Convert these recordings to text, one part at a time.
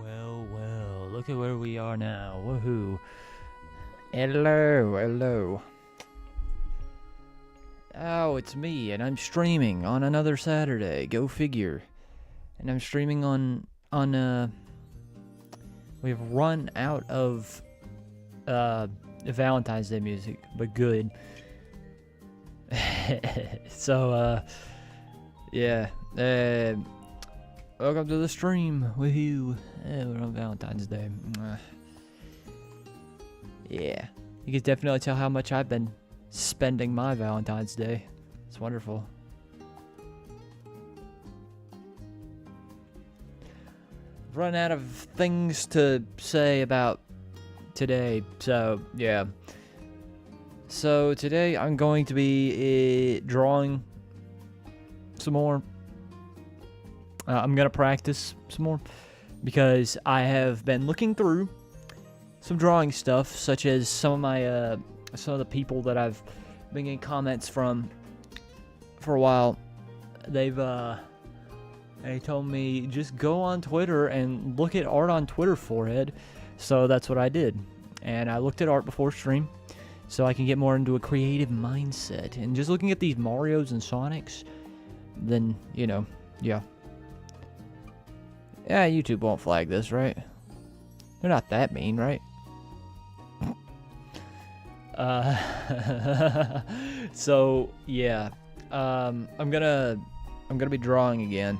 Well, look at where we are now. Woohoo. Hello. Oh, it's me, and I'm streaming on another Saturday. Go figure. And I'm streaming on we've run out of Valentine's Day music, but good. So yeah. Welcome to the stream. Woohoo. We're on Valentine's Day. Yeah. You can definitely tell how much I've been spending my Valentine's Day. It's wonderful. Run out of things to say about today, so yeah. So today I'm going to be drawing some more. I'm gonna practice some more because I have been looking through some drawing stuff, such as some of the people that I've been getting comments from for a while. They told me just go on Twitter and look at art on Twitter, forehead. So that's what I did, and I looked at art before stream so I can get more into a creative mindset. And just looking at these Marios and Sonics, then yeah. Yeah, YouTube won't flag this, right? They're not that mean, right? So yeah, I'm gonna be drawing again,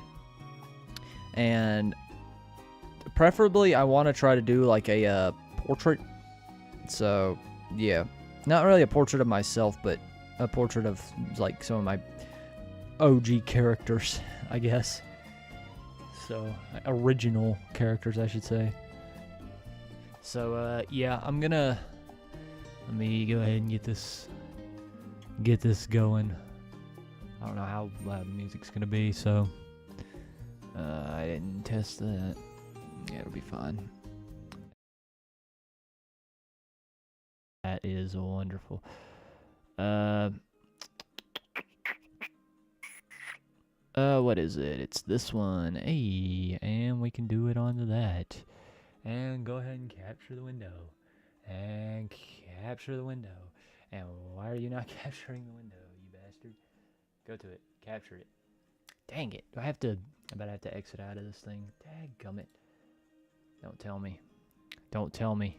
and preferably I want to try to do like a portrait. So yeah, not really a portrait of myself, but a portrait of like some of my OG characters, I guess. So original characters, I should say. So yeah, I'm gonna let me go ahead and get this going. I don't know how loud the music's gonna be, so I didn't test that. Yeah, it'll be fine. That is wonderful. What is it? It's this one. Hey, and we can do it onto that. And go ahead and capture the window. And capture the window. And why are you not capturing the window, you bastard? Go to it. Capture it. Dang it. Do I have to... I bet I have to exit out of this thing. Dadgummit. Don't tell me. Don't tell me.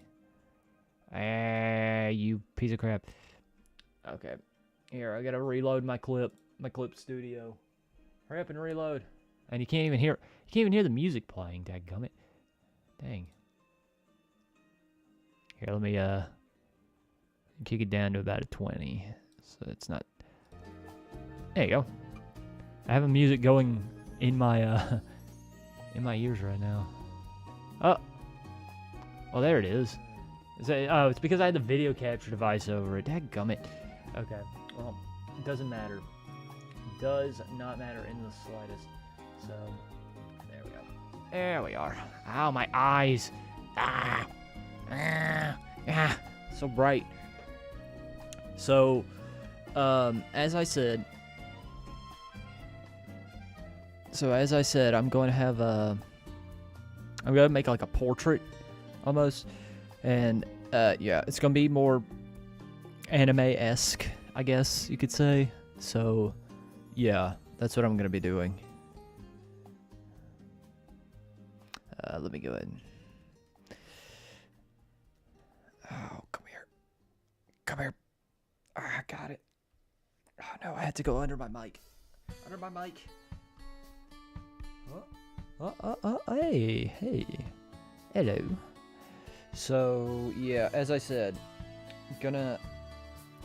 Ah, you piece of crap. Okay. Here, I gotta reload my clip. My clip studio. Hurry up and reload. And you can't even hear the music playing, dadgummit. Dang. Here, let me kick it down to about a 20. So it's not... There you go. I have a music going in my ears right now. Oh. Oh, there it is. Oh, it's because I had the video capture device over it. Dadgummit. Okay. Well, it doesn't matter. Does not matter in the slightest. So, there we go. There we are. Ow, my eyes. Ah. Ah. So bright. So, as I said, I'm going to have I'm going to make like a portrait almost. And, yeah, it's going to be more anime-esque, I guess you could say. So, yeah, that's what I'm going to be doing. Let me go ahead. Oh, come here. Come here. Oh, I got it. Oh, no, I had to go under my mic. Under my mic. Hey. Hello. So, yeah, as I said, I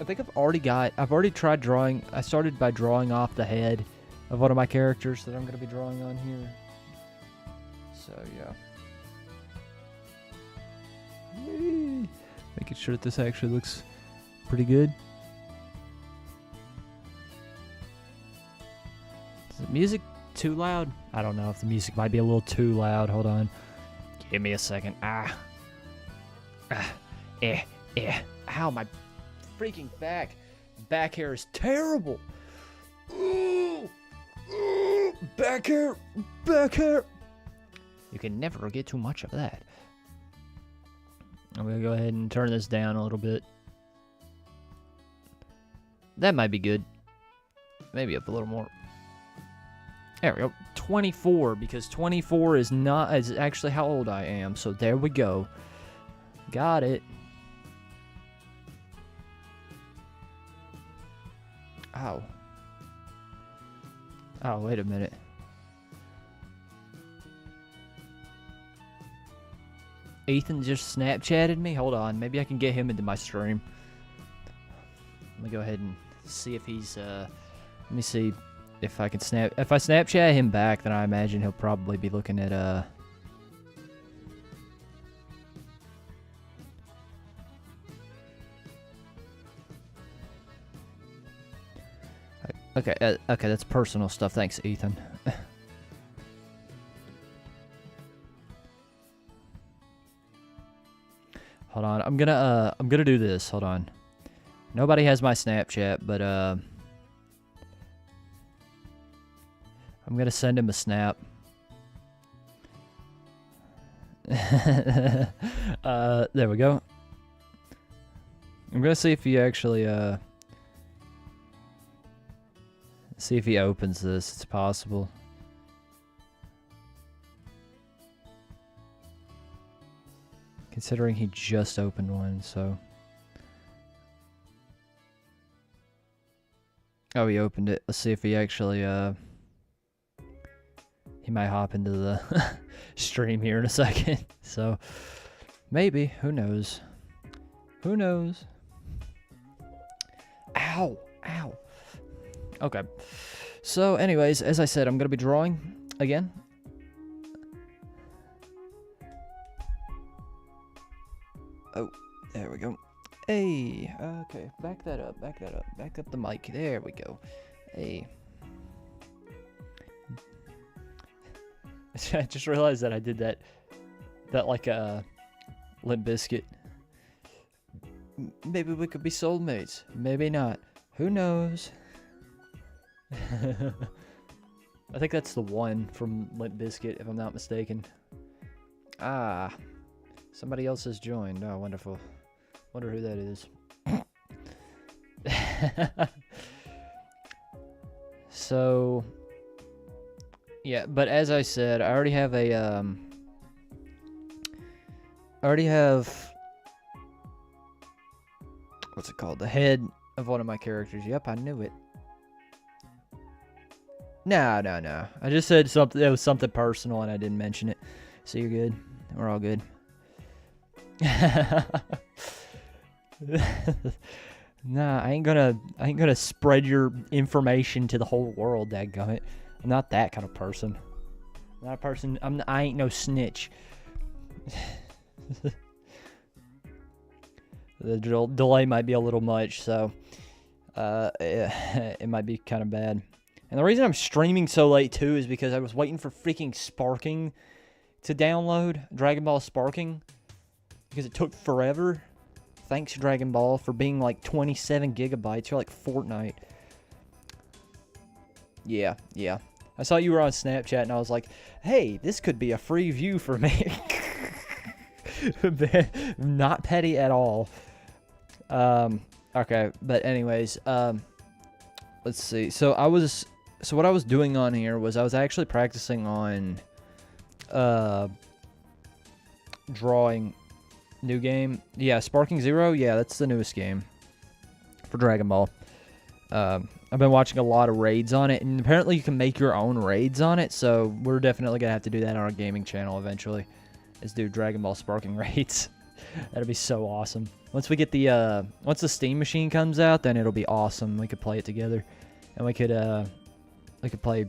think I've already tried drawing. I started by drawing off the head of one of my characters that I'm going to be drawing on here. So, yeah. Yay. Making sure that this actually looks pretty good. Is the music too loud? I don't know if the music might be a little too loud. Hold on. Give me a second. Ow, my freaking back. Back hair is terrible. Ooh, back hair. You can never get too much of that. I'm going to go ahead and turn this down a little bit. That might be good. Maybe up a little more. There we go. 24, because 24 is actually how old I am. So there we go. Got it. Ow. Oh, wait a minute. Ethan just Snapchatted me? Hold on. Maybe I can get him into my stream. Let me go ahead and see if he's, let me see if I can if I Snapchat him back, then I imagine he'll probably be looking at, Okay, that's personal stuff. Thanks, Ethan. Hold on. I'm gonna do this. Hold on. Nobody has my Snapchat, but I'm gonna send him a snap. There we go. I'm gonna see if he actually see if he opens this. It's possible. Considering he just opened one, so. Oh, he opened it. Let's see if he actually, he might hop into the stream here in a second. So, maybe. Who knows? Who knows? Ow! Ow! Okay. So, anyways, as I said, I'm going to be drawing again. Oh, there we go. Hey, okay, back that up, back up the mic. There we go. Hey. I just realized that I did that like Limp Bizkit. Maybe we could be soulmates. Maybe not. Who knows? I think that's the one from Limp Bizkit, if I'm not mistaken. Ah, somebody else has joined. Oh, wonderful. Wonder who that is. So, yeah, but as I said, I already have what's it called? The head of one of my characters. Yep, I knew it. No. I just said something. It was something personal, and I didn't mention it. So you're good. We're all good. Nah, I ain't gonna spread your information to the whole world, dadgummit. I'm not that kind of person. I'm not a person. I ain't no snitch. The delay might be a little much, so it might be kind of bad. And the reason I'm streaming so late too is because I was waiting for freaking Sparking to download, Dragon Ball Sparking, because it took forever. Thanks, Dragon Ball, for being like 27 gigabytes. You're like Fortnite. Yeah. I saw you were on Snapchat, and I was like, hey, this could be a free view for me. Not petty at all. Okay, but anyways, let's see. So what I was doing on here was I was actually practicing on drawing. New game. Yeah, Sparking Zero. Yeah, that's the newest game for Dragon Ball. I've been watching a lot of raids on it, and apparently you can make your own raids on it, so we're definitely going to have to do that on our gaming channel eventually, is do Dragon Ball Sparking raids. That'll be so awesome. Once we get the, once the Steam machine comes out, then it'll be awesome. We could play it together, and we could play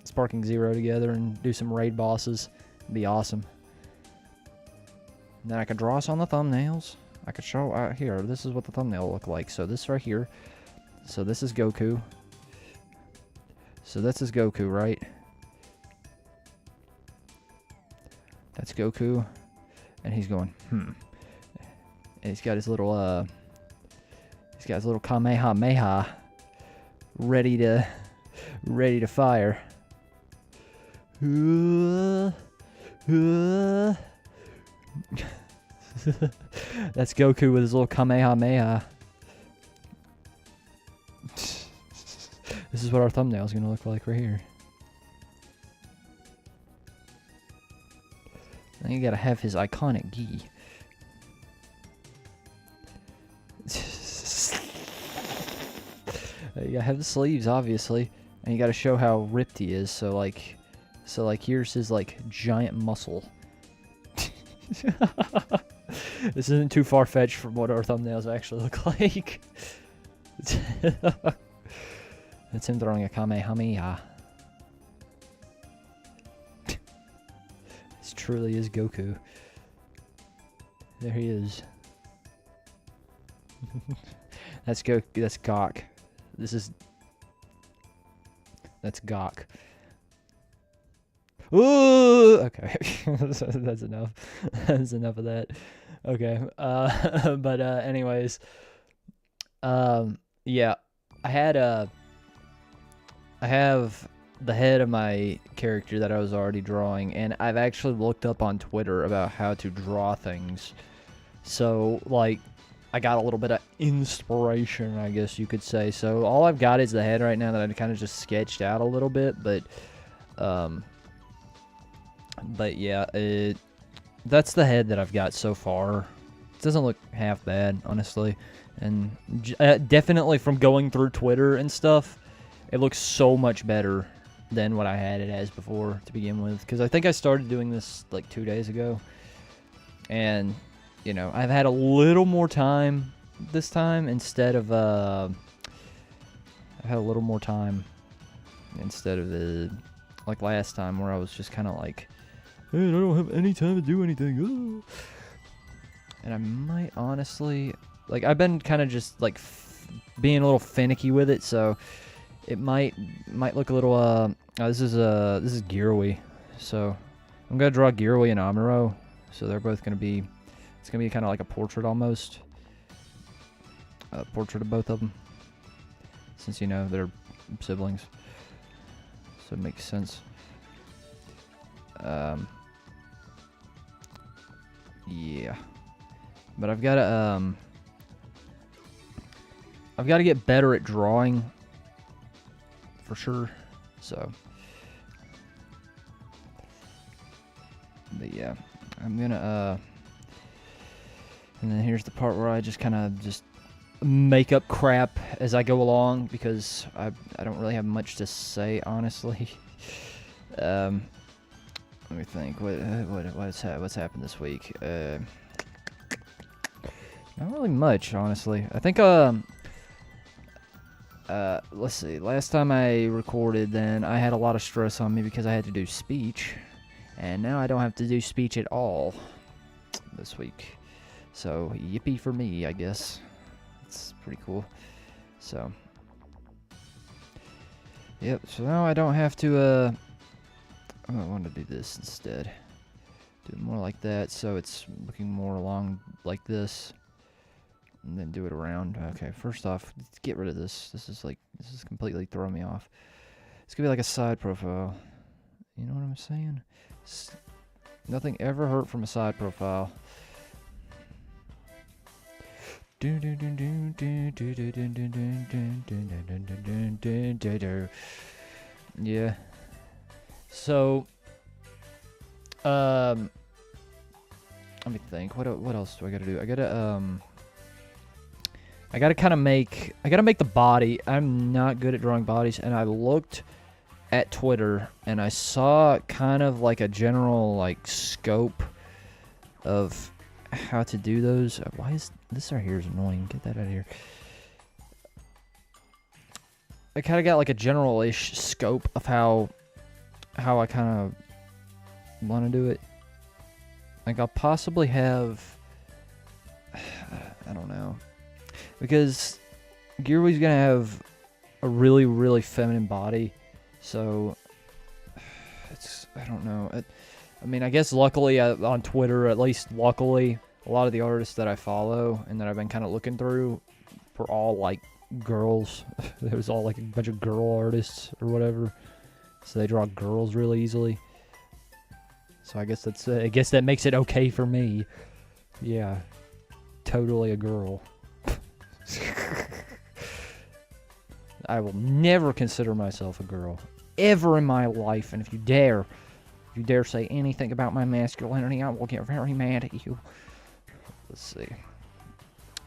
Sparking Zero together and do some raid bosses. It'd be awesome. And then I could draw us on the thumbnails. I could show here. This is what the thumbnail look like. So this right here. So this is Goku. So this is Goku, right? That's Goku, and he's going And he's got his little Kamehameha ready to fire. That's Goku with his little Kamehameha. This is what our thumbnail is going to look like right here. Then you got to have his iconic gi. You got to have the sleeves, obviously, and you got to show how ripped he is. So like here's his like giant muscle. This isn't too far-fetched from what our thumbnails actually look like. That's him throwing a Kamehameha. This truly is Goku. There he is. That's Gok. That's Gok. Ooh! Okay. That's enough. That's enough of that. Okay. But anyways. Yeah. I have the head of my character that I was already drawing, and I've actually looked up on Twitter about how to draw things. So, like, I got a little bit of inspiration, I guess you could say. So all I've got is the head right now that I kind of just sketched out a little bit, but yeah, that's the head that I've got so far. It doesn't look half bad, honestly, and definitely from going through Twitter and stuff, it looks so much better than what I had it as before to begin with, because I think I started doing this like 2 days ago, and you know, I've had a little more time this time instead of I've had a little more time instead of like last time where I was just kind of like, hey, I don't have any time to do anything. And I might honestly, like, I've been kind of just like being a little finicky with it, so it might look a little this is Girui, so I'm gonna draw Girui and Amuro, so they're both gonna be, it's gonna be kind of like a portrait almost. a portrait of both of them, since you know they're siblings, so it makes sense. Yeah, but I've got to get better at drawing for sure. So, but yeah, I'm gonna and then here's the part where I just kind of just make up crap as I go along, because I don't really have much to say, honestly. Let me think. What's happened this week? Not really much, honestly. I think let's see. Last time I recorded, then I had a lot of stress on me because I had to do speech, and now I don't have to do speech at all this week. So yippee for me, I guess. It's pretty cool. So, yep. So now I don't have to. I want to do this instead. Do it more like that, so it's looking more along like this. And then do it around. Okay, first off, let's get rid of this. This is completely throwing me off. It's gonna be like a side profile. You know what I'm saying? Nothing ever hurt from a side profile. Yeah. So, let me think. What else do I gotta do? I gotta kind of make the body. I'm not good at drawing bodies, and I looked at Twitter and I saw kind of like a general like scope of how to do those. Why is this right here is annoying? Get that out of here. I kind of got like a general-ish scope of how I kind of want to do it. Like I'll possibly have, I don't know, because Gearwee's gonna have a really, really feminine body, so I don't know. I mean, I guess luckily on Twitter, at least luckily, a lot of the artists that I follow and that I've been kind of looking through were all like girls. It was all like a bunch of girl artists or whatever, so they draw girls really easily. So I guess that makes it okay for me. Yeah, totally a girl. I will never consider myself a girl ever in my life, and if you dare say anything about my masculinity, I will get very mad at you. Let's see.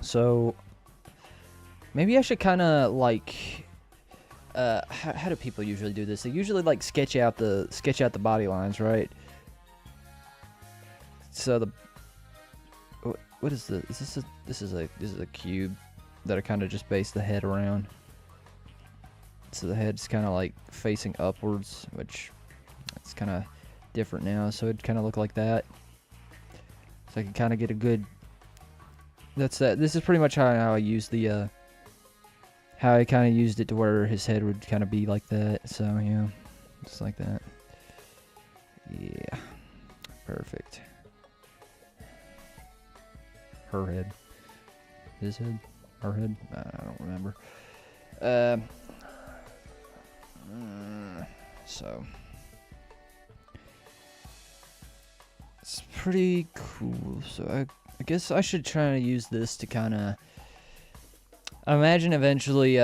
So maybe I should kind of like how do people usually do this? They usually like sketch out the body lines, right? So what is the this is a cube that I kind of just base the head around. So the head's kind of like facing upwards, which it's kind of different now, so it'd kind of look like that. So I can kind of get a good. That's that. This is pretty much how I use the how I kind of used it to where his head would kind of be like that. So yeah, just like that. Yeah, perfect. Her head, his head, her head. I don't remember. So it's pretty cool. So I guess I should try to use this to kind of. I imagine eventually,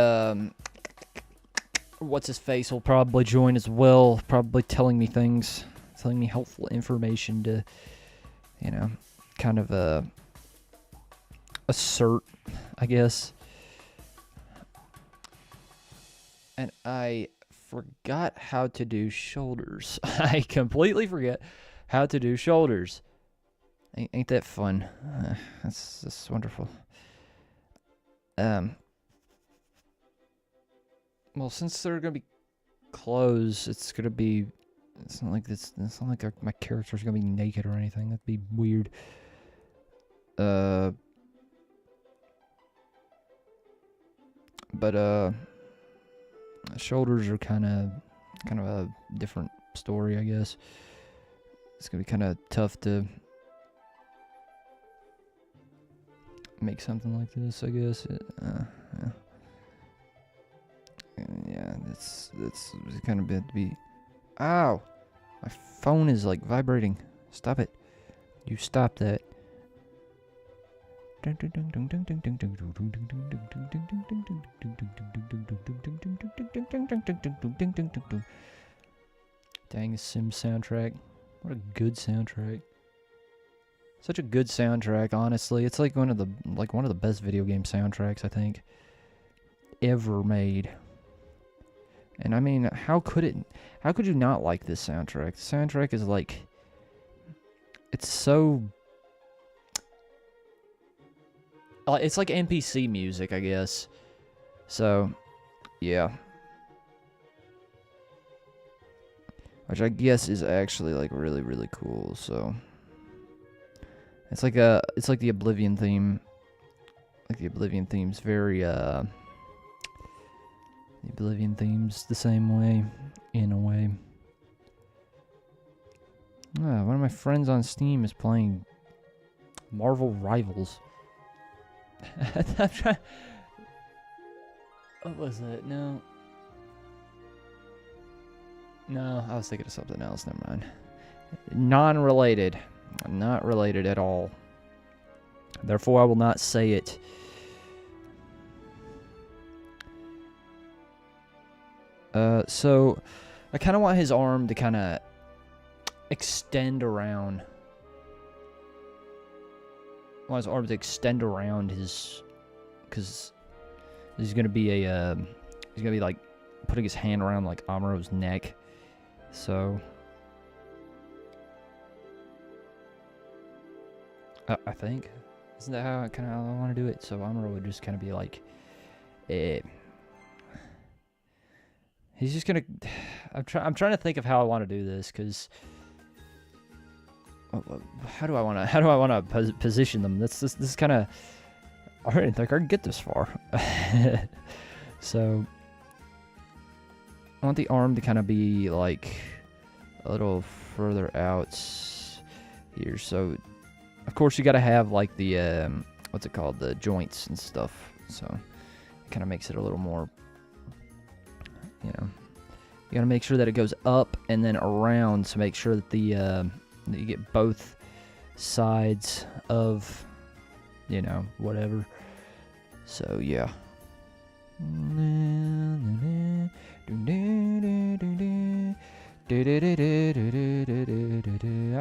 what's his face will probably join as well, probably telling me things, telling me helpful information to, you know, kind of assert, I guess. And I forgot how to do shoulders. I completely forget how to do shoulders. Ain't that fun? That's wonderful. Well, since they're gonna be clothes, it's not like my character's gonna be naked or anything. That'd be weird. But shoulders are kind of a different story, I guess. It's gonna be kind of tough to make something like this, I guess. Yeah, that's kind of bad to be. Ow! My phone is like vibrating. Stop it. You stop that. Dang, Sims soundtrack. What a good soundtrack. Such a good soundtrack, honestly. It's like one of the best video game soundtracks I think ever made. And I mean, how could you not like this soundtrack? The soundtrack is like, it's so, it's like NPC music, I guess. So, yeah. Which I guess is actually like really, really cool, so. It's like the Oblivion theme. Like the Oblivion theme's very, the Oblivion theme's the same way, in a way. One of my friends on Steam is playing Marvel Rivals. I'm trying. What was it? No, I was thinking of something else. Never mind. Non-related. Not related at all. Therefore, I will not say it. So, I kind of want his arm to kind of extend around. I want his arm to extend around his, because he's gonna be like putting his hand around like Amuro's neck. So, I think, isn't that how I want to do it? So Amuro would just kind of be like, he's just gonna. I'm trying to think of how I want to do this, because how do I want to position them? This is kind of. I didn't think I could get this far. So I want the arm to kind of be like a little further out here. So of course you got to have like the what's it called, the joints and stuff. So it kind of makes it a little more. You know, you got to make sure that it goes up and then around to make sure that that you get both sides of, you know, whatever. So yeah. I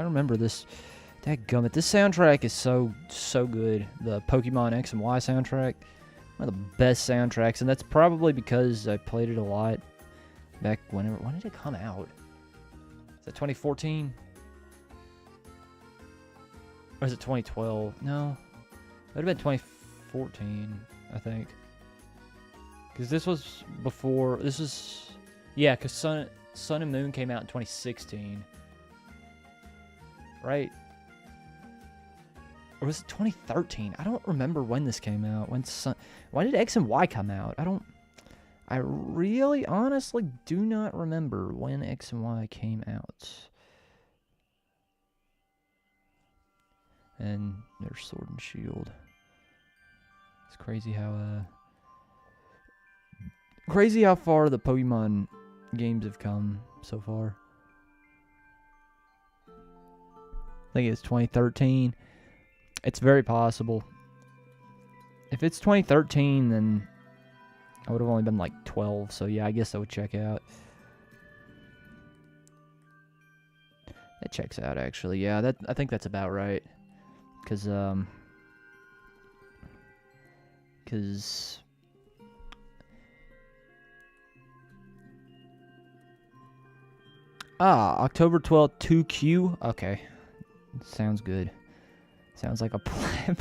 remember this. Dadgummit, this soundtrack is so good. The Pokemon X and Y soundtrack, one of the best soundtracks, and that's probably because I played it a lot back when did it come out? Is it 2014? Or is it 2012? No. It would have been 2014, I think. Because this was before, yeah, because Sun and Moon came out in 2016. Right? Or was it 2013? I don't remember when this came out. When did X and Y come out? I really, honestly do not remember when X and Y came out. And there's Sword and Shield. It's crazy how far the Pokemon games have come so far. I think it's 2013. It's very possible. If it's 2013, then I would have only been like 12. So yeah, I guess I would check out. That checks out, actually. Yeah, I think that's about right. Because October 12th, 2Q. Okay. Sounds good. Sounds like a plan.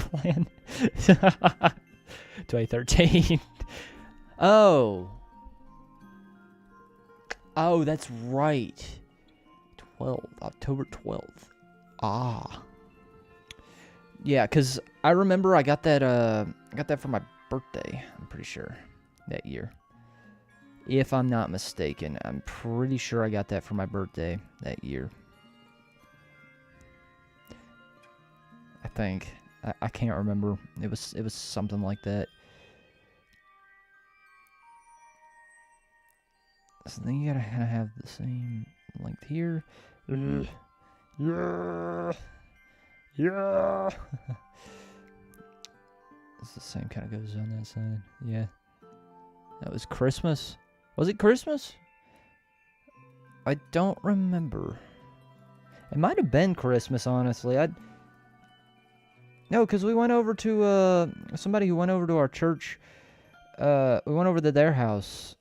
2013. Oh, that's right. October 12th. Yeah, because I remember I got that for my birthday, I'm pretty sure, that year. If I'm not mistaken, I'm pretty sure I got that for my birthday that year. I think. I can't remember. It was something like that. So then you gotta kind of have the same length here. Yeah. Yeah. It's the same kind of goes on that side. Yeah. That was Christmas. Was it Christmas? I don't remember. It might have been Christmas, honestly. No, because we went over to somebody who went over to our church. We went over to their house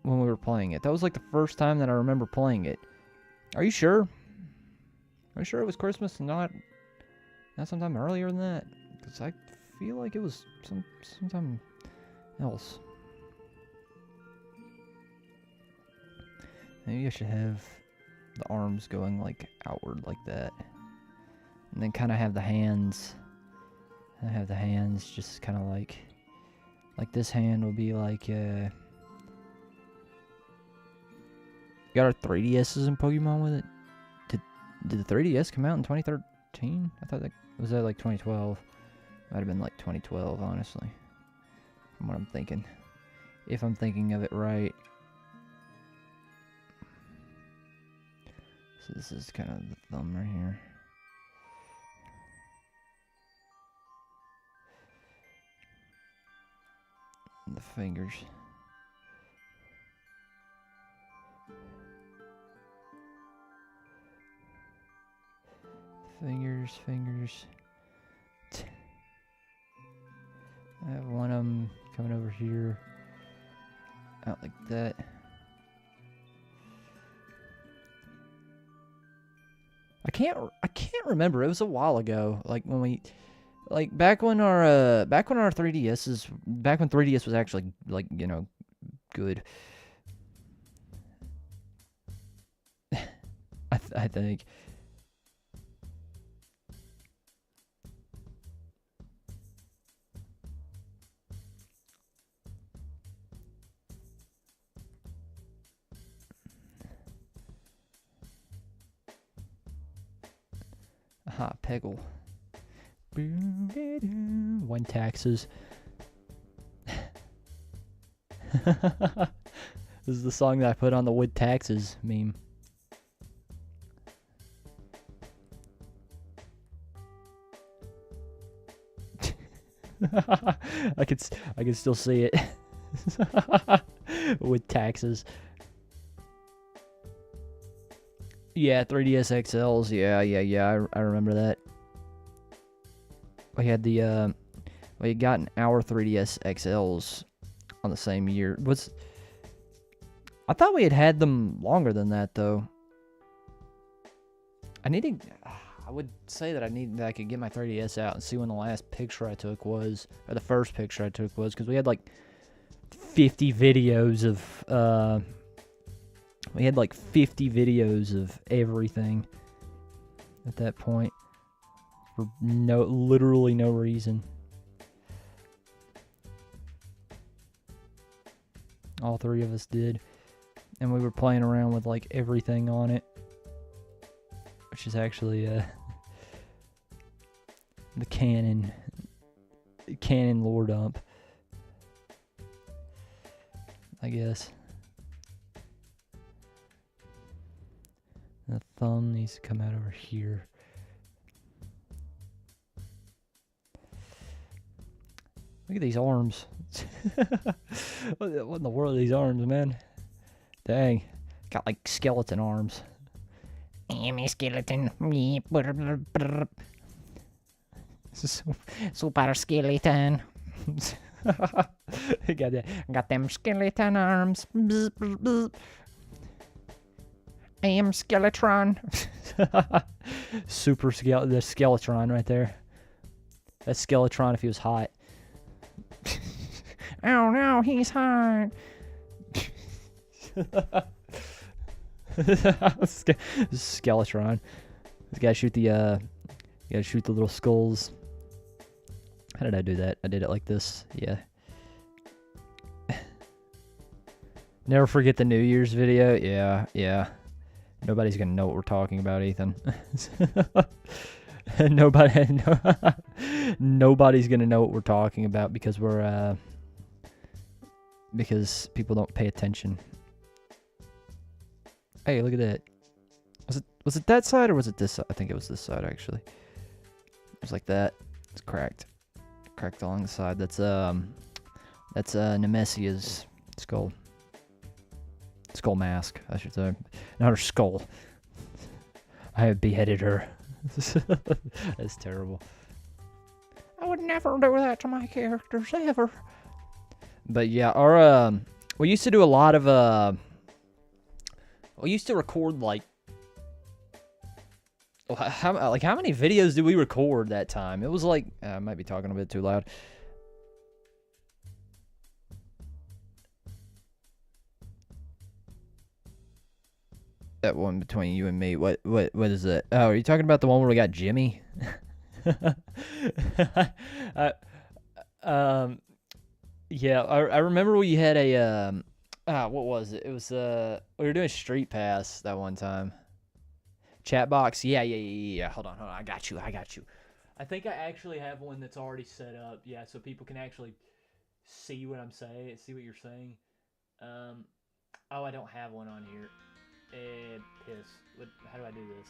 when we were playing it. That was like the first time that I remember playing it. Are you sure? Are you sure it was Christmas and not sometime earlier than that? Because I feel like it was sometime else. Maybe I should have the arms going like outward like that. And then kind of have the hands. I have the hands just kind of like this hand will be like you got our 3DSs in Pokemon with it. Did the 3DS come out in 2013? I thought that was that like 2012. Might have been like 2012, honestly. From what I'm thinking. If I'm thinking of it right. So this is kind of the thumb right here. And the fingers. Fingers. I have one of them coming over here. Out like that. I can't remember. It was a while ago. Like when we, like back when our 3DSs, back when 3DS was actually like, you know, good. I think. Aha, Peggle. One taxes. This is the song that I put on the wood taxes meme. I could still see it. With taxes. Yeah, 3DS XLs. Yeah. I remember that. We had we had gotten our 3DS XLs on the same year. I thought we had them longer than that though. I would say that I could get my 3DS out and see when the last picture I took was, or the first picture I took was, because we had like 50 videos of, we had like 50 videos of everything at that point for literally no reason. All three of us did. And we were playing around with like everything on it. Which is actually the canon lore dump, I guess. The thumb needs to come out over here. Look at these arms. What in the world are these arms, man? Dang. Got like skeleton arms. I'm a skeleton. Super skeleton. Got them skeleton arms. I am Skeletron. The Skeletron right there. That's Skeletron if he was hot. Oh no, he's hot. Skeletron. You gotta shoot the little skulls. How did I do that? I did it like this. Yeah. Never forget the New Year's video. Yeah. Nobody's gonna know what we're talking about, Ethan. Nobody's gonna know what we're talking about because we're because people don't pay attention. Hey, look at that. Was it that side or was it this side? I think it was this side actually. It was like that. It's cracked. Cracked along the side. That's Nemesia's skull. Skull mask, I should say. Not her skull. I have beheaded her. That's terrible. I would never do that to my characters ever. But yeah, our we used to do a lot of we used to record like how many videos did we record that time? It was like I might be talking a bit too loud. That one between you and me. What is it? Oh, are you talking about the one where we got Jimmy? Yeah, I remember we had a what was it? It was we were doing Street Pass that one time. Chat box. Yeah. Hold on. I got you. I think I actually have one that's already set up. Yeah, so people can actually see what I'm saying, see what you're saying. Oh, I don't have one on here. Piss. How do I do this?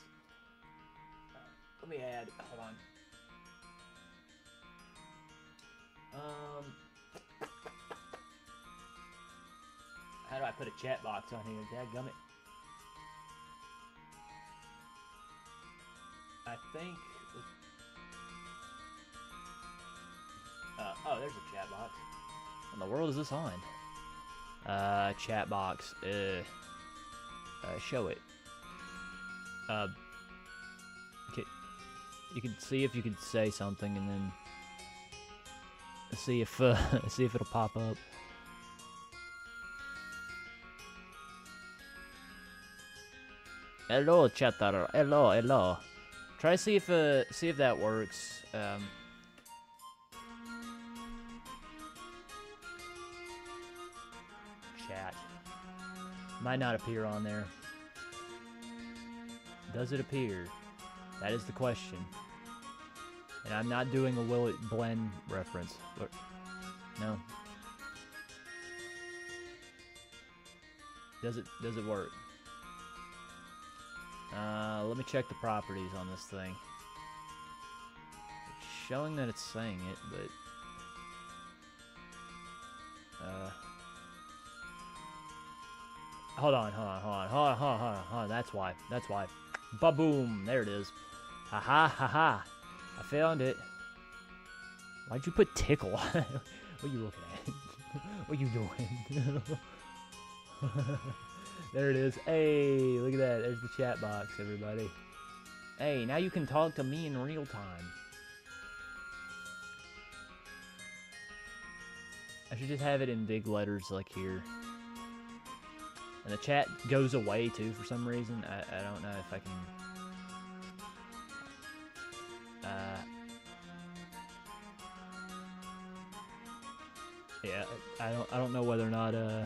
Let me add. Hold on. How do I put a chat box on here? Dadgummit. I think. Oh, there's a chat box. What in the world is this on? Chat box. Show it. Okay. You can see if you can say something, and then see if it'll pop up. Hello, chatter. Hello. Try to see if that works. Chat might not appear on there. Does it appear? That is the question. And I'm not doing a Will It Blend reference. No. Does it work? Let me check the properties on this thing. It's showing that it's saying it, but hold on. That's why. Ba-boom! There it is. Ha. I found it. Why'd you put tickle? What are you looking at? What are you doing? There it is. Hey, look at that. There's the chat box, everybody. Hey, now you can talk to me in real time. I should just have it in big letters like here. And the chat goes away too for some reason. I don't know if I can. Yeah, I don't know whether or not. Yeah,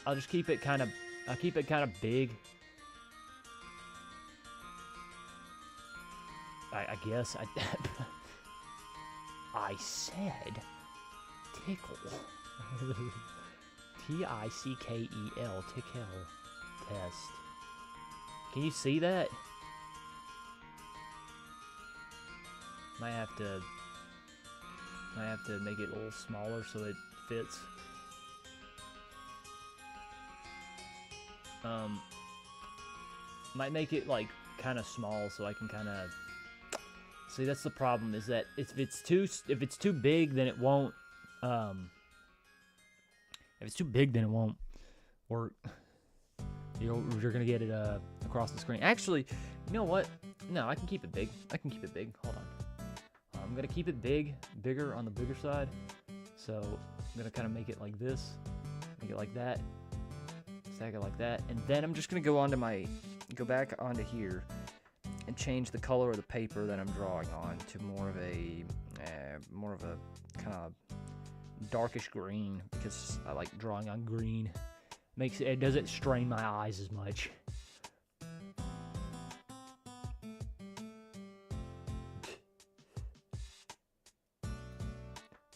I'll just keep it kind of. I'll keep it kind of big. I guess I said tickle. T-I-C-K-E-L, tickle test. Can you see that? Might have to make it a little smaller so it fits. Might make it like kind of small so I can kind of see. That's the problem, is that if it's too big, then it won't. If it's too big, then it won't work. You're gonna get it across the screen. Actually, you know what? No, I can keep it big. Hold on. I'm gonna keep it bigger on the bigger side. So I'm gonna kind of make it like this, make it like that, stack it like that, and then I'm just gonna go back onto here and change the color of the paper that I'm drawing on to more of a kind of darkish green, because I like drawing on green. It doesn't strain my eyes as much.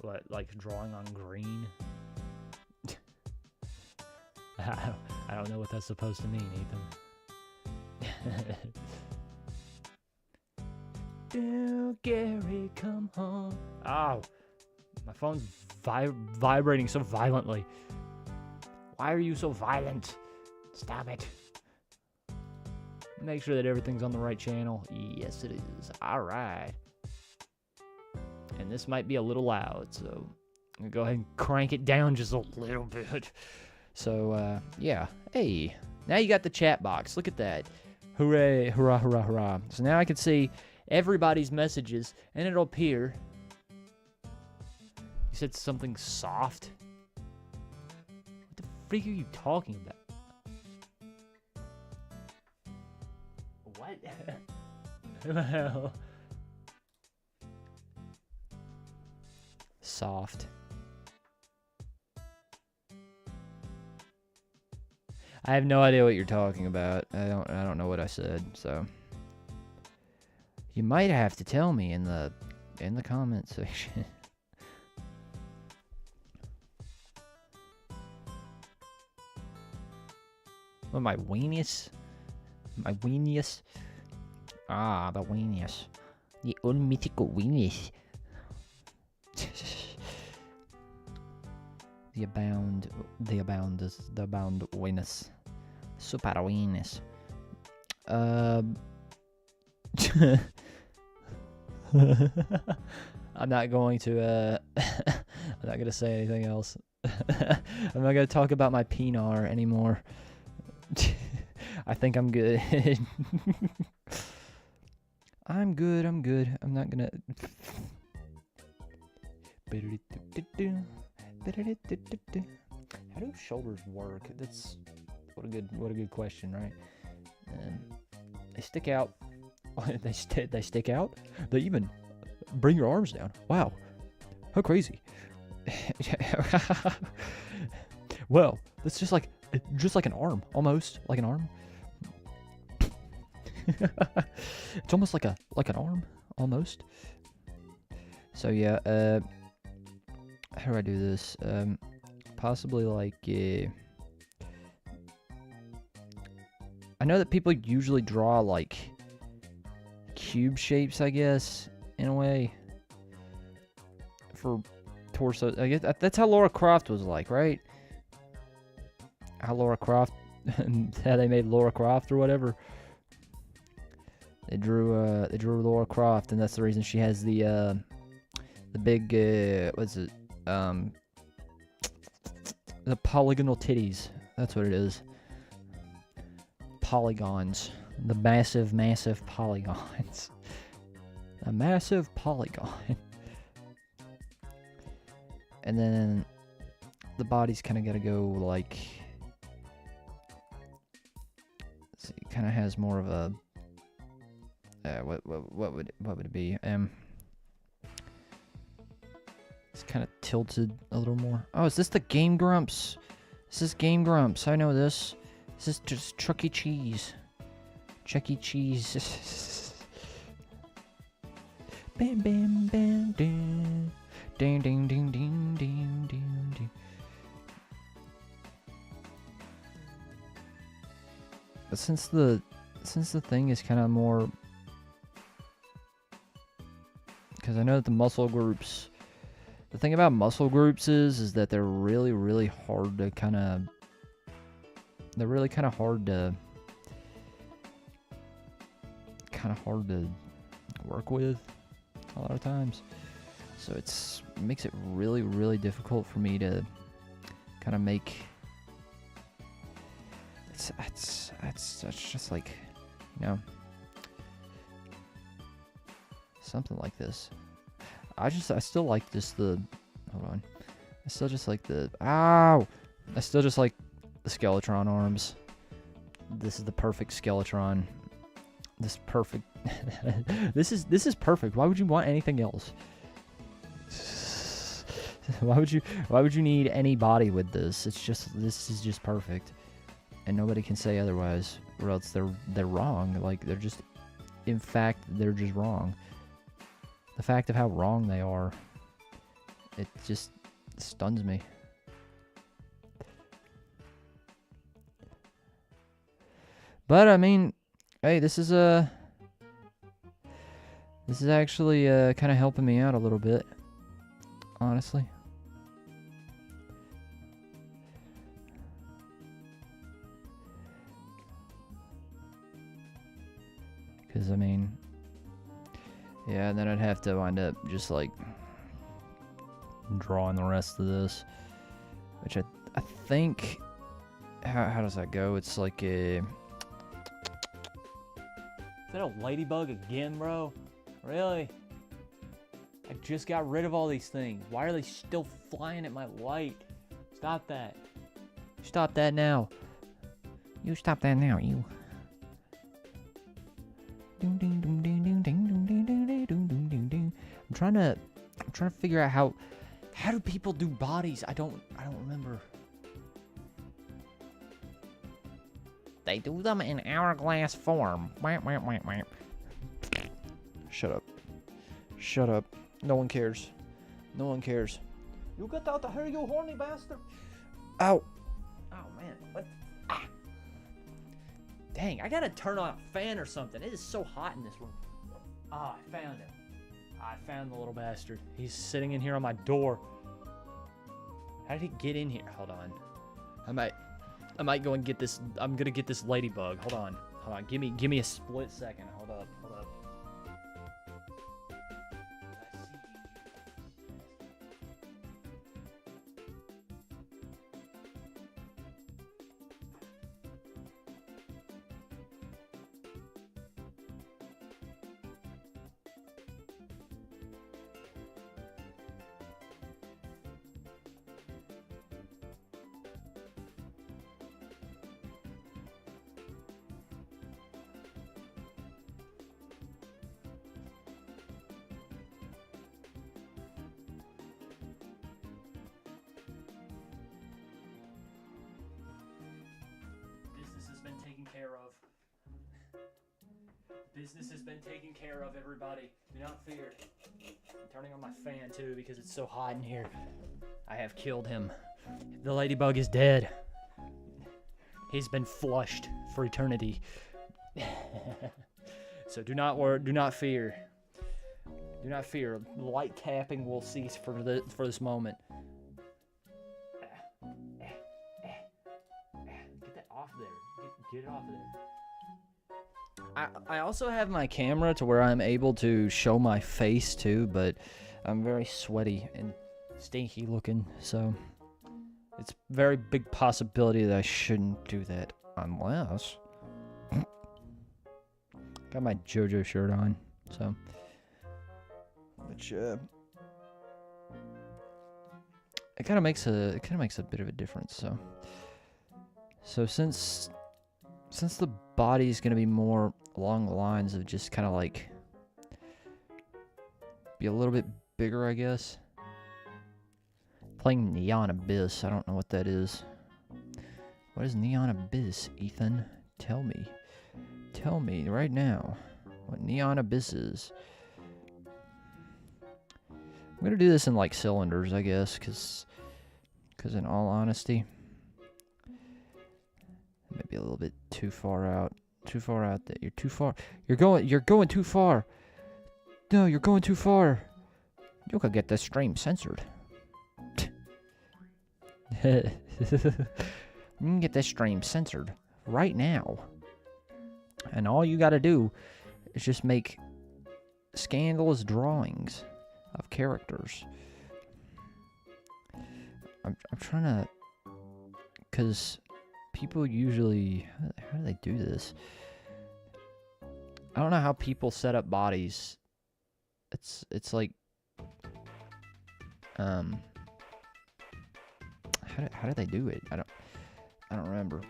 What, like drawing on green? I don't know what that's supposed to mean, Ethan. Do Gary come home? Ow! My phone's vibrating so violently. Why are you so violent? Stop it. Make sure that everything's on the right channel. Yes, it is. All right. And this might be a little loud, so I'm gonna go ahead and crank it down just a little bit. So, yeah. Hey, now you got the chat box. Look at that. Hooray, hurrah, hurrah, hurrah. So now I can see everybody's messages, and it'll appear. You said something soft? What the freak are you talking about? What? Well, soft. I have no idea what you're talking about. I don't know what I said, so you might have to tell me in the comment section. What, my weenius? My weenius? Ah, the weenius. The unmythical weenius. The abound weenius. Super weenius. I'm not going to, I'm not going to say anything else. I'm not going to talk about my penar anymore. I think I'm good. I'm good. I'm not gonna. How do shoulders work? That's what a good question, right? They stick out. They stick out. They even bring your arms down. Wow, how crazy! Well, that's just like an arm, almost like an arm. It's almost like an arm, almost. So yeah, how do I do this? Possibly like I know that people usually draw like cube shapes, I guess, in a way, for torso. I guess that's how Laura Croft was like, right? How Laura Croft, how they made Laura Croft or whatever. They drew Laura Croft, and that's the reason she has the big what's it? The polygonal titties. That's what it is. Polygons. The massive polygons. A massive polygon. And then the body's kind of got to go like. So it kind of has more of a. What would it be? It's kind of tilted a little more. Oh, is this the Game Grumps? This is Game Grumps. I know this. This is just Chuck E. Cheese. Chuck E. Cheese. Bam bam bam ding. Ding ding ding ding ding ding ding. But since the thing is kind of more, because I know that the muscle groups, the thing about muscle groups is that they're really hard to kind of, hard to work with a lot of times. So it makes it really difficult for me to kind of make. It's just like, you know, something like this. I still like just the, hold on. I still just like the, ow! I still just like the Skeletron arms. This is the perfect Skeletron. This is perfect. This is perfect. Why would you want anything else? Why would you need any body with this? This is just perfect. And nobody can say otherwise, or else they're wrong. Like, they're just, in fact, they're just wrong. The fact of how wrong they are it just stuns me. But I mean, hey, this is actually kind of helping me out a little bit, honestly. Because I mean, yeah, and then I'd have to wind up just like drawing the rest of this, which I think, how does that go? It's like a, is that a ladybug again, bro? Really? I just got rid of all these things. Why are they still flying at my light? Stop that. Stop that now. You stop that now, you. I'm trying to figure out how do people do bodies? I don't remember. They do them in hourglass form. Shut up. Shut up. No one cares. No one cares. You get out of here, you horny bastard. Ow. Oh, man. What? Ah. Dang, I gotta turn on a fan or something. It is so hot in this room. Ah, I found him. I found the little bastard. He's sitting in here on my door. How did he get in here? Hold on. I might go and get this. I'm gonna get this ladybug. Hold on. Hold on. Give me a split second. Hold up. Hold up. Care of. Business has been taken care of, everybody. Do not fear. I'm turning on my fan too because it's so hot in here. I have killed him. The ladybug is dead. He's been flushed for eternity. So do not fear. Do not fear. Light tapping will cease for this moment. Get that off there. Get it off of there. I also have my camera to where I'm able to show my face too, but I'm very sweaty and stinky looking, so it's a very big possibility that I shouldn't do that unless got my JoJo shirt on, so which it kind of makes a bit of a difference. So since the body's gonna be more along the lines of just kind of like be a little bit bigger, I guess. Playing Neon Abyss, I don't know what that is. What is Neon Abyss, Ethan? Tell me right now what Neon Abyss is. I'm gonna do this in like cylinders, I guess, because in all honesty, maybe a little bit too far out. Too far out there. You're too far. You're going too far. No, you're going too far. You could get this stream censored. You can get this stream censored right now. And all you gotta do is just make scandalous drawings of characters. I'm trying to, because people usually, how do they do this? I don't know how people set up bodies. It's like, how do they do it? I don't remember.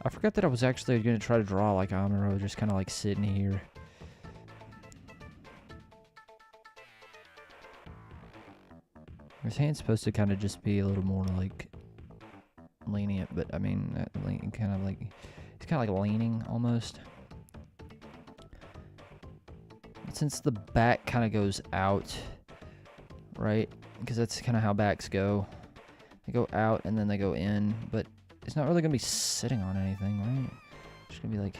I forgot that I was actually going to try to draw like Amuro, just kind of like sitting here. His hand's supposed to kind of just be a little more like lenient, but I mean, kind of like it's kind of like leaning almost. But since the back kind of goes out, right? Because that's kind of how backs go. They go out and then they go in, but it's not really gonna be sitting on anything, right? It's gonna be like.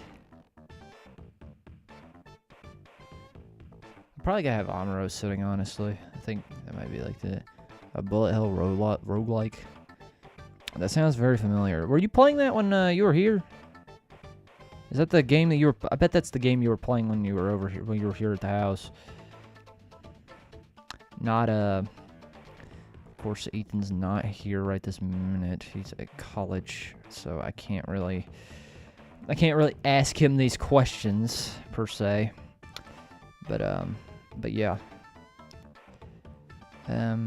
I'm probably gonna have Amuro sitting, honestly. I think that might be like a bullet hell roguelike. That sounds very familiar. Were you playing that when you were here? Is that the game that you were... I bet that's the game you were playing when you were over here, when you were here at the house. Not, of course, Ethan's not here right this minute. He's at college, so I can't really ask him these questions, per se. But yeah. I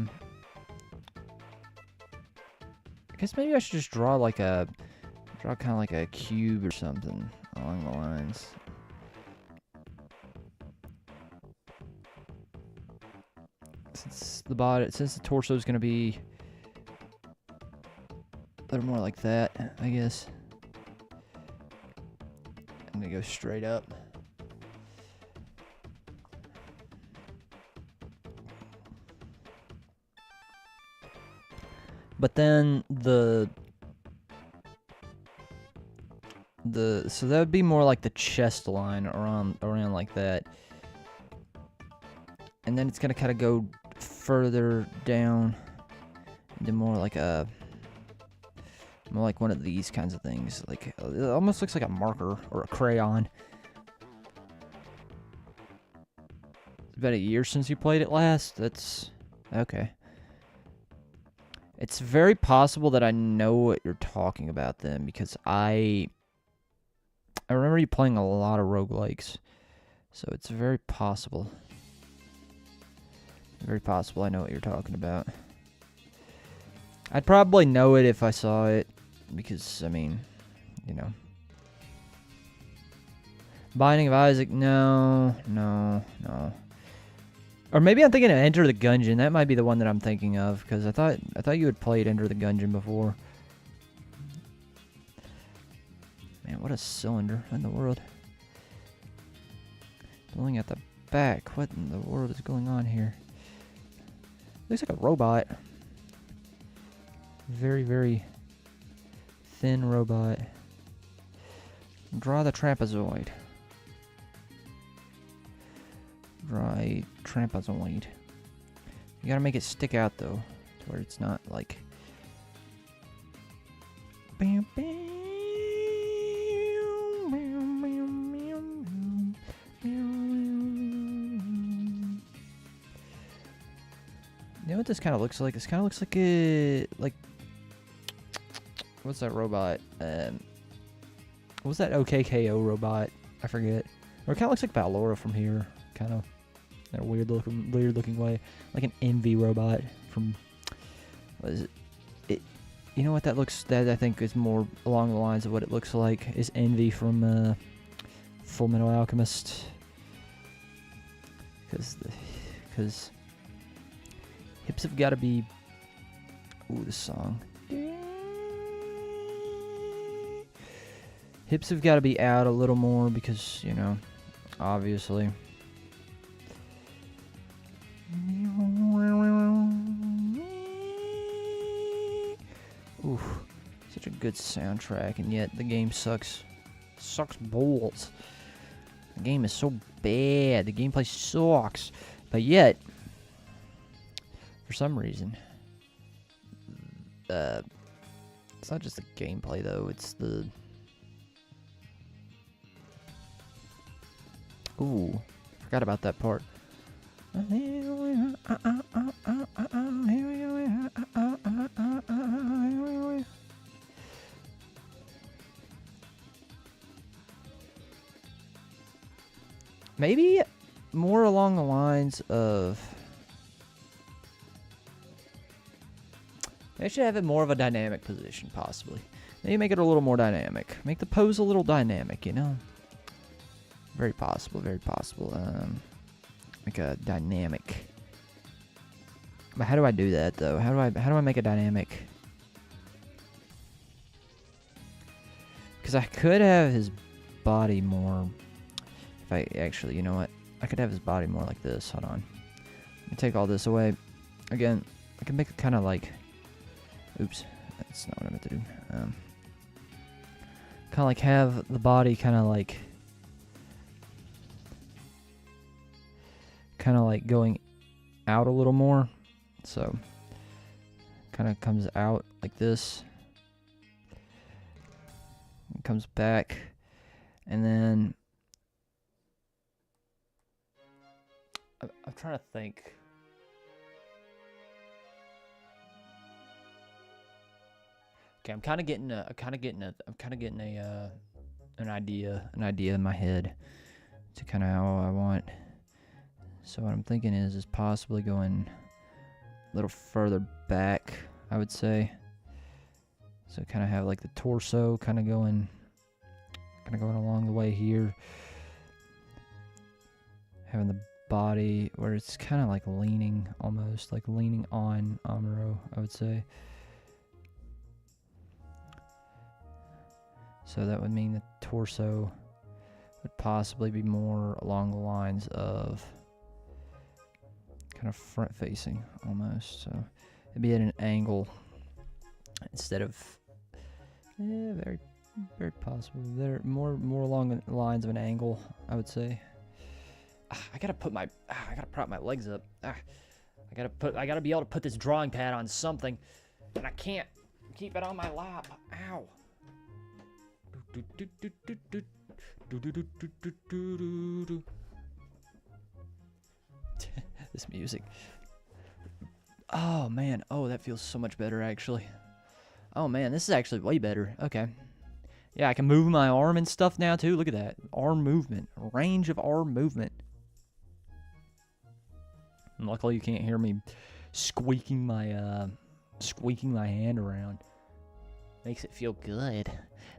guess maybe I should just draw kind of like a cube or something along the lines. Since the torso is gonna be a little more like that, I guess. I'm gonna go straight up. But then so that would be more like the chest line around like that. And then it's gonna kind of go further down into more like one of these kinds of things. Like it almost looks like a marker or a crayon. It's about a year since you played it last. That's okay. It's very possible that I know what you're talking about then, because I remember you playing a lot of roguelikes. So it's very possible. Very possible I know what you're talking about. I'd probably know it if I saw it, because, I mean, you know. Binding of Isaac, no. Or maybe I'm thinking of Enter the Gungeon. That might be the one that I'm thinking of, because I thought you had played Enter the Gungeon before. Man, what a cylinder in the world. Blowing at the back. What in the world is going on here? Looks like a robot. Very, very thin robot. Draw the trapezoid. Draw a trapezoid. You gotta make it stick out though, to where it's not like. Bam, bam. You know what this kind of looks like? This kind of looks like what's that robot? What's that OKKO robot? I forget. Or it kind of looks like Valora from here, kind of in a weird looking way, like an Envy robot from. What is it? You know what that looks? That I think is more along the lines of what it looks like is Envy from Full Metal Alchemist, because. Hips have got to be. Ooh, this song. Hips have got to be out a little more because, you know, obviously. Ooh, such a good soundtrack, and yet the game sucks. Sucks balls. The game is so bad. The gameplay sucks. But yet. For some reason, it's not just the gameplay though, it's the... Ooh, forgot about that part. Maybe more along the lines of... They should have it more of a dynamic position, possibly. Maybe make it a little more dynamic. Make the pose a little dynamic, you know? Very possible, very possible. Make a dynamic But how do I do that though? How do I make a dynamic? Because I could have his body more. If I actually, you know what? I could have his body more like this. Hold on. Let me take all this away. Again, I can make it kind of like. Oops, that's not what I meant to do. Kind of like have the body kind of like going out a little more. So kind of comes out like this. It comes back, and then I'm trying to think. Okay, I'm kind of getting an idea in my head to kind of how I want. So what I'm thinking is possibly going a little further back, I would say. So kind of have like the torso kind of going along the way here. Having the body where it's kind of like leaning, almost like leaning on Amuro, I would say. So that would mean the torso would possibly be more along the lines of kind of front facing almost. So it'd be at an angle instead of very possible. They're more along the lines of an angle, I would say. I gotta prop my legs up. I gotta be able to put this drawing pad on something, and I can't keep it on my lap. Ow. This music. Oh man, oh that feels so much better actually. Oh man, this is actually way better. Okay. Yeah, I can move my arm and stuff now too. Look at that. Arm movement. Range of arm movement. And luckily you can't hear me squeaking my hand around. Makes it feel good.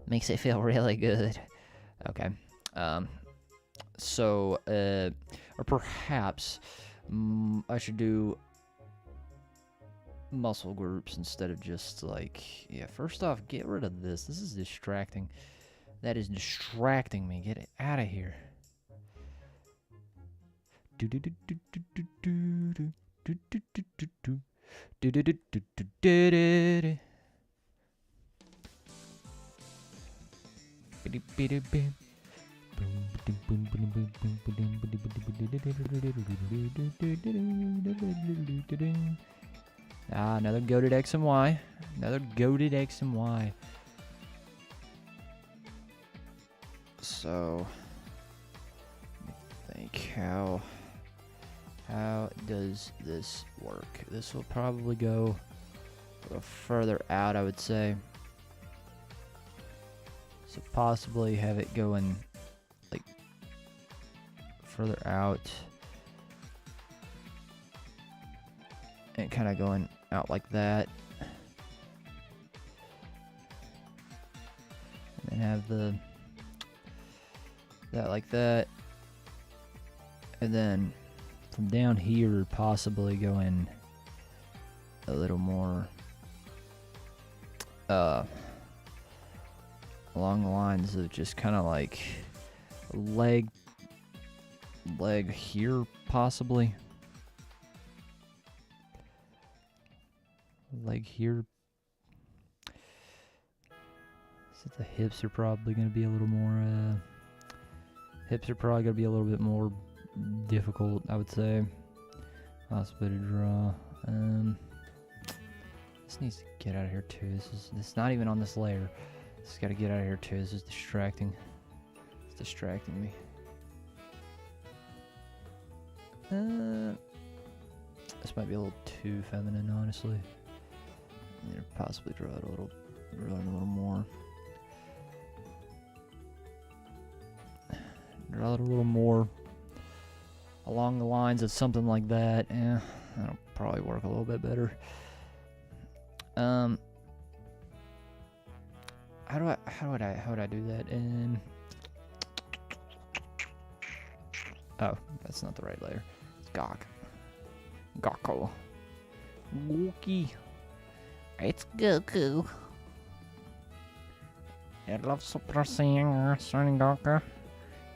Makes it feel really good. Okay. So, or perhaps I should do muscle groups instead of just like, yeah, first off, get rid of this. This is distracting. That is distracting me. Get it out of here. Ah, another goated X and Y. Another goated X and Y. So, let me think, how does this work? This will probably go a little further out, I would say. So possibly have it going like further out and kind of going out like that, and then have that like that, and then from down here possibly going a little more along the lines of just kind of like leg here possibly. Leg here. So the hips are probably going to be a little more hips are probably going to be a little bit more difficult, I would say. Possibly to draw. This needs to get out of here too. This is not even on this layer. This has got to get out of here too. This is distracting. It's distracting me. This might be a little too feminine, honestly. I need to possibly draw it a little more. Draw it a little more along the lines of something like that. Yeah, that'll probably work a little bit better. How would I do that? Oh, that's not the right layer. It's Gawk. Gawko. Gookie. It's Goku. I love Super Saiyan Son Goku.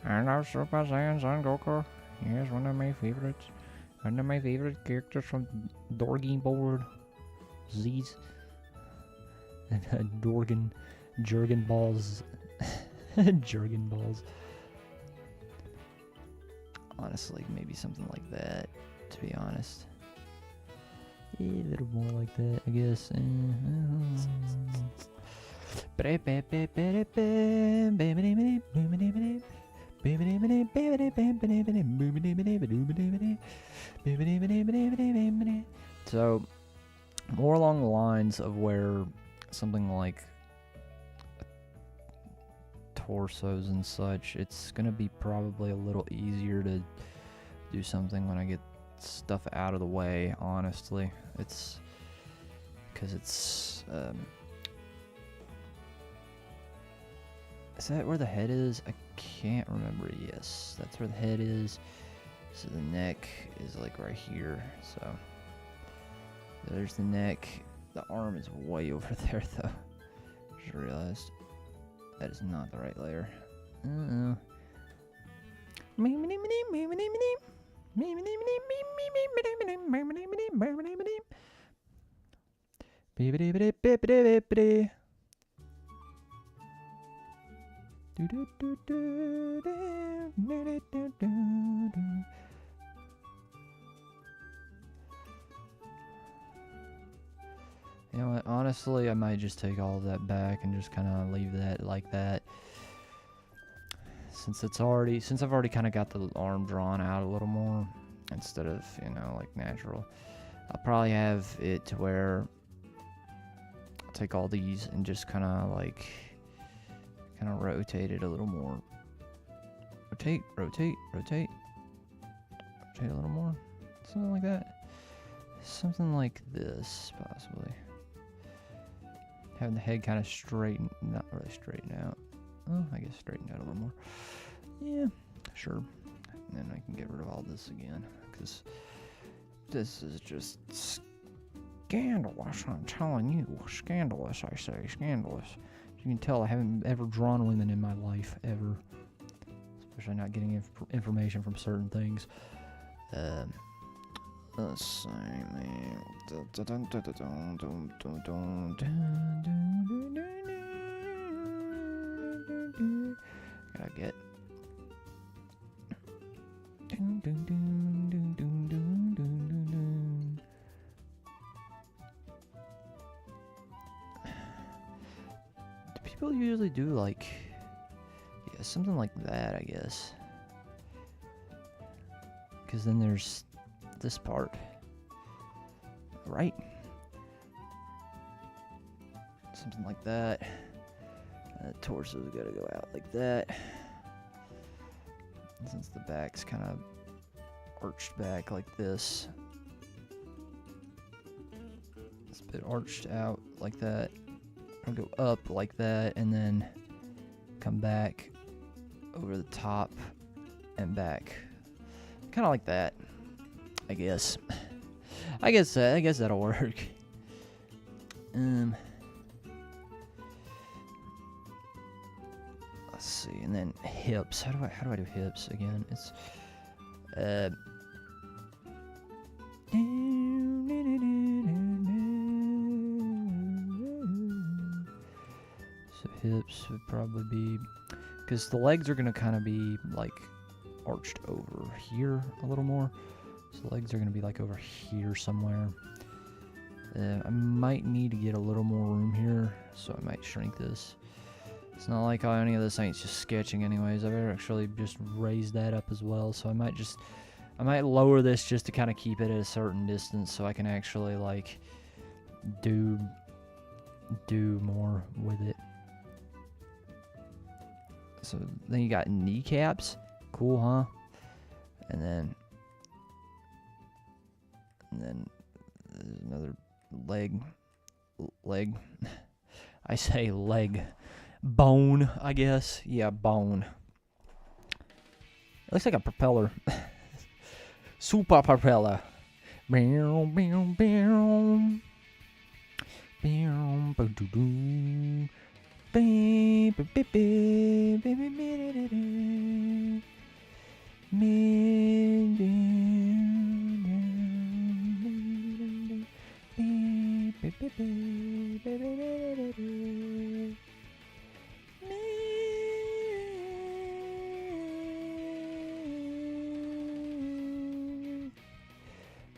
I love Super Saiyan Son Goku. He's one of my favorites. One of my favorite characters from Dorgan Board. Z's. Dorgan. Jurgen Balls. Jurgen Balls. Honestly, maybe something like that, to be honest. Yeah, a little more like that, I guess. So, more along the lines of where something like torsos and such, it's gonna be probably a little easier to do something when I get stuff out of the way, honestly. It's because it's is that where the head is? I can't remember. Yes, that's where the head is. So the neck is like right here. So there's the neck. The arm is way over there though. Just realized that is not the right layer. You know what, honestly, I might just take all of that back and just kind of leave that like that. Since I've already kind of got the arm drawn out a little more, instead of, you know, like natural. I'll probably have it to where I'll take all these and just kind of rotate it a little more. Rotate a little more. Something like that. Something like this, possibly. Having the head kind of straighten, not really straighten out. Oh, I guess straighten out a little more. Yeah, sure. And then I can get rid of all this again, because this is just scandalous, I'm telling you. Scandalous, I say. Scandalous. You can tell I haven't ever drawn women in my life, ever. Especially not getting information from certain things. Let's see, man. Gotta get. Do people usually do like, yeah, something like that, I guess. Because then there's this part, right? Something like that. The torso's gotta go out like that. And since the back's kind of arched back like this, it's a bit arched out like that. I'll go up like that and then come back over the top and back, kind of like that. I guess that'll work. Let's see, and then hips. How do I do hips again? It's so hips would probably be, because the legs are gonna kind of be like arched over here a little more. So the legs are going to be like over here somewhere. I might need to get a little more room here, so I might shrink this. It's not like any of this ain't just sketching anyways. I've actually just raised that up as well, so I might lower this just to kind of keep it at a certain distance so I can actually like do more with it. So then you got kneecaps. Cool, huh? And then there's another leg. I say leg. Bone, I guess. Yeah, bone. It looks like a propeller. Super propeller. Bow, bow, bow. Bow, bow, doo, doo. Beep, beep, beep, beep, beep, beep, beep, beep,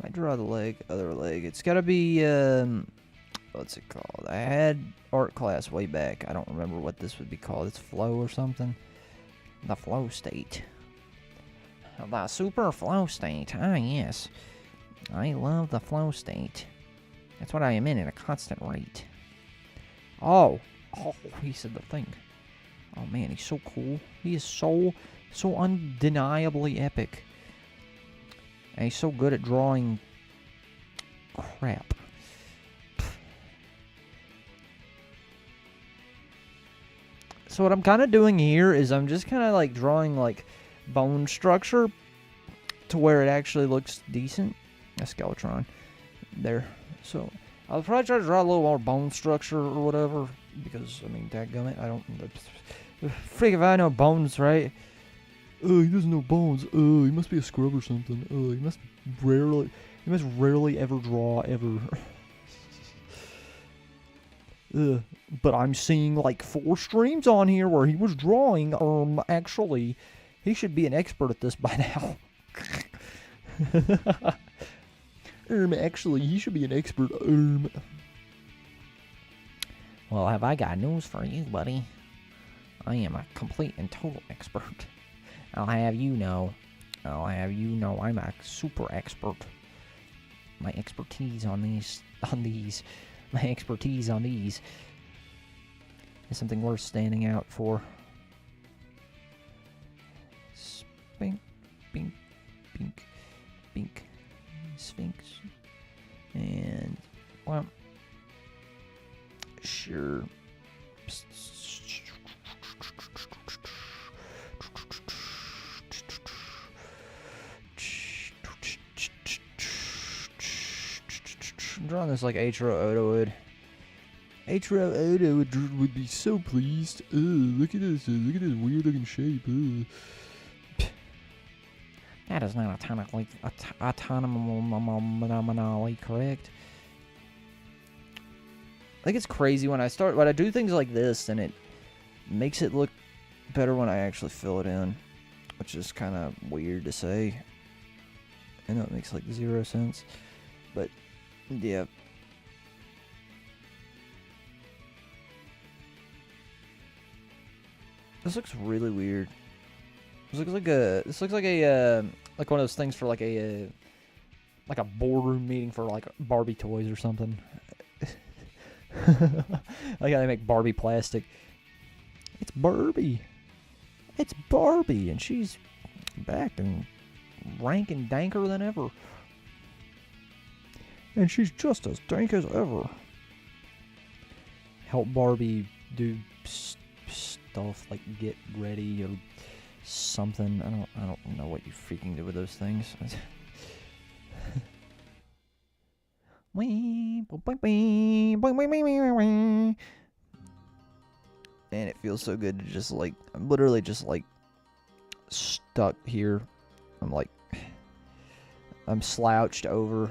I draw the leg, other leg. It's gotta be, what's it called? I had art class way back. I don't remember what this would be called. It's flow or something. The flow state. The super flow state. Ah, yes. I love the flow state. That's what I am in at a constant rate. Oh. Oh, he said the thing. Oh, man, he's so cool. He is so undeniably epic. And he's so good at drawing crap. So what I'm kind of doing here is I'm just kind of like drawing like bone structure to where it actually looks decent. A Skeletron there. So I'll probably try to draw a little more bone structure or whatever because, I mean, dadgummit, I don't... Freak if I know bones, right? Oh, he doesn't know bones. Oh, he must be a scrub or something. Oh, he must rarely ever draw, ever. But I'm seeing like 4 streams on here where he was drawing. Actually, he should be an expert at this by now. Actually, he should be an expert. Well, have I got news for you, buddy? I am a complete and total expert. I'll have you know, I'm a super expert. My expertise on these is something worth standing out for. Spink, bink, bink, bink, Sphinx, and well, sure. I'm drawing this like Atro Oda would. Atro Oda would be so pleased. Look at this weird looking shape. That is not autonomously correct. I think it's crazy when I do things like this, and it makes it look better when I actually fill it in, which is kind of weird to say. I know it makes like 0 sense, but yeah. This looks really weird. This looks like a like one of those things for like a boardroom meeting for like Barbie toys or something. Like how they make Barbie plastic. It's Barbie. It's Barbie, and she's back and rank and danker than ever. And she's just as dank as ever. Help Barbie do stuff like get ready or something. I don't know what you freaking do with those things. And it feels so good to just like, I'm literally just like stuck here. I'm slouched over.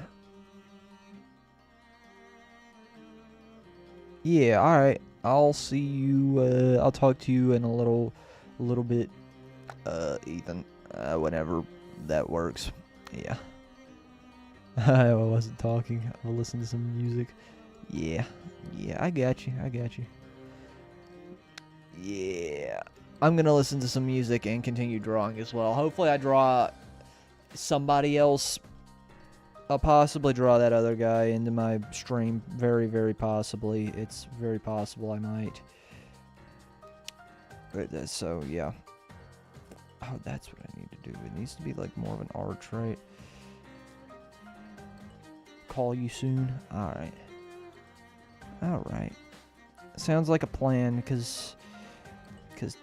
Yeah, alright. I'll see you, I'll talk to you in a little bit, Ethan, whenever that works. Yeah. I wasn't talking. I'll listen to some music. Yeah, I got you. Yeah. I'm gonna listen to some music and continue drawing as well. Hopefully I draw somebody else. I'll possibly draw that other guy into my stream. Very, very possibly. It's very possible I might. But so, yeah. Oh, that's what I need to do. It needs to be like more of an arch, right? Call you soon. Alright. Sounds like a plan, because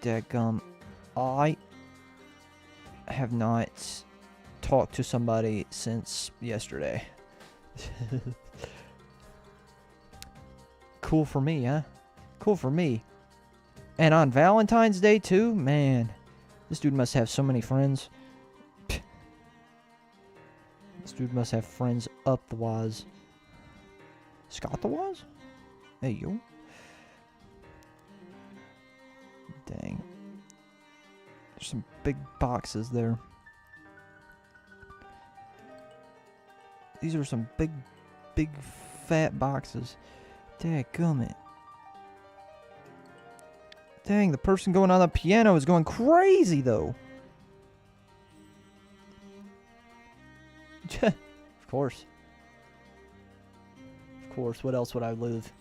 dadgum, I have not talked to somebody since yesterday. Cool for me, huh? Cool for me. And on Valentine's Day, too? Man, this dude must have so many friends. This dude must have friends up the waz. Scott the waz? Hey, yo. Dang. There's some big boxes there. These are some big, fat boxes. Dadgummit. Dang, the person going on the piano is going crazy, though. Of course. Of course, what else would I live?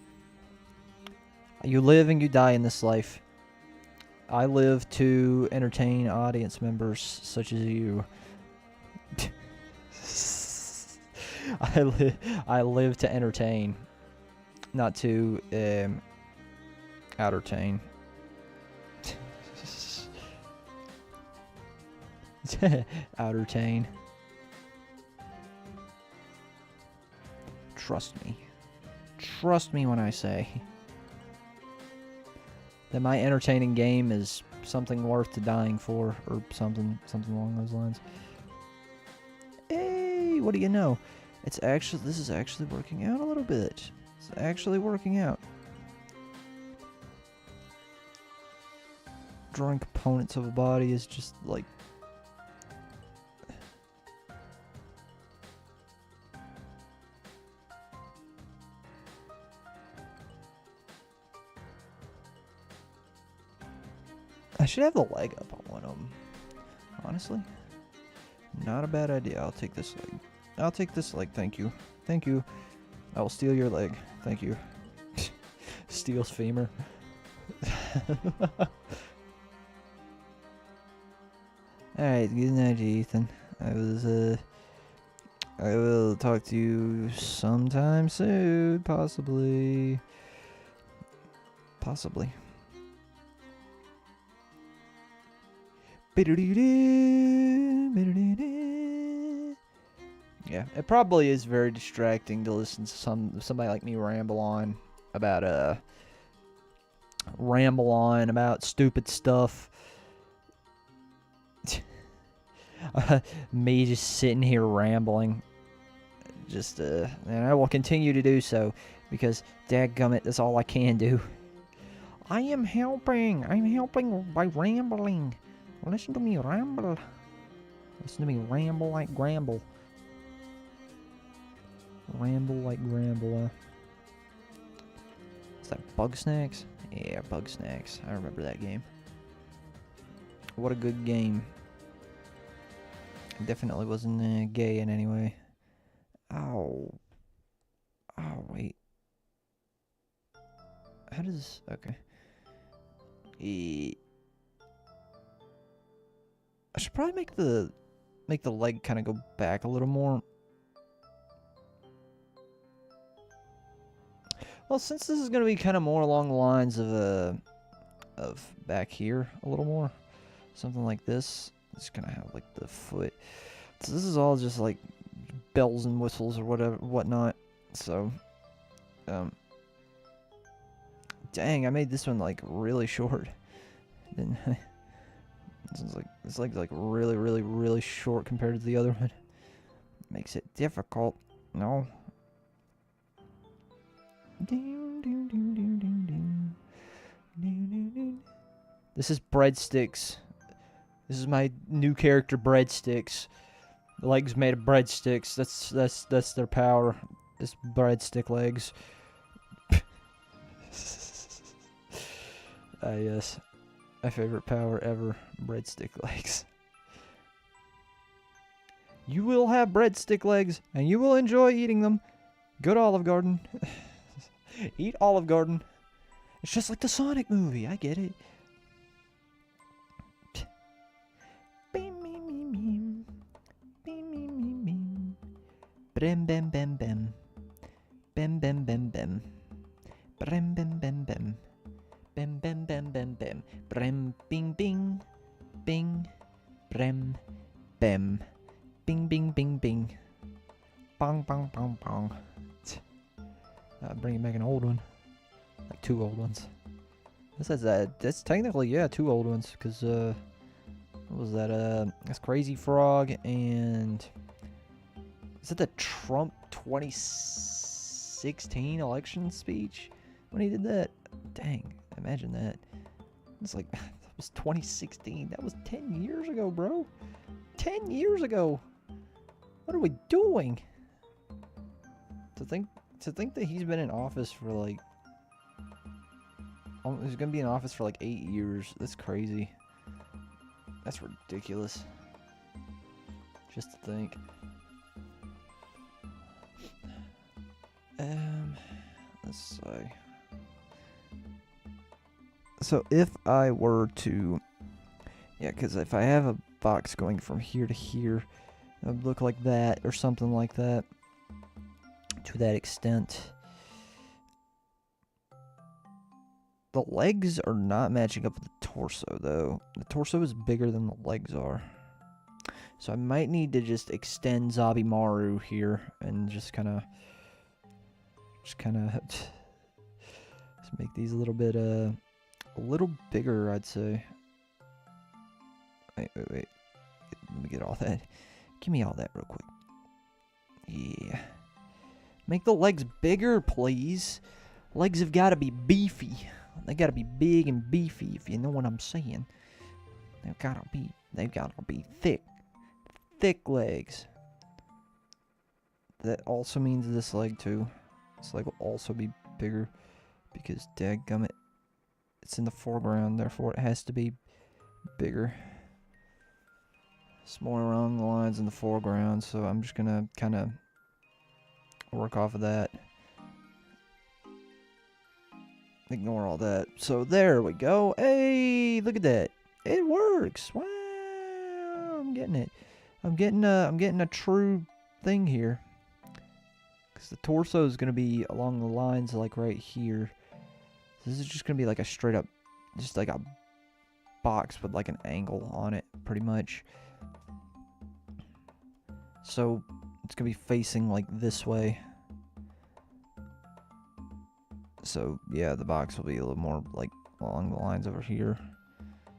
You live and you die in this life. I live to entertain audience members such as you. I live to entertain, not to outertain. Outertain. Trust me. Trust me when I say that my entertaining game is something worth to dying for, or something along those lines. Hey, what do you know? This is actually working out a little bit. It's actually working out. Drawing components of a body is just like... I should have the leg up on one of them. Honestly. Not a bad idea. I'll take this leg. I'll take this leg, thank you. Thank you. I will steal your leg. Thank you. Steals femur. Alright, good night, Ethan. I will talk to you sometime soon, possibly. Possibly. Yeah, it probably is very distracting to listen to somebody like me ramble on about stupid stuff. Me just sitting here rambling. Just and I will continue to do so because dadgummit, that's all I can do. I am helping. I'm helping by rambling. Listen to me ramble. Listen to me ramble like Gramble. Ramble like Gramble. Is that Bug Snacks? Yeah, Bug Snacks. I remember that game. What a good game. Definitely wasn't gay in any way. Ow. Oh, wait. How does... Okay. I should probably make the leg kind of go back a little more. Well, since this is going to be kind of more along the lines of back here a little more, something like this. It's gonna have like the foot. So this is all just like bells and whistles or whatnot. So, dang, I made this one like really short, didn't I? It's like really short compared to the other one. Makes it difficult. No. This is Breadsticks. This is my new character, Breadsticks. The legs made of breadsticks. That's their power. This breadstick legs. Yes. My favorite power ever. Breadstick legs. You will have breadstick legs, and you will enjoy eating them. Go to Olive Garden. Eat Olive Garden. It's just like the Sonic movie. I get it. Bim bim bim bim. Bim bim bim bim. Brim bim bim bim. Bim bim bim bim bim. Brim bing bing. Bing. Brim. Bim. Bing bing bing bing. Bong, bong, bong, bong. Bringing back an old one. Like 2 old ones. This is that's technically, yeah, 2 old ones. Because, what was that? That's Crazy Frog and... Is it the Trump 2016 election speech? When he did that? Dang, imagine that. It's like, that was 2016. That was 10 years ago, bro. 10 years ago. What are we doing? To think that he's been in office for like... He's gonna be in office for like 8 years. That's crazy. That's ridiculous. Just to think. Let's see. So if I were to... Yeah, because if I have a box going from here to here, it would look like that, or something like that. To that extent. The legs are not matching up with the torso, though. The torso is bigger than the legs are. So I might need to just extend Zabimaru here, and just kind of make these a little bigger, I'd say. Wait. Let me get all that. Give me all that real quick. Yeah. Make the legs bigger, please. Legs have got to be beefy. They got to be big and beefy, if you know what I'm saying. They've got to be thick. Thick legs. That also means this leg, too. This leg will also be bigger because, dadgummit, it's in the foreground, therefore it has to be bigger. It's more along the lines in the foreground, so I'm just gonna kind of work off of that. Ignore all that. So there we go. Hey, look at that. It works. Wow, I'm getting it. I'm getting a true thing here. Because the torso is going to be along the lines like right here. This is just going to be like a straight up, just like a box with like an angle on it, pretty much. So it's going to be facing like this way. So yeah, the box will be a little more like along the lines over here.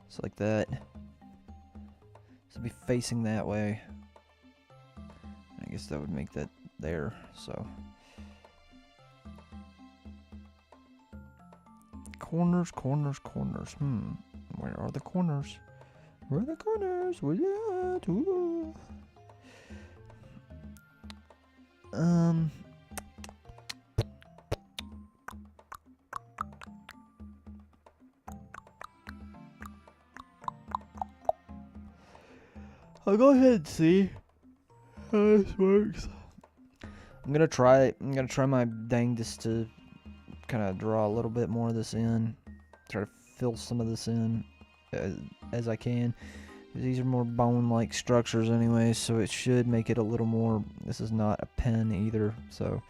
So like that. So it'll be facing that way. I guess that would make that there, so. Corners. Where are the corners? Where are the corners? Where are they at? Ooh. I'll go ahead and see how this works. I'm gonna try my dangest to kind of draw a little bit more of this in. Try to fill some of this in as I can. These are more bone-like structures anyway, so it should make it a little more... This is not a pen either, so...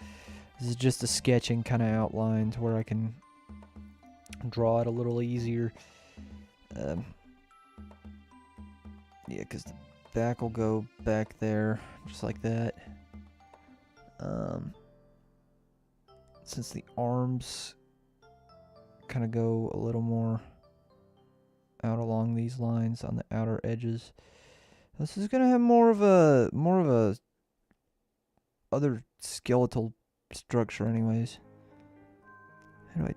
This is just a sketching kind of outline to where I can draw it a little easier. Yeah, because the back will go back there, just like that. Since the arms kind of go a little more out along these lines on the outer edges, this is gonna have more of a other skeletal structure, anyways. How do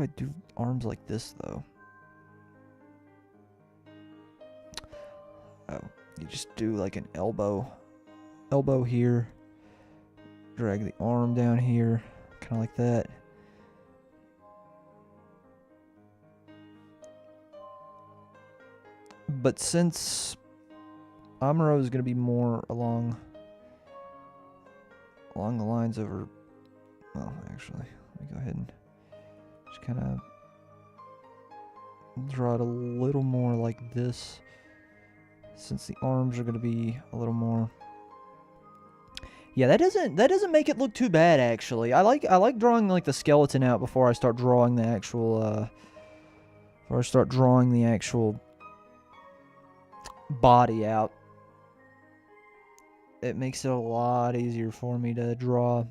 I do arms like this though? Oh, you just do like an elbow here. Drag the arm down here, kind of like that. But since Amuro is going to be more along the lines over... Well, actually, let me go ahead and just kind of draw it a little more like this. Since the arms are going to be a little more... Yeah, that doesn't make it look too bad, actually. I like drawing like the skeleton out before I start drawing the actual body out. it makes it a lot easier for me to draw.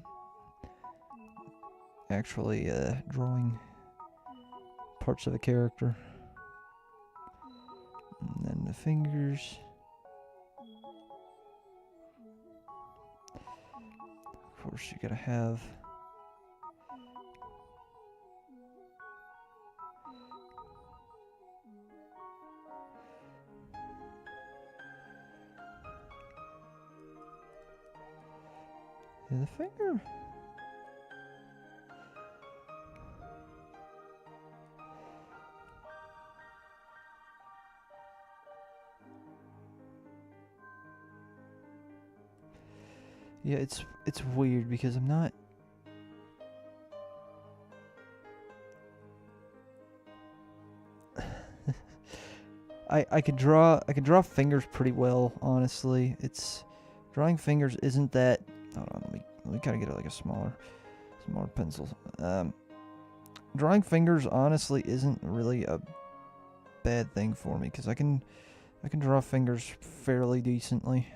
Actually, drawing parts of a character. And then the fingers. Of course, you gotta have. Yeah, the finger. Yeah, it's weird because I'm not. I could draw fingers pretty well, honestly. It's drawing fingers isn't that. Hold on, let me kind of get like a smaller pencil. Drawing fingers honestly isn't really a bad thing for me because I can draw fingers fairly decently.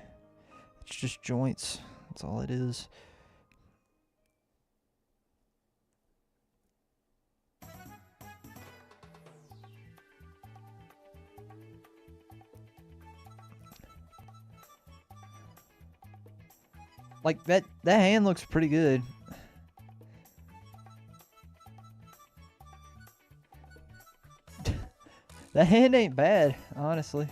It's just joints. That's all it is. Like that hand looks pretty good. That hand ain't bad, honestly.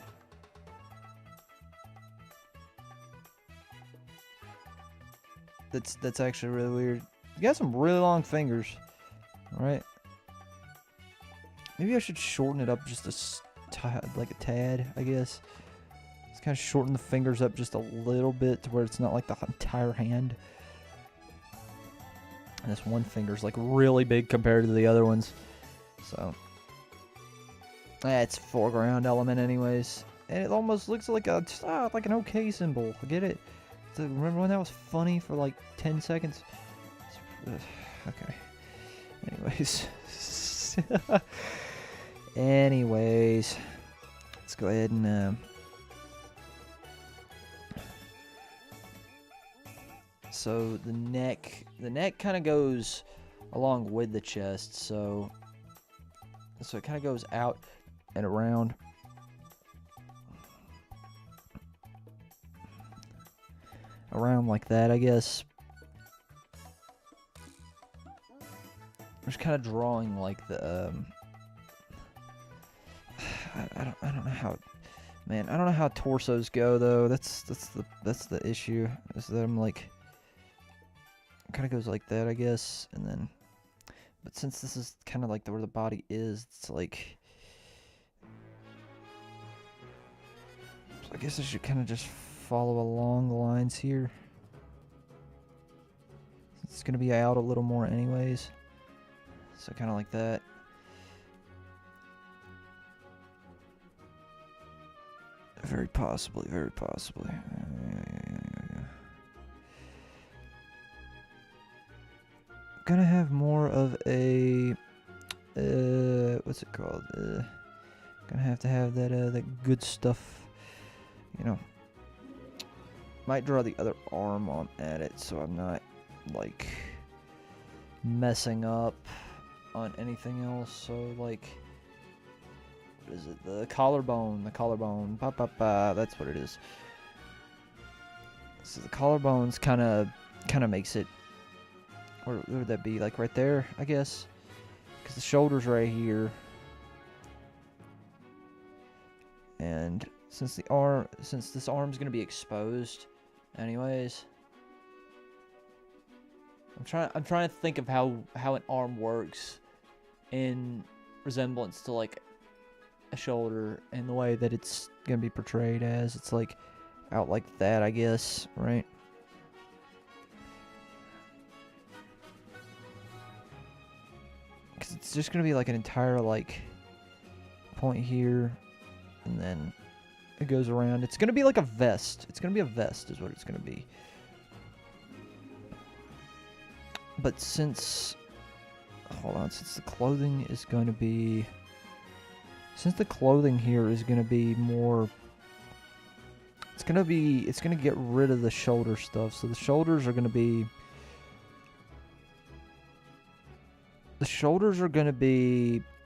That's actually really weird. You got some really long fingers, right? Maybe I should shorten it up just like a tad, I guess. Just kind of shorten the fingers up just a little bit to where it's not like the entire hand. And this one finger's like really big compared to the other ones. So, it's a foreground element anyways. And it almost looks like like an okay symbol. I get it. So remember when that was funny for like 10 seconds? Okay. Anyways. Anyways. Let's go ahead and so the neck kind of goes along with the chest, so it kind of goes out and around. Around like that, I guess. I'm just kind of drawing like the I don't know how, man, I don't know how torsos go though. That's the issue. Is that I'm like, it kind of goes like that, I guess, and then, but since this is kind of like where the body is, it's like, so I guess I should kind of just follow along the lines here. It's gonna be out a little more anyways, so kind of like that. Very possibly. Gonna have more of a what's it called? Gonna have to have that good stuff, you know. Might draw the other arm on at it, so I'm not like messing up on anything else. So like, what is it? The collarbone. That's what it is. So the collarbone's kind of makes it. Where would that be? Like right there, I guess. Because the shoulder's right here. And since this arm's gonna be exposed, anyways. I'm trying to think of how an arm works in resemblance to like a shoulder, and the way that it's gonna be portrayed as. It's like out like that, I guess, right? Because it's just gonna be like an entire like point here, and then it goes around. It's gonna be like a vest. It's gonna be a vest is what it's gonna be. But since the clothing is going to be, since the clothing here is going to be more it's gonna get rid of the shoulder stuff. So the shoulders are gonna be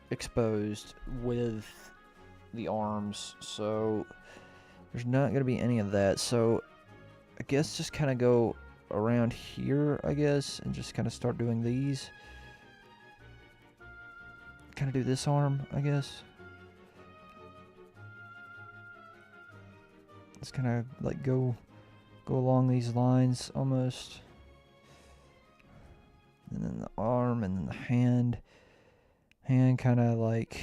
exposed with the arms. So there's not gonna be any of that. So I guess just kind of go around here, I guess, and just kind of start doing these. Kind of do this arm, I guess. Just kind of like go along these lines almost. And then the arm, and then the hand. Hand kind of like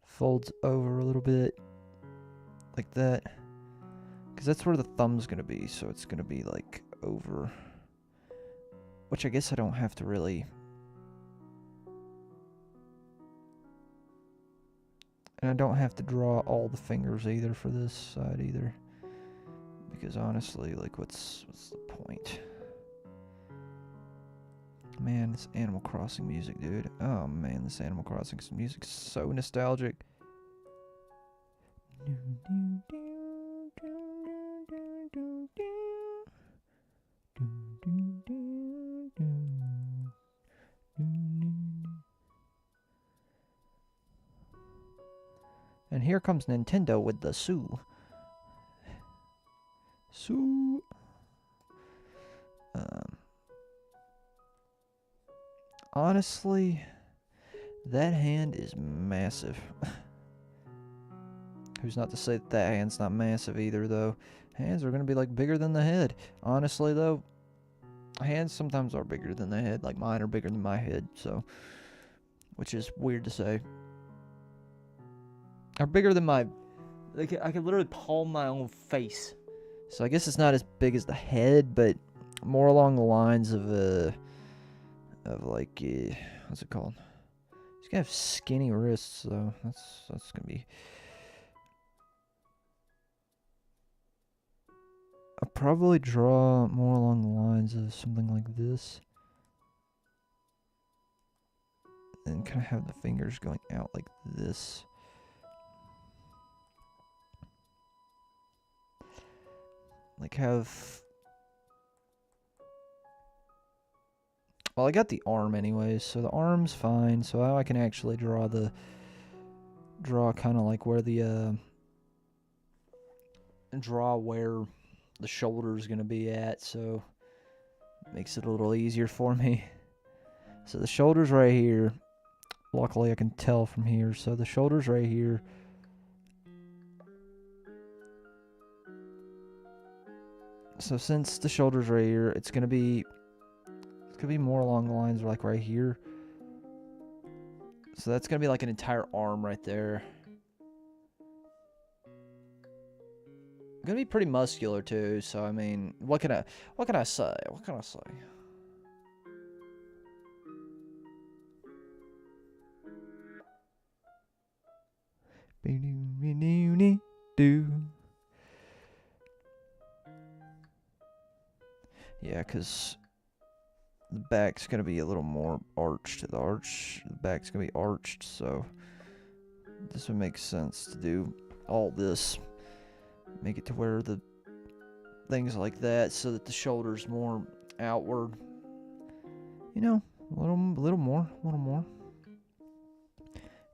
folds over a little bit, like that. Because that's where the thumb's going to be, so it's going to be like over. Which I guess I don't have to really. And I don't have to draw all the fingers either for this side either. Because honestly, like, what's the point? Man, this Animal Crossing music, dude. Oh man, this Animal Crossing music is so nostalgic. And here comes Nintendo with the Sue. Sue. Honestly, that hand is massive. Who's not to say that that hand's not massive either, though. Hands are going to be, like, bigger than the head. Honestly, though, hands sometimes are bigger than the head. Like, mine are bigger than my head, so. Which is weird to say. Are bigger than my. Like, I could literally palm my own face. So I guess it's not as big as the head, but more along the lines of like what's it called? He's gonna have skinny wrists, so that's gonna be. I'll probably draw more along the lines of something like this, and kind of have the fingers going out like this. Like have. Well, I got the arm anyways, so the arm's fine. So now I can actually draw kind of like where the draw where the shoulder's gonna be at. So it makes it a little easier for me. So the shoulder's right here. Luckily, I can tell from here. So the shoulder's right here. So since the shoulder's right here, it's gonna be more along the lines of like right here. So that's gonna be like an entire arm right there. Gonna be pretty muscular too. So I mean, what can I say? What can I say? Yeah, because the back's going to be a little more arched. The back's going to be arched, so this would make sense to do all this. Make it to where the things like that, so that the shoulder's more outward. You know, a little more.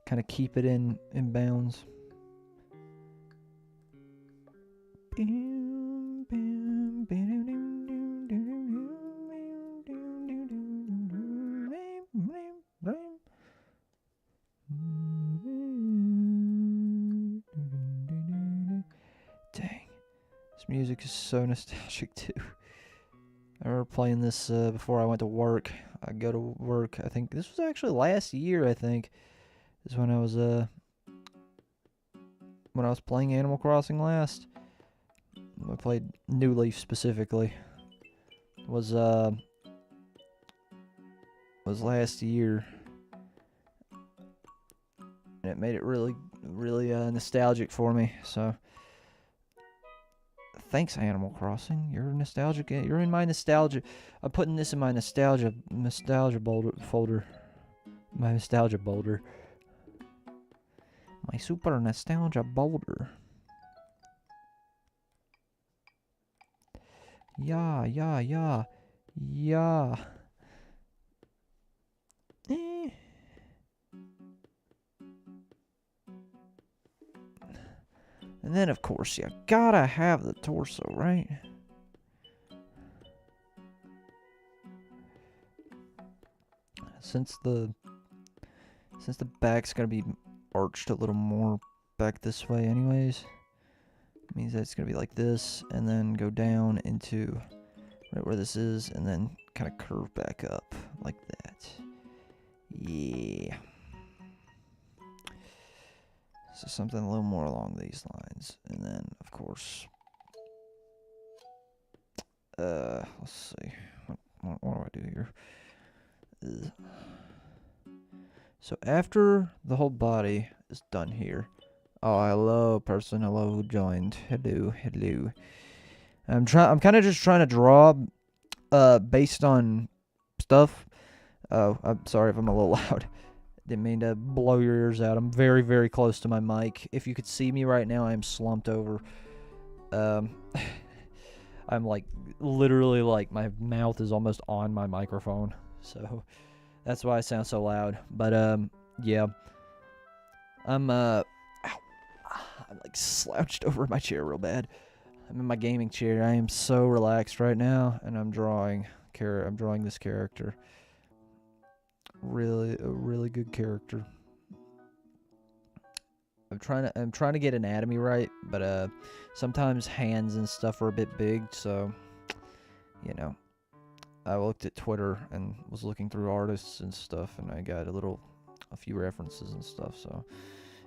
Kind of keep it in bounds. Music is so nostalgic too. I remember playing this before I went to work. I go to work. I think this was actually last year. I think is when I was playing Animal Crossing last. I played New Leaf specifically. Was last year, and it made it really nostalgic for me. So. Thanks, Animal Crossing. You're nostalgic. You're in my nostalgia. I'm putting this in my nostalgia folder. My nostalgia boulder. My super nostalgia boulder. Yeah, yeah, yeah. Yeah. Eh. And then, of course, you gotta have the torso, right? Since the back's gonna be arched a little more back this way anyways, it means that it's gonna be like this, and then go down into right where this is, and then kind of curve back up like that. Yeah. So something a little more along these lines, and then of course, let's see, what do I do here? So after the whole body is done here, oh hello person, hello who joined, hello, hello. I'm kind of just trying to draw, based on stuff. Oh, I'm sorry if I'm a little loud. Didn't mean to blow your ears out. I'm very, very close to my mic. If you could see me right now, I am slumped over. I'm like, literally like, my mouth is almost on my microphone. So, that's why I sound so loud. But, yeah. I'm like slouched over my chair real bad. I'm in my gaming chair. I am so relaxed right now, and I'm drawing this character. Really, a really good character. I'm trying to get anatomy right, but sometimes hands and stuff are a bit big, so you know. I looked at Twitter and was looking through artists and stuff, and I got a few references and stuff, so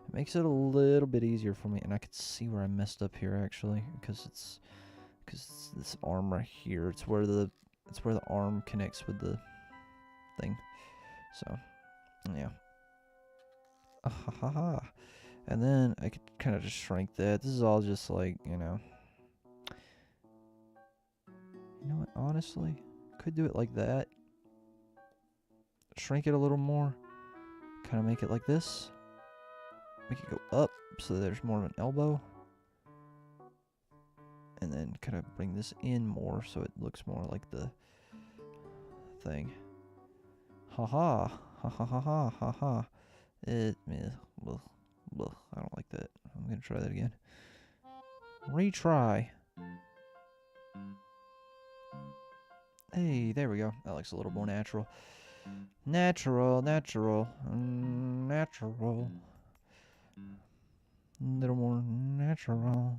it makes it a little bit easier for me. And I could see where I messed up here actually, because it's this arm right here. It's where the arm connects with the thing. So, yeah. Ha ha ha. And then I could kind of just shrink that. This is all just like, you know. You know what, honestly? Could do it like that. Shrink it a little more. Kind of make it like this. Make it go up so there's more of an elbow. And then kind of bring this in more so it looks more like the thing. Ha ha. Ha ha ha ha ha ha. I don't like that. I'm gonna try that again. Retry. Hey, there we go. That looks a little more natural. Natural. Natural. A little more natural.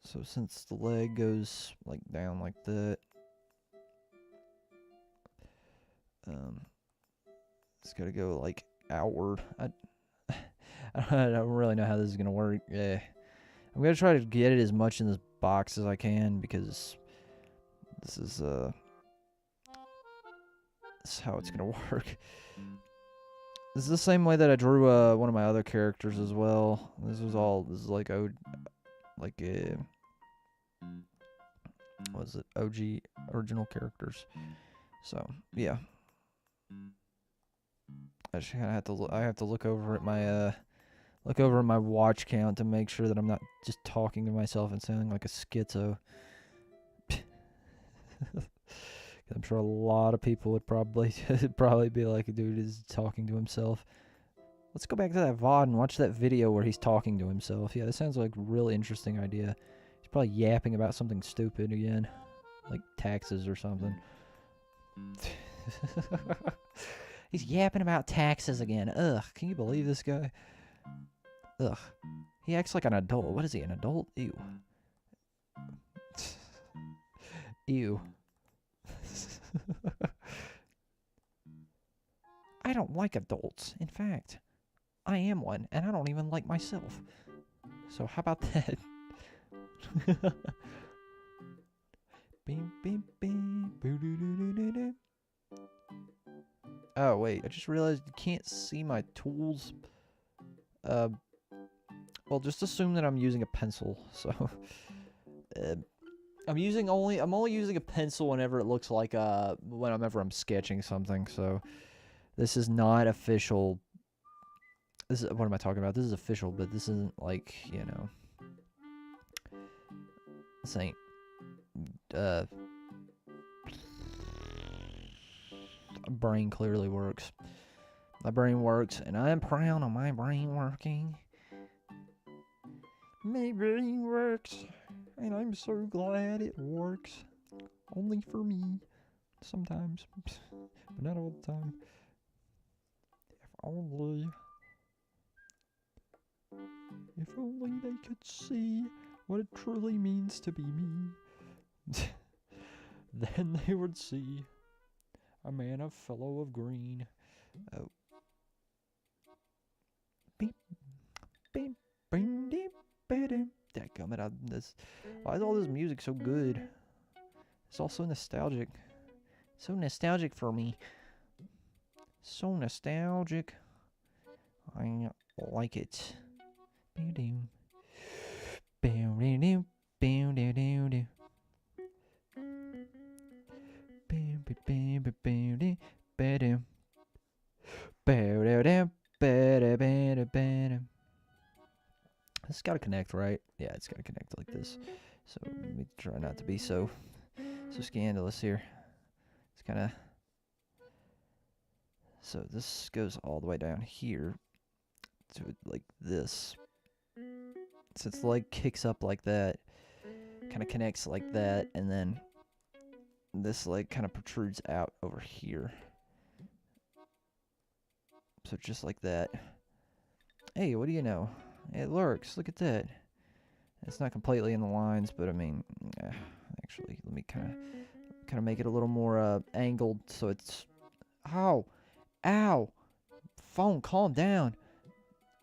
So since the leg goes like down like that, it's gotta go like outward. I don't really know how this is gonna work. Yeah, I'm gonna try to get it as much in this box as I can, because this is how it's gonna work. This is the same way that I drew one of my other characters as well. This is like was it OG original characters. So yeah, I just kind of have to look over at my watch count to make sure that I'm not just talking to myself and sounding like a schizo. I'm sure a lot of people would probably be like, dude is talking to himself. Let's go back to that VOD and watch that video where he's talking to himself. Yeah, that sounds like a really interesting idea. He's probably yapping about something stupid again, like taxes or something. He's yapping about taxes again. Ugh, can you believe this guy? Ugh. He acts like an adult. What is he, an adult? Ew. Ew. I don't like adults. In fact, I am one, and I don't even like myself. So how about that? Beep, beep, beep. Oh, wait. I just realized you can't see my tools. Well, just assume that I'm using a pencil. So, I'm only using a pencil whenever it looks like whenever I'm sketching something. So, this is not official. What am I talking about? This is official, but this isn't like, you know. This ain't, brain clearly works. My brain works, and I am proud of my brain working. My brain works, and I'm so glad it works. Only for me, sometimes, but not all the time. If only they could see what it truly means to be me. Then they would see a man of fellow of green. Oh. Beep, beep, beep, beep, beep. Dadgummit, why is all this music so good? It's all so nostalgic. So nostalgic for me. So nostalgic. I like it. It's gotta connect, right? Yeah, it's gotta connect like this. So let me try not to be so scandalous here. It's kind of, so this goes all the way down here to like this. So it's like kicks up like that, kind of connects like that, and then this like kind of protrudes out over here. So just like that. Hey, what do you know? It works. Look at that. It's not completely in the lines, but I mean, actually, let me kind of make it a little more angled so it's. Ow, ow, phone, calm down.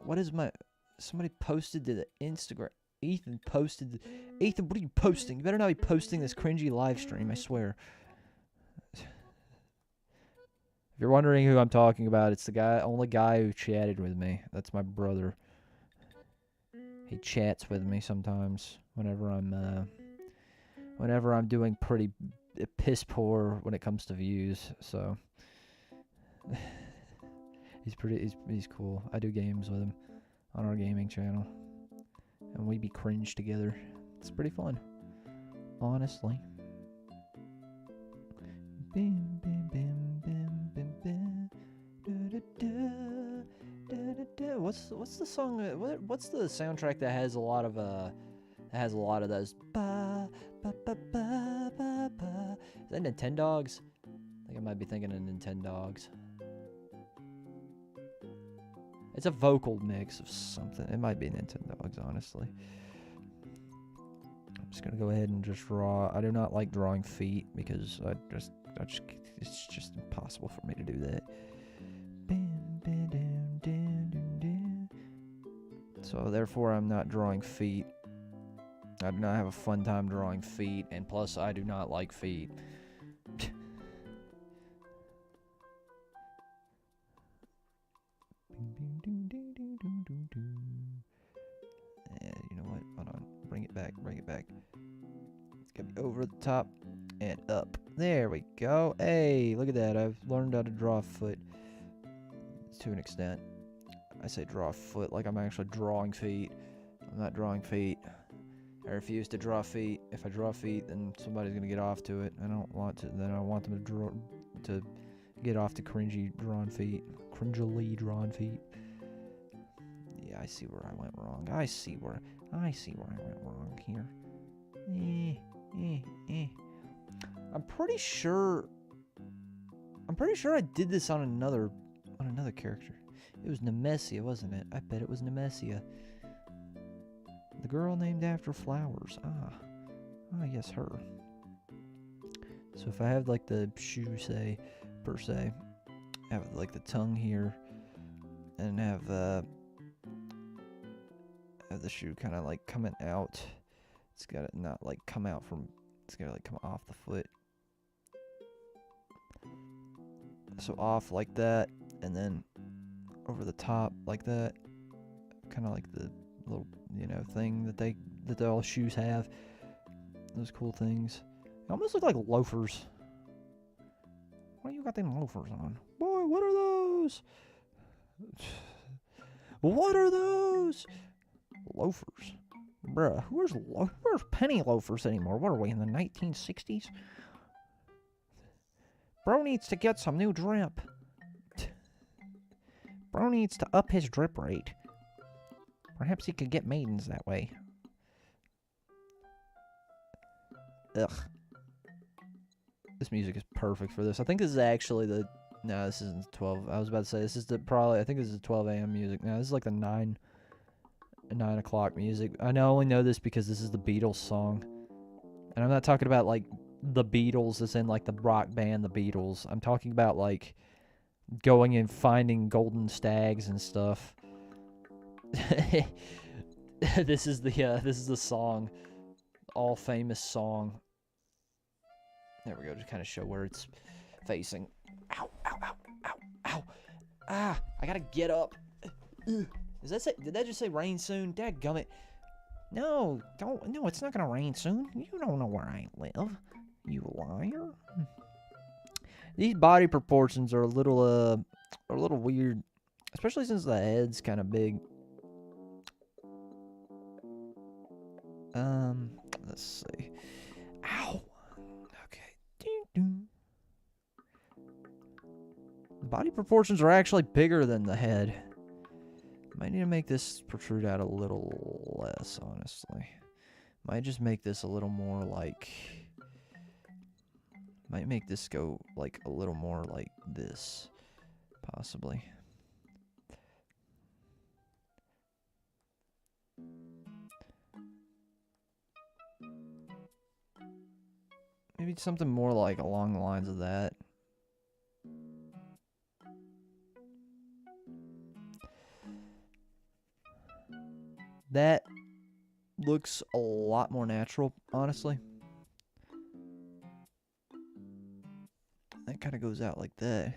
What is my? Somebody posted to the Instagram. Ethan posted. Ethan, what are you posting? You better not be posting this cringy live stream. I swear. If you're wondering who I'm talking about, it's the only guy who chatted with me. That's my brother. He chats with me sometimes whenever I'm doing pretty piss poor when it comes to views. So he's cool. I do games with him on our gaming channel, and we be cringe together. It's pretty fun, honestly. Bim, bim, bim, bim, bim, bim. Da, da, da, da, da. What's the song? What's the soundtrack that has a lot of those? Ba, ba, ba, ba, ba, ba. Is that Nintendogs? I think I might be thinking of Nintendogs. It's a vocal mix of something. It might be Nintendogs, honestly. I'm just gonna go ahead and just draw. I do not like drawing feet because it's just impossible for me to do that. So therefore, I'm not drawing feet. I do not have a fun time drawing feet, and plus, I do not like feet. You know what? Hold on. Bring it back. It's gonna be over the top and up. There we go. Hey, look at that. I've learned how to draw a foot to an extent. I say draw a foot like I'm actually drawing feet. I'm not drawing feet. I refuse to draw feet. If I draw feet, then somebody's gonna get off to it. I don't want to. Then I want them to get off to cringily drawn feet. Yeah, I see where I went wrong. I see where I went wrong here. I'm pretty sure I did this on another character. It was Nemesia, wasn't it? I bet it was Nemesia. The girl named after flowers. Ah, yes, her. So if I have like the shoe, per se, have like the tongue here, and have the shoe kind of like coming out. It's gotta not like come out from. It's gotta like come off the foot. So off like that, and then over the top like that. Kind of like the little, thing that all shoes have. Those cool things. They almost look like loafers. Why you got them loafers on? Boy, what are those? What are those? Loafers. Bruh, where's penny loafers anymore? What are we, in the 1960s? Bro needs to get some new drip. Bro needs to up his drip rate. Perhaps he could get maidens that way. Ugh. This music is perfect for this. I think this is actually the... No, this isn't 12. I was about to say, this is the probably... I think this is the 12 a.m. music. No, this is like the 9 o'clock music. I only know this because this is the Beatles song. And I'm not talking about, like, the Beatles as in, like, the rock band, the Beatles. I'm talking about, like, going and finding golden stags and stuff. This is the song. All famous song. There we go, to kind of show where it's facing. Ow, ow, ow, ow, ow. Ah, I gotta get up. Did that just say rain soon? Dadgummit. No, no, it's not gonna rain soon. You don't know where I live, you liar. These body proportions are a little weird, especially since the head's kind of big. Let's see. Ow. Okay. The body proportions are actually bigger than the head. Might need to make this protrude out a little less, honestly. Might just make this a little more like... Might make this go, like, a little more like this. Possibly. Maybe something more like along the lines of that. That looks a lot more natural, honestly. That kind of goes out like that.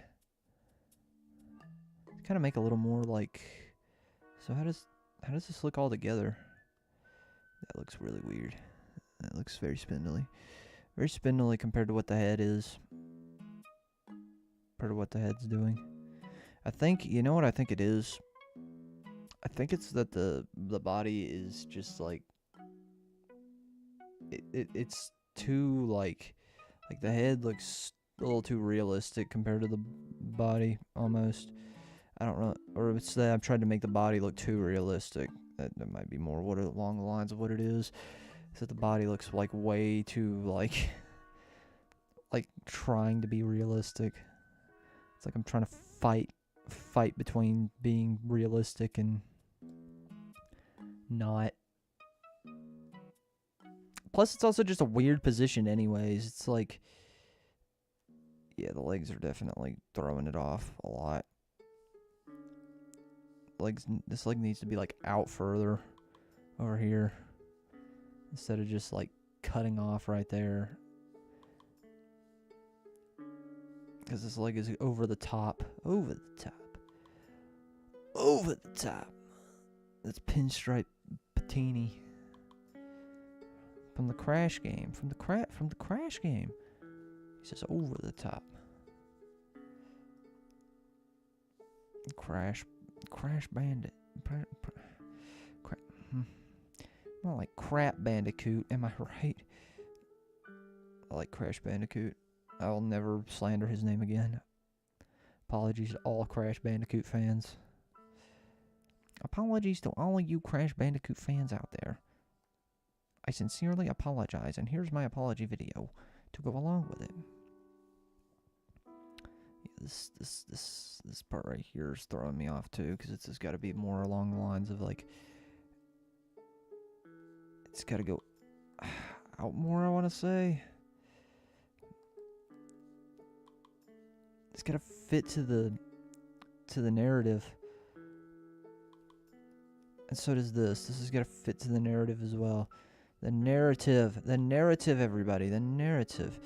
Kind of make a little more like... So how does this look all together? That looks really weird. That looks very spindly. Very spindly compared to what the head is. Compared to what the head's doing. I think, you know what I think it is? I think it's that the body is just like... It's too like the head looks a little too realistic compared to the body, almost. I don't know, or it's that I've tried to make the body look too realistic. That might be more along the lines of what it is. Is that the body looks like way too like trying to be realistic. It's like I'm trying to fight between being realistic and not. Plus, it's also just a weird position anyways. It's like, yeah, the legs are definitely throwing it off a lot. This leg needs to be like out further over here instead of just like cutting off right there. Because this leg is over the top. Over the top. Over the top. That's pinstripe patini. From the Crash game. From the Crash game. He says over the top. Crash Bandit. More like Crap Bandicoot, am I right? I like Crash Bandicoot. I'll never slander his name again. Apologies to all Crash Bandicoot fans. Apologies to all of you Crash Bandicoot fans out there. I sincerely apologize, and here's my apology video to go along with it. Yeah, this part right here is throwing me off too, because it's just got to be more along the lines of like, it's got to go out more, I want to say. It's got to fit to the narrative. And so does this. This has got to fit to the narrative as well. The narrative, everybody. The narrative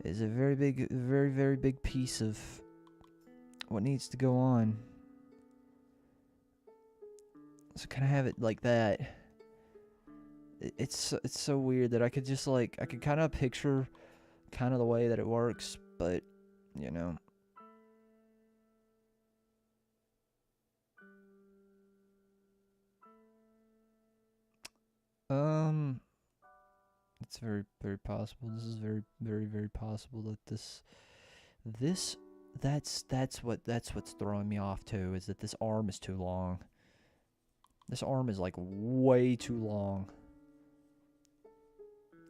is a very big, very, very big piece of what needs to go on. So kind of have it like that. It's so weird that I could just like, I could kind of picture kind of the way that it works, but, you know. Um, it's very, very possible. This is very, very, very possible that that's what's throwing me off too, is that this arm is too long. This arm is like way too long.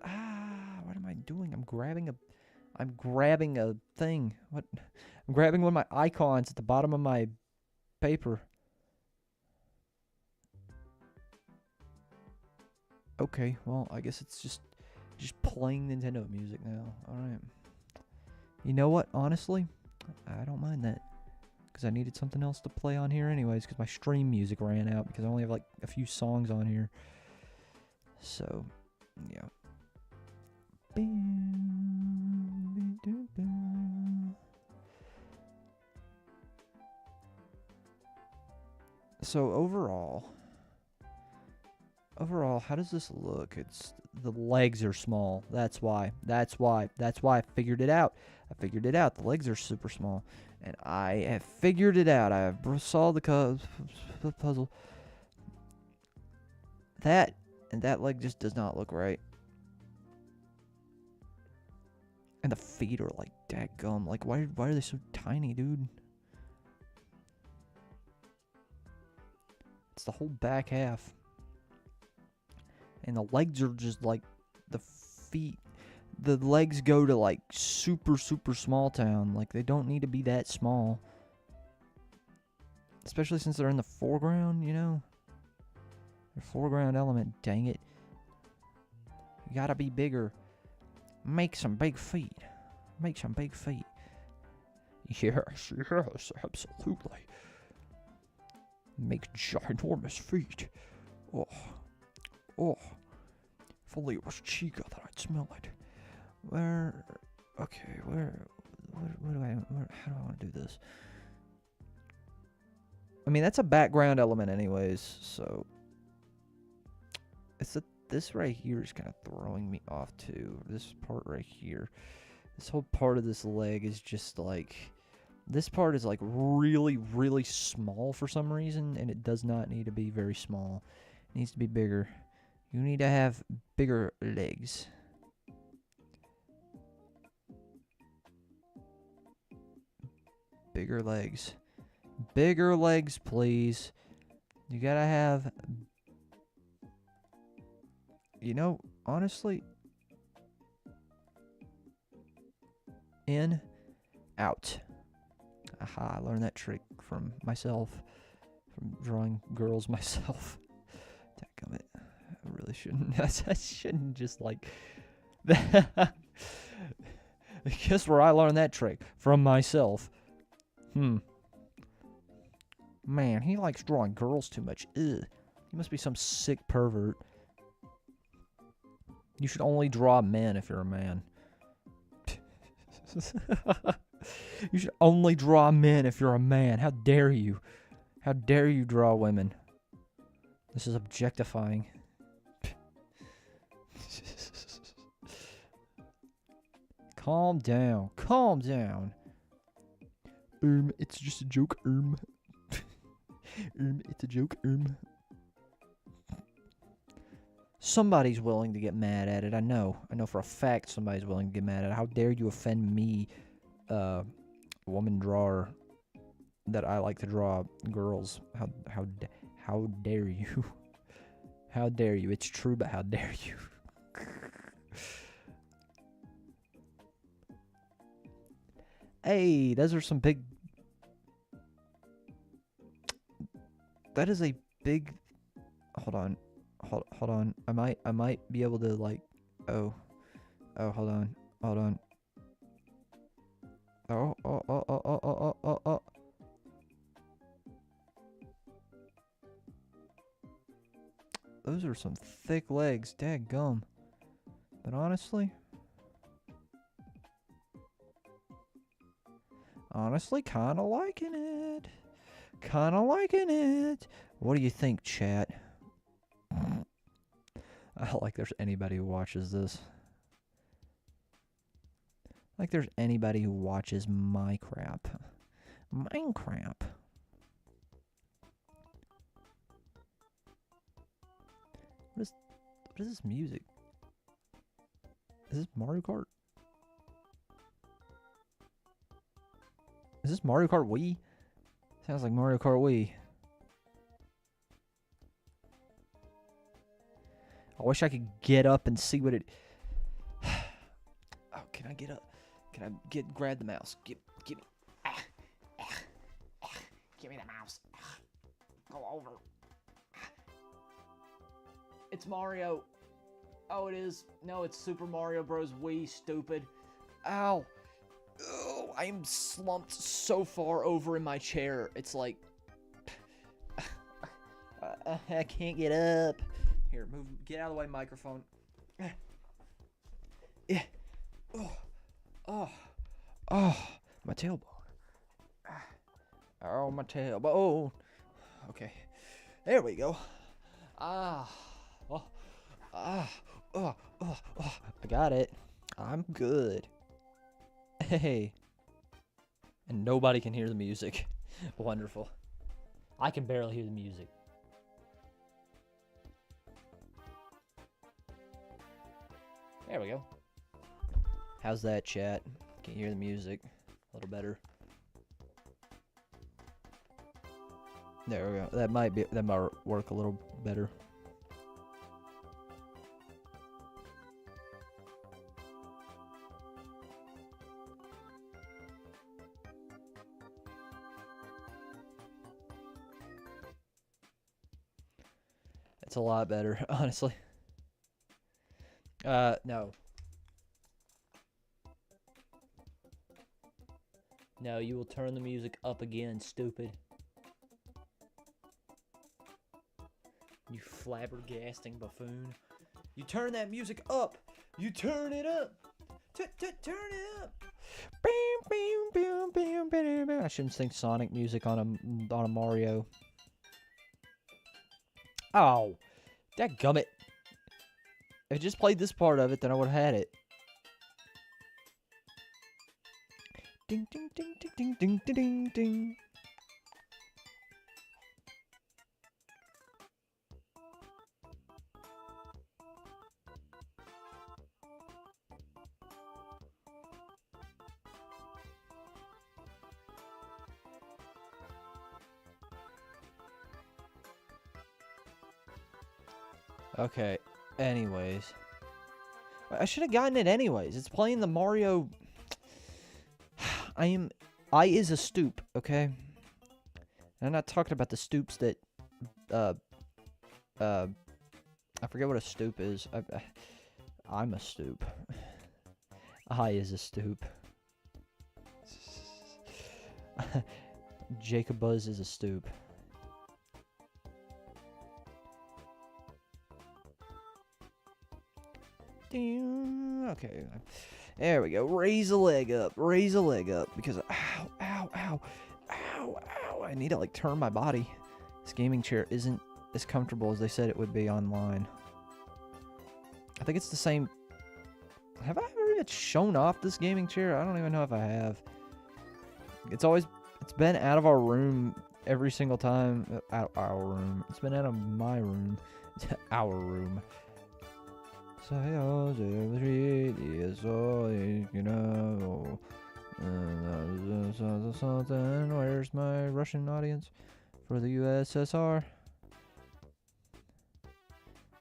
Ah, what am I doing? I'm grabbing a thing. What? I'm grabbing one of my icons at the bottom of my paper. Okay, well, I guess it's just playing Nintendo music now. Alright. You know what? Honestly, I don't mind that. Because I needed something else to play on here anyways, because my stream music ran out, because I only have like a few songs on here. So, yeah. So overall, how does this look? It's the legs are small. That's why I figured it out. The legs are super small, and I have figured it out. I solved the puzzle. That leg just does not look right. And the feet are like dadgum. Like why are they so tiny, dude? It's the whole back half. And the legs are just like the feet. The legs go to like super, super small town. Like they don't need to be that small. Especially since they're in the foreground, you know? The foreground element, dang it. You gotta be bigger. Make some big feet. Make some big feet. Yes, absolutely. Make ginormous feet. Oh. If only it was Chica that I'd smell it. Okay, how do I want to do this? I mean, that's a background element anyways, so. This right here is kind of throwing me off too. This part right here. This whole part of this leg is just like. This part is like really, really small for some reason, and it does not need to be very small. It needs to be bigger. You need to have bigger legs. Bigger legs. Bigger legs, please. You gotta have... You know, honestly... In, out. Aha, I learned that trick from myself. From drawing girls myself. Dadgummit. I really shouldn't. I shouldn't just like... Guess where I learned that trick? From myself. Man, he likes drawing girls too much. Ugh. He must be some sick pervert. You should only draw men if you're a man. You should only draw men if you're a man. How dare you? How dare you draw women? This is objectifying. Calm down. Calm down. It's just a joke, it's a joke, Somebody's willing to get mad at it, I know. I know for a fact somebody's willing to get mad at it. How dare you offend me, woman drawer, that I like to draw girls. How dare you? How dare you? It's true, but how dare you? Hey, those are some big... That is a big... Hold on. Hold on. I might be able to, like... Oh, hold on. Hold on. Oh. Those are some thick legs. Dadgum. But honestly... Honestly, kinda liking it. Kinda liking it. What do you think, chat? I don't like there's anybody who watches this. Like there's anybody who watches my crap. Mine crap. What What is this music? Is this Mario Kart? Is this Mario Kart Wii? Sounds like Mario Kart Wii. I wish I could get up and see what it... Oh, can I get up? Can I grab the mouse? Give me... Give me the mouse. Go over. It's Mario. Oh, it is. No, it's Super Mario Bros. Wii, stupid. Ow. Oh, I am slumped so far over in my chair. It's like... I can't get up. Here, move. Get out of the way, microphone. Yeah. Oh, my tailbone. Oh, my tailbone. Okay, there we go. I got it. I'm good. Hey. And nobody can hear the music. Wonderful. I can barely hear the music. There we go. How's that, chat? Can you hear the music a little better? There we go. That might work a little better. It's a lot better, honestly. No. No, you will turn the music up again, stupid. You flabbergasting buffoon. You turn that music up. You turn it up. Turn it up. I shouldn't sing Sonic music on a Mario. Oh, dadgummit. If I just played this part of it, then I would have had it. Ding, ding, ding, ding, ding, ding, ding, ding. Okay, anyways. I should have gotten it anyways. It's playing the Mario... I is a stoop, okay? I'm not talking about the stoops that... I forget what a stoop is. I'm a stoop. I is a stoop. Jacob Buzz is a stoop. Okay, there we go. Raise a leg up. Raise a leg up. Because, ow, ow, ow, ow, ow. I need to, like, turn my body. This gaming chair isn't as comfortable as they said it would be online. I think it's the same. Have I ever even shown off this gaming chair? I don't even know if I have. It's been out of our room every single time. Out of our room. It's been out of my room. Our room. Where's my Russian audience for the USSR?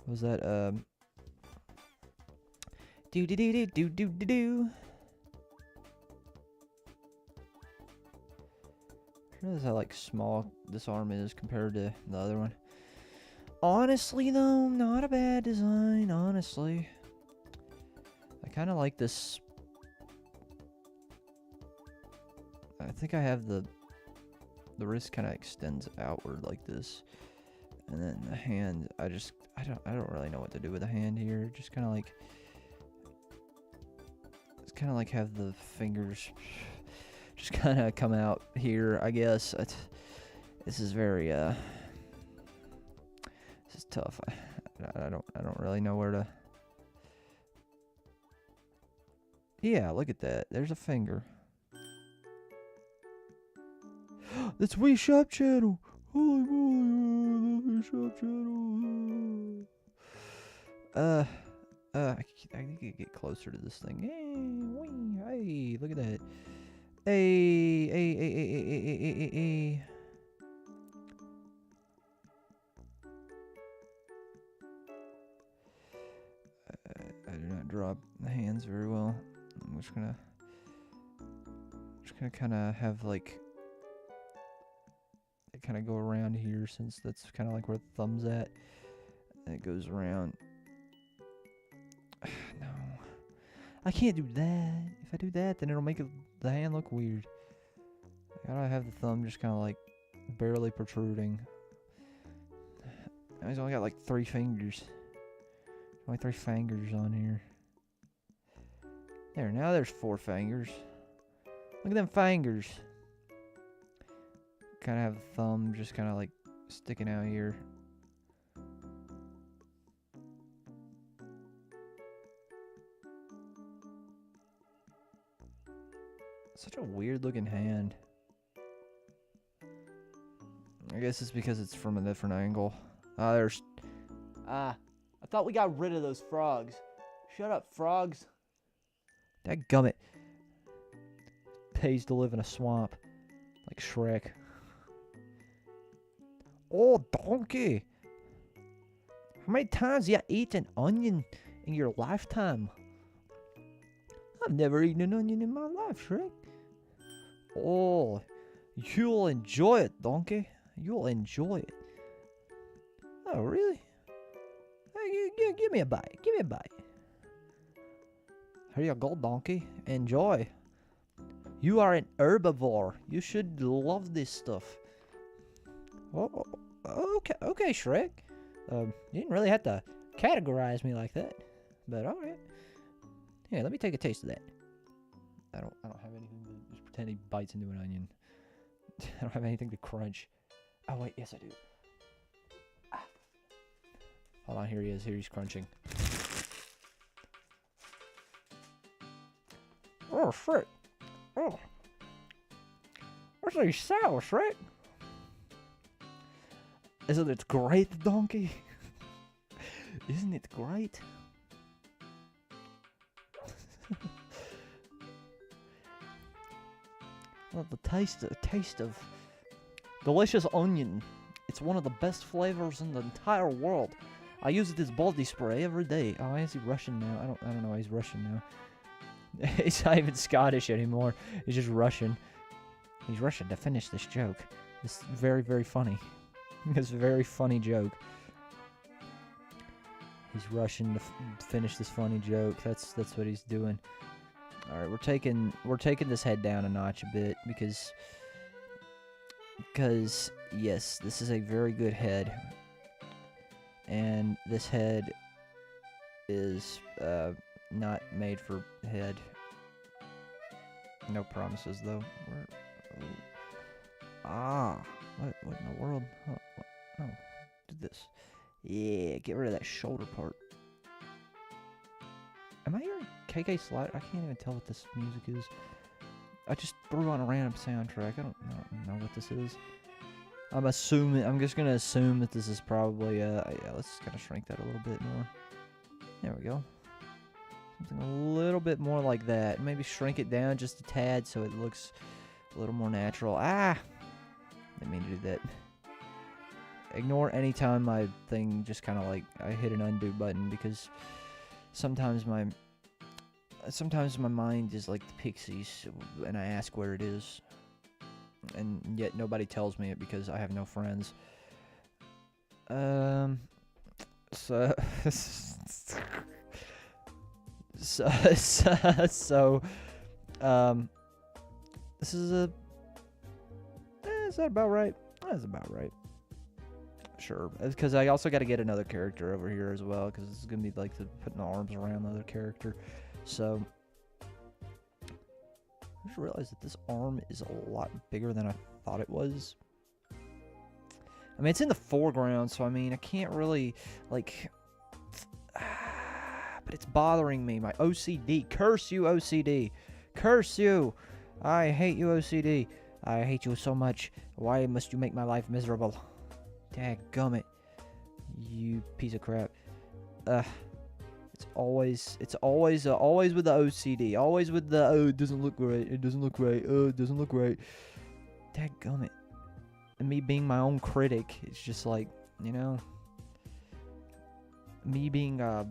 Was that do do do do do do do do? Notice how like small this arm is compared to the other one. Honestly, though, not a bad design, honestly. I kind of like this. I think I have the wrist kind of extends outward like this. And then the hand, I don't really know what to do with the hand here. Just kind of like, it's kind of like have the fingers just kind of come out here, I guess. This is very, this is tough. I don't really know where to. Yeah, look at that. There's a finger. That's Wii Shop Channel. Holy moly, I love Wii Shop Channel. I need to get closer to this thing. Hey, look at that. Hey. I do not drop the hands very well. I'm just gonna kind of have like it kind of go around here, since that's kind of like where the thumb's at. And it goes around. No, I can't do that. If I do that, then it'll make the hand look weird. I gotta have the thumb just kind of like barely protruding. He's only got like 3 fingers. Only 3 fingers on here. There, now there's 4 fingers. Look at them fingers. Kind of have the thumb just kind of like sticking out here. Such a weird looking hand. I guess it's because it's from a different angle. I thought we got rid of those frogs. Shut up, frogs. Dadgummit. Pays to live in a swamp. Like Shrek. Oh, donkey. How many times you eat an onion in your lifetime? I've never eaten an onion in my life, Shrek. Oh, you'll enjoy it, donkey. You'll enjoy it. Oh, really? Hey, give me a bite. Give me a bite. Here you go, donkey. Enjoy. You are an herbivore. You should love this stuff. Oh, okay, Shrek. You didn't really have to categorize me like that, but all right. Yeah, let me take a taste of that. I don't have anything to just pretend he bites into an onion. I don't have anything to crunch. Oh wait, yes I do. Ah. Hold on, here he is. Here he's crunching. Oh shit! Oh, what's these sour, Shrek? Isn't it great, donkey? Isn't it great? Well, the taste of delicious onion. It's one of the best flavors in the entire world. I use it as body spray every day. Oh, is he Russian now? I don't know why he's Russian now. He's not even Scottish anymore. He's just Russian. He's Russian to finish this joke. It's very, very funny. It's a very funny joke. He's Russian to finish this funny joke. That's what he's doing. All right, we're taking this head down a notch a bit because yes, this is a very good head, and this head is not made for head. No promises though. What in the world? No, do this. Yeah, get rid of that shoulder part. Am I hearing KK Slide? I can't even tell what this music is. I just threw on a random soundtrack. I don't know what this is. I'm just gonna assume that this is probably yeah, let's kind of shrink that a little bit more. There we go. Something a little bit more like that. Maybe shrink it down just a tad so it looks a little more natural. Ah! Didn't mean to do that. Ignore any time my thing just kind of like I hit an undo button, because sometimes my mind is like the Pixies and I ask where it is, and yet nobody tells me it because I have no friends. This is a is that about right? That's about right. Sure, because I also got to get another character over here as well, because it's gonna be like putting the arms around the other character. So I just realized that this arm is a lot bigger than I thought it was. I mean, it's in the foreground, so I mean, I can't really like. But it's bothering me. My OCD. Curse you, OCD. Curse you. I hate you, OCD. I hate you so much. Why must you make my life miserable? Dadgummit. You piece of crap. Always with the OCD. Always with the, oh, it doesn't look right. It doesn't look right. Oh, it doesn't look right. Dadgummit. And me being my own critic, it's just like, you know, me being a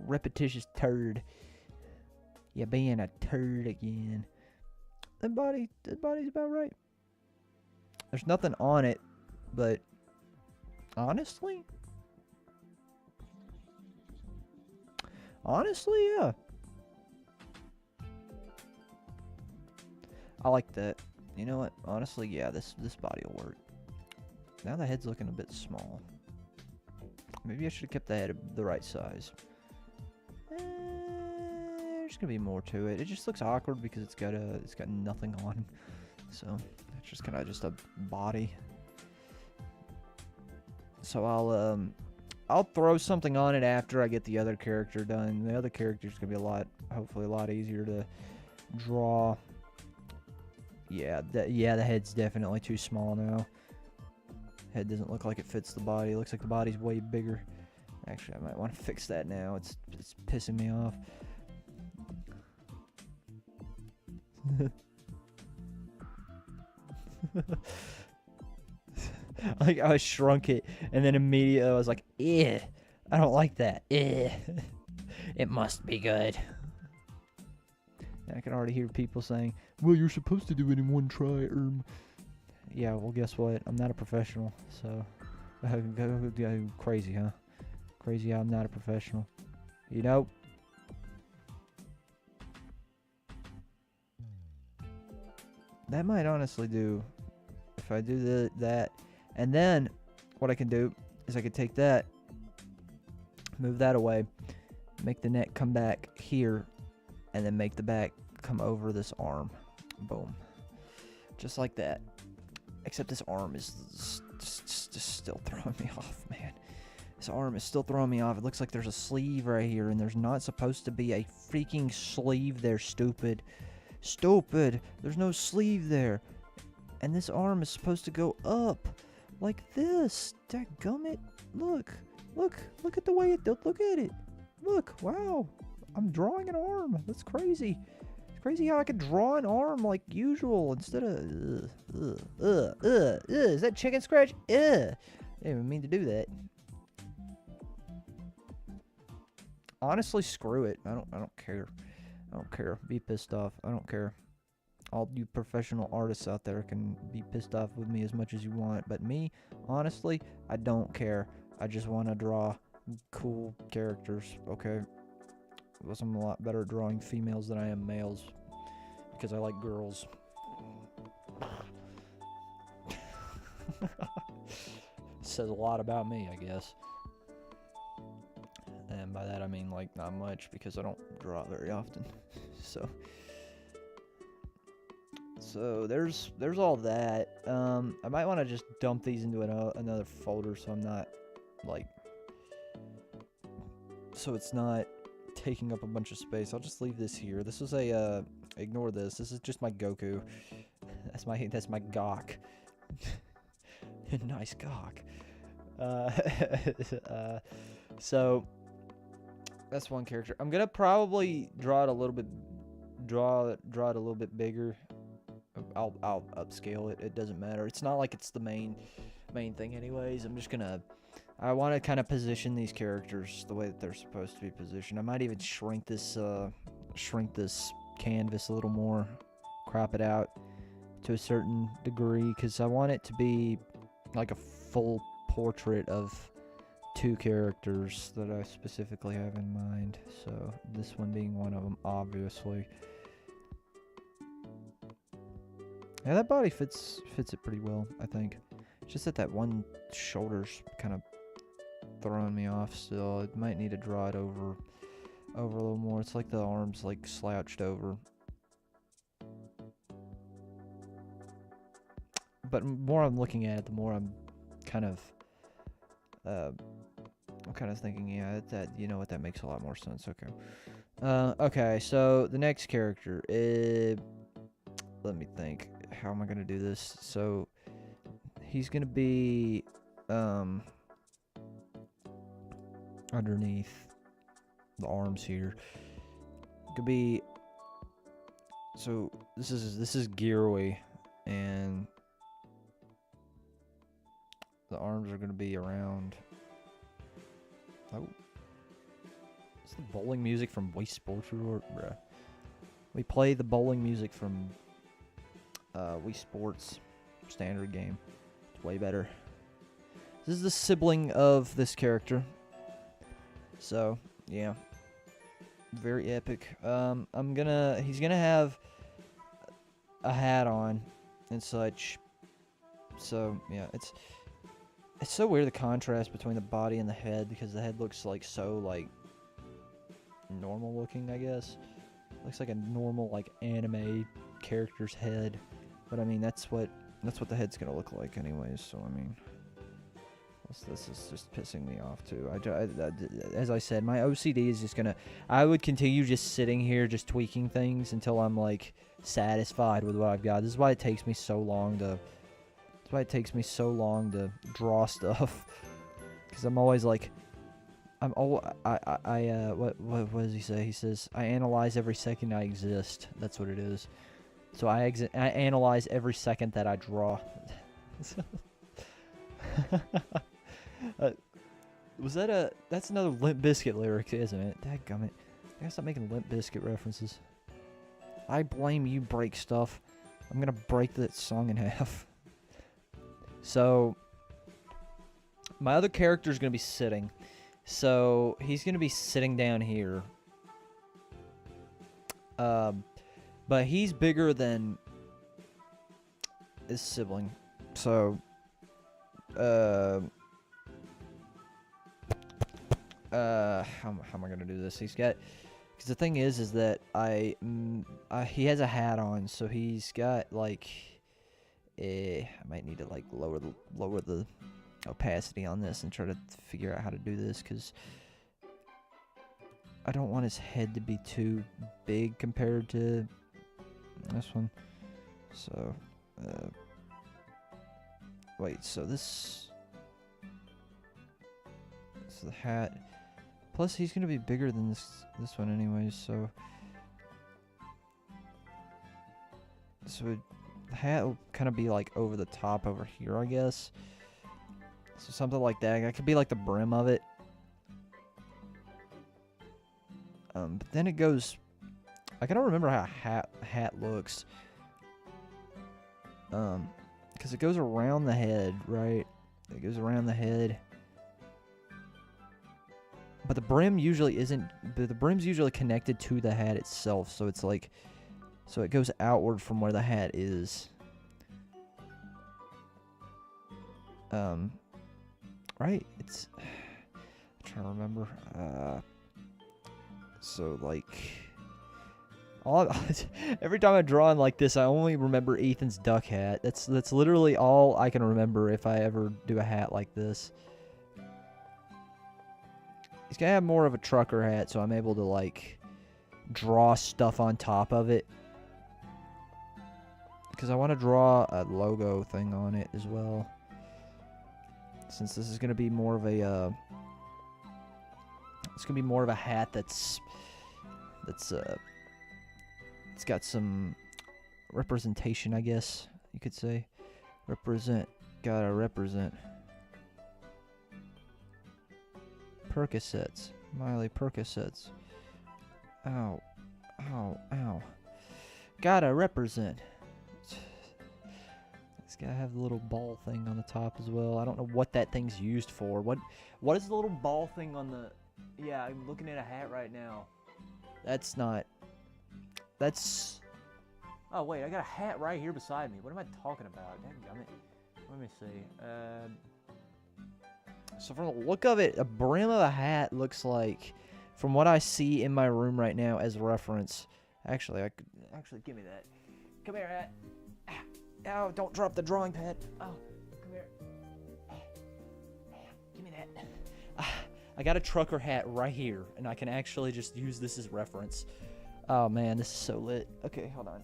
repetitious turd. Yeah, being a turd again. That body's about right. There's nothing on it, but honestly, yeah. I like that. You know what? Honestly, yeah, this body will work. Now the head's looking a bit small. Maybe I should have kept the head the right size. There's gonna be more to it. It just looks awkward because it's got nothing on. So it's just kind of just a body. So I'll throw something on it after I get the other character done. The other character's gonna be hopefully a lot easier to draw. Yeah, the head's definitely too small now. Head doesn't look like it fits the body. It looks like the body's way bigger. Actually, I might want to fix that now. It's pissing me off. Like, I shrunk it, and then immediately I was like, "Eh, I don't like that. Eh, it must be good." And I can already hear people saying, "Well, you're supposed to do it in one try." Yeah, well, guess what? I'm not a professional, so crazy, huh? Crazy how I'm not a professional. You know? That might honestly do. If I do that, and then what I can do is I could take that, move that away, make the neck come back here, and then make the back come over this arm. Boom. Just like that. Except this arm is just still throwing me off, man. This arm is still throwing me off. It looks like there's a sleeve right here, and there's not supposed to be a freaking sleeve there, stupid. Stupid. There's no sleeve there. And this arm is supposed to go up like this. Dadgummit. Look at the way it does. Look at it. Look, wow. I'm drawing an arm. That's crazy. It's crazy how I could draw an arm like usual instead of Is that chicken scratch? I didn't even mean to do that. Honestly, screw it. I don't care. I don't care. Be pissed off. I don't care. All you professional artists out there can be pissed off with me as much as you want, but me, honestly, I don't care. I just want to draw cool characters, okay? Because I'm a lot better at drawing females than I am males, because I like girls. Says a lot about me, I guess. And by that I mean, like, not much, because I don't draw very often. So there's all that. I might want to just dump these into another folder, so I'm not, like, so it's not taking up a bunch of space. I'll just leave this here. This was a ignore this. This is just my Goku. That's my Gok. Nice Gok. So that's one character. I'm gonna probably draw it a little bit bigger. I'll upscale it. It doesn't matter. It's not like it's the main thing anyways. I want to kind of position these characters the way that they're supposed to be positioned. I might even shrink this canvas a little more, crop it out to a certain degree, because I want it to be like a full portrait of two characters that I specifically have in mind. So this one being one of them, obviously. Yeah, that body fits it pretty well, I think. It's just that one shoulder's kind of throwing me off still. It might need to draw it over a little more. It's like the arm's like slouched over. But the more I'm looking at it, the more I'm kind of thinking, yeah, that, you know what, that makes a lot more sense. Okay. Okay, so the next character, let me think. How am I gonna do this? So he's gonna be underneath the arms here. It could be. So this is Gearway, and the arms are gonna be around. Oh, it's the bowling music from Wii Sports Resort, bruh. We play the bowling music from Wii Sports standard game. It's way better. This is the sibling of this character. So yeah, very epic. He's gonna have a hat on and such. So yeah, it's so weird, the contrast between the body and the head, because the head looks like so like normal looking, I guess. Looks like a normal like anime character's head, but I mean that's what the head's gonna look like anyways. So I mean, this is just pissing me off too. As I said, my OCD is just gonna. I would continue just sitting here, just tweaking things until I'm like satisfied with what I've got. This is why it takes me so long to. That's why it takes me so long to draw stuff, because I'm always like, what does he say? He says I analyze every second I exist. That's what it is. So I analyze every second that I draw. Was that that's another Limp Bizkit lyric, isn't it? Dadgummit. I gotta stop making Limp Bizkit references. I blame you, break stuff. I'm gonna break that song in half. So, my other character is gonna be sitting. So, he's gonna be sitting down here. But he's bigger than his sibling. So, how am I gonna do this? He's got, because the thing is that he has a hat on, so he's got like, I might need to like lower the opacity on this and try to figure out how to do this, because I don't want his head to be too big compared to this one. So, wait, so this is the hat. Plus, he's gonna be bigger than this one anyways, so the hat will kind of be like over the top over here, I guess. So something like that. That could be like the brim of it. But then it goes. I don't remember how a hat looks. Because it goes around the head, right? It goes around the head. But the brim usually isn't. The brim's usually connected to the hat itself, so it's like, so it goes outward from where the hat is. Right? It's. I'm trying to remember. So like, every time I'm drawing like this, I only remember Ethan's duck hat. That's literally all I can remember if I ever do a hat like this. He's gonna have more of a trucker hat, so I'm able to like draw stuff on top of it, because I want to draw a logo thing on it as well. Since this is gonna be more of a it's gonna be more of a hat that's it's got some representation, I guess you could say. Gotta represent. Percocets. Miley Percocets. Ow. Ow. Ow. Gotta represent. It's gotta have the little ball thing on the top as well. I don't know what that thing's used for. What is the little ball thing on the... Yeah, I'm looking at a hat right now. That's not... That's... Oh, wait, I got a hat right here beside me. What am I talking about? Dadgummit. Let me see. So from the look of it, a brim of a hat looks like, from what I see in my room right now as reference. Actually, give me that. Come here, hat. Oh, don't drop the drawing pad. Oh, come here. Give me that. I got a trucker hat right here, and I can actually just use this as reference. Oh man, this is so lit. Okay, hold on.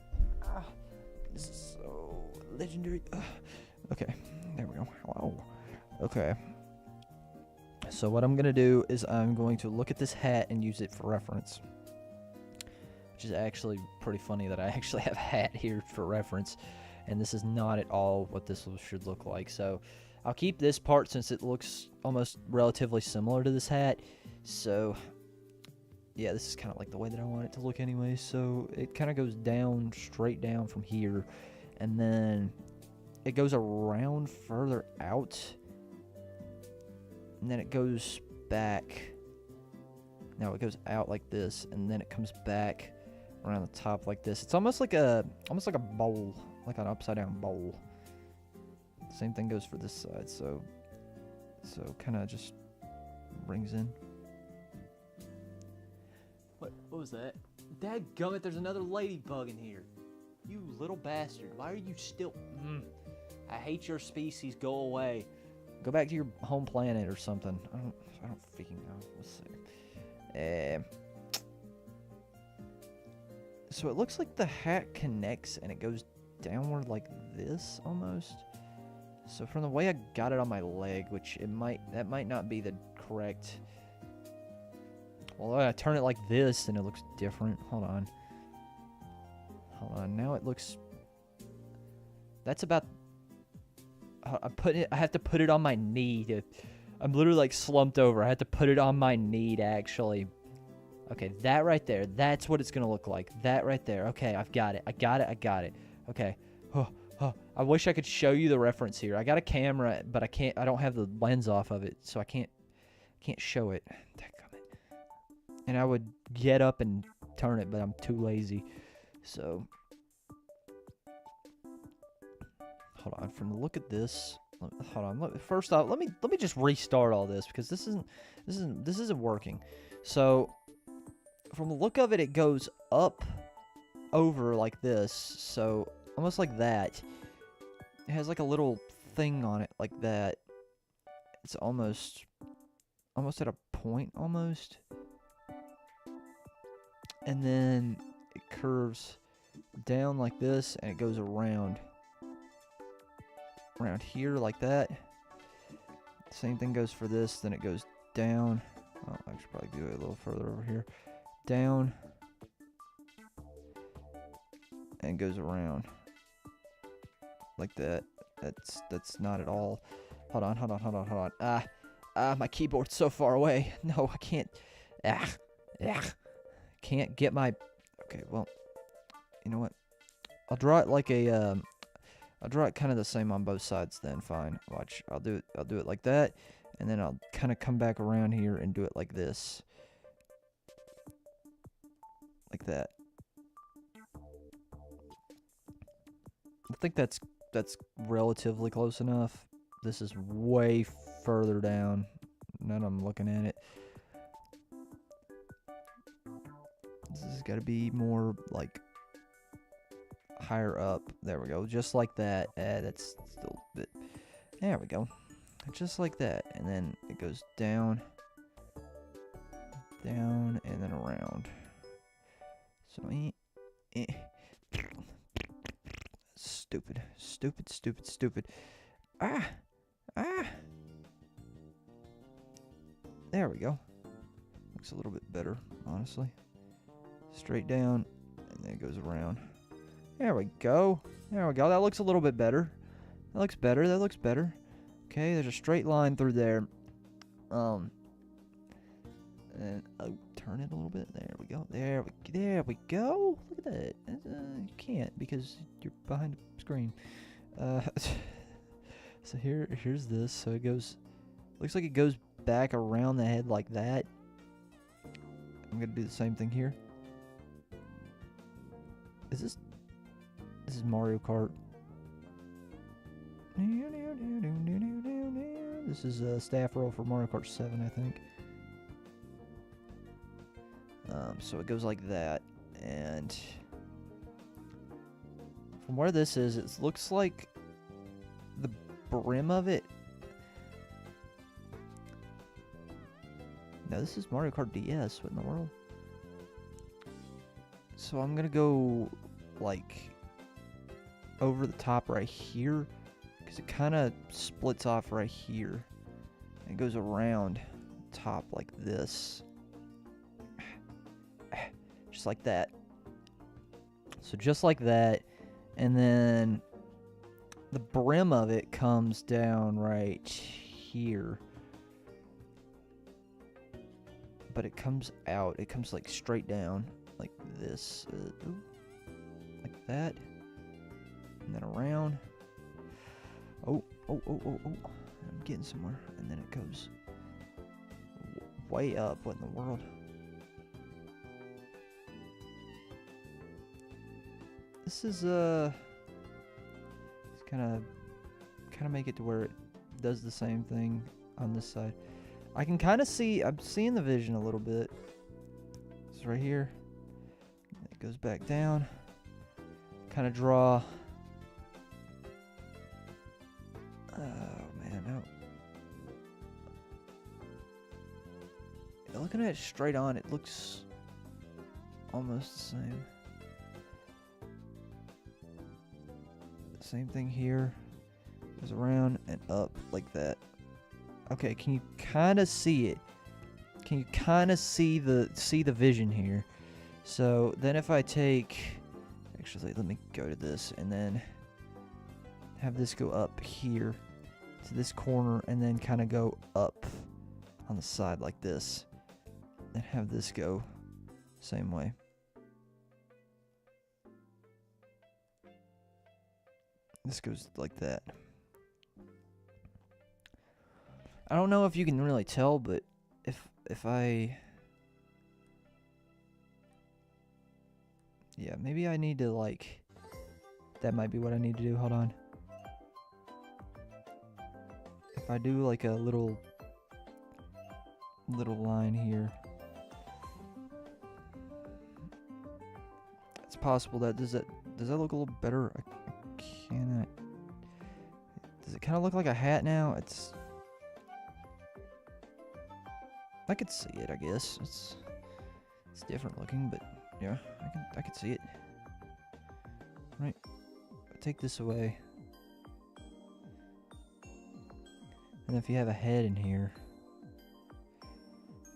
This is so legendary. Okay, there we go. Wow. Okay. So what I'm going to do is I'm going to look at this hat and use it for reference. Which is actually pretty funny that I actually have a hat here for reference. And this is not at all what this should look like. So I'll keep this part since it looks almost relatively similar to this hat. So yeah, this is kind of like the way that I want it to look anyway. So it kind of goes down, straight down from here. And then it goes around further out. And then it goes back. Now it goes out like this. And then it comes back around the top like this. It's almost like a bowl. Like an upside down bowl. Same thing goes for this side. So kind of just brings in. What was that? Dadgummit, there's another ladybug in here. You little bastard. Why are you still... I hate your species. Go away. Go back to your home planet or something. I don't freaking know. Let's see. So it looks like the hat connects and it goes downward like this almost. So from the way I got it on my leg, which that might not be the correct... Well, I turn it like this, and it looks different. Hold on. Now it looks... That's about... I have to put it on my knee. I'm literally like slumped over. I have to put it on my knee to actually... Okay, that right there. That's what it's going to look like. That right there. Okay, I've got it. I got it. Okay. I wish I could show you the reference here. I got a camera, but I don't have the lens off of it, so I can't show it. And I would get up and turn it, but I'm too lazy. So, hold on. From the look at this, hold on. First off, let me just restart all this because this isn't working. So, from the look of it, it goes up, over like this. So almost like that. It has like a little thing on it like that. It's almost at a point almost. And then it curves down like this, and it goes around here like that. Same thing goes for this. Then it goes down. Oh, I should probably do it a little further over here. Down, and goes around like that. That's not at all. Hold on. My keyboard's so far away. No, I can't. Can't get my... Okay, well, you know what? I'll draw it like a, I'll draw it kind of the same on both sides then, fine. Watch, I'll do it like that, and then I'll kind of come back around here and do it like this. Like that. I think that's relatively close enough. This is way further down. Now that I'm looking at it. This has got to be more like higher up. There we go. Just like that. That's still a bit. There we go. Just like that. And then it goes down, and then around. So, Stupid. There we go. Looks a little bit better, honestly. Straight down, and then it goes around. There we go. That looks a little bit better. That looks better. Okay, there's a straight line through there. And turn it a little bit. There we go. There we go. Look at that. You can't because you're behind the screen. So here's this. So it goes. Looks like it goes back around the head like that. I'm gonna do the same thing here. This is Mario Kart. This is a staff roll for Mario Kart 7, I think. So it goes like that, and from where this is, it looks like the brim of it. No, this is Mario Kart DS. What in the world? So I'm gonna go like over the top right here, because it kind of splits off right here. It goes around top like this. Just like that. So just like that. And then the brim of it comes down right here. But it comes out. It comes like straight down like this. Like that. And then around. Oh. I'm getting somewhere. And then it goes way up. What in the world? This is it's kind of make it to where it does the same thing on this side. I can kind of see, I'm seeing the vision a little bit. It's right here. It goes back down. Kind of draw. Oh man, no. Looking at it straight on, it looks almost the same. Same thing here. Goes around and up like that. Okay, can you kind of see it? Can you kind of see the vision here? So then if I take, actually let me go to this and then have this go up here to this corner and then kind of go up on the side like this. And have this go same way. This goes like that. I don't know if you can really tell, but if I... Yeah, maybe I need to like... That might be what I need to do. Hold on. If I do like a little line here. It's possible that does that look a little better? I cannot. Does it kind of look like a hat now? I could see it, I guess. It's different looking, but yeah, I could see it. Right. Take this away. And if you have a head in here,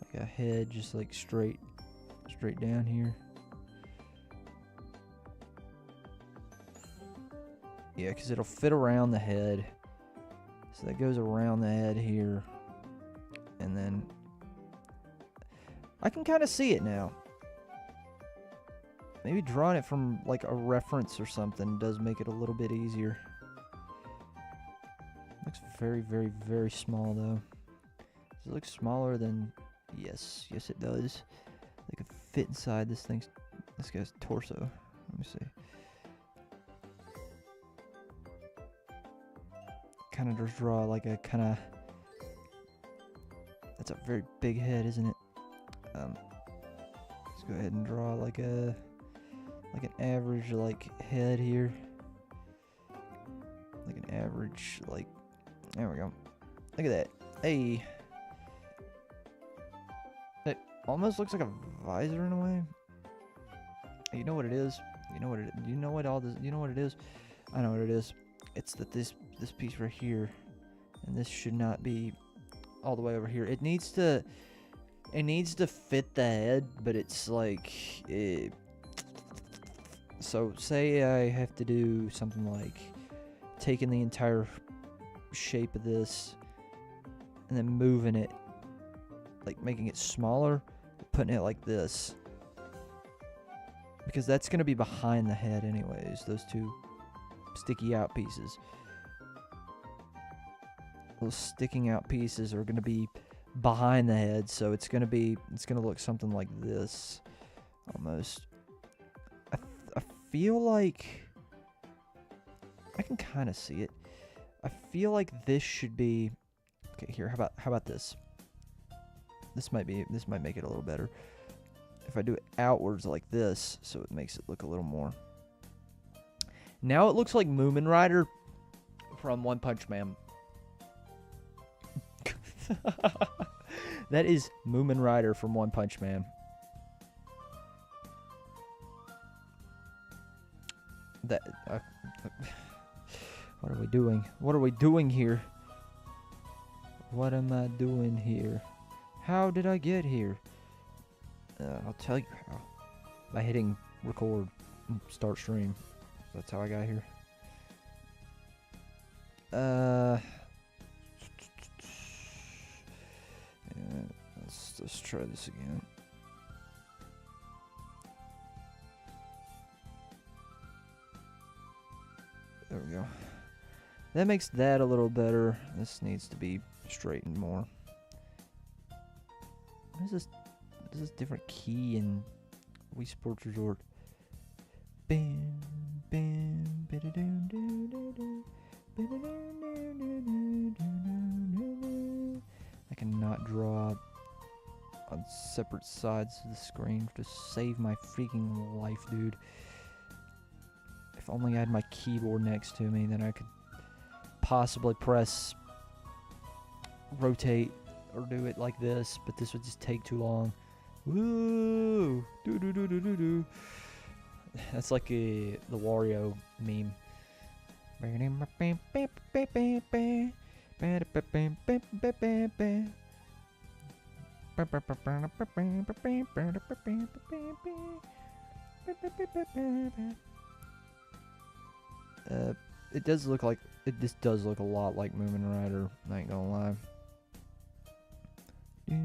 like a head just like straight down here. Yeah, because it'll fit around the head. So that goes around the head here. And then I can kind of see it now. Maybe drawing it from like a reference or something does make it a little bit easier. Looks very, very, very small though. Does it look smaller than... Yes, it does. They could fit inside this guy's torso. Let me see. Kind of just draw like a kind of... That's a very big head, isn't it? Let's go ahead and draw like an average like head here. Like an average like... There we go. Look at that. Hey. It almost looks like a visor in a way. You know what it is? You know what it is? You know what all this? You know what it is? I know what it is. It's that this piece right here, and this should not be all the way over here. It needs to fit the head, but it's like so say I have to do something like taking the entire shape of this and then moving it, like making it smaller, putting it like this, because that's going to be behind the head anyways, those two sticky out pieces. Those sticking out pieces are going to be behind the head, so it's going to look something like this almost. I feel like I can kind of see it. I feel like this should be okay. Here, how about this? This might make it a little better if I do it outwards like this, so it makes it look a little more. Now it looks like Moomin Rider from One Punch Man. That is Moomin Rider from One Punch Man. That what are we doing? What are we doing here? What am I doing here? How did I get here? I'll tell you how. By hitting record and start stream. That's how I got here. Yeah, let's try this again. There we go. That makes that a little better. This needs to be straightened more. What is this? What is this different key in Wii Sports Resort? Bam, bam, ba-da-dum, doo-doo-doo, ba-da-dum, doo-doo-doo-doo-doo. I cannot draw on separate sides of the screen to save my freaking life, dude. If only I had my keyboard next to me, then I could possibly press rotate or do it like this, but this would just take too long. Woo! Do do do do do do. That's like the Wario meme. It does look like this does look a lot like Moomin Rider. I ain't gonna lie. You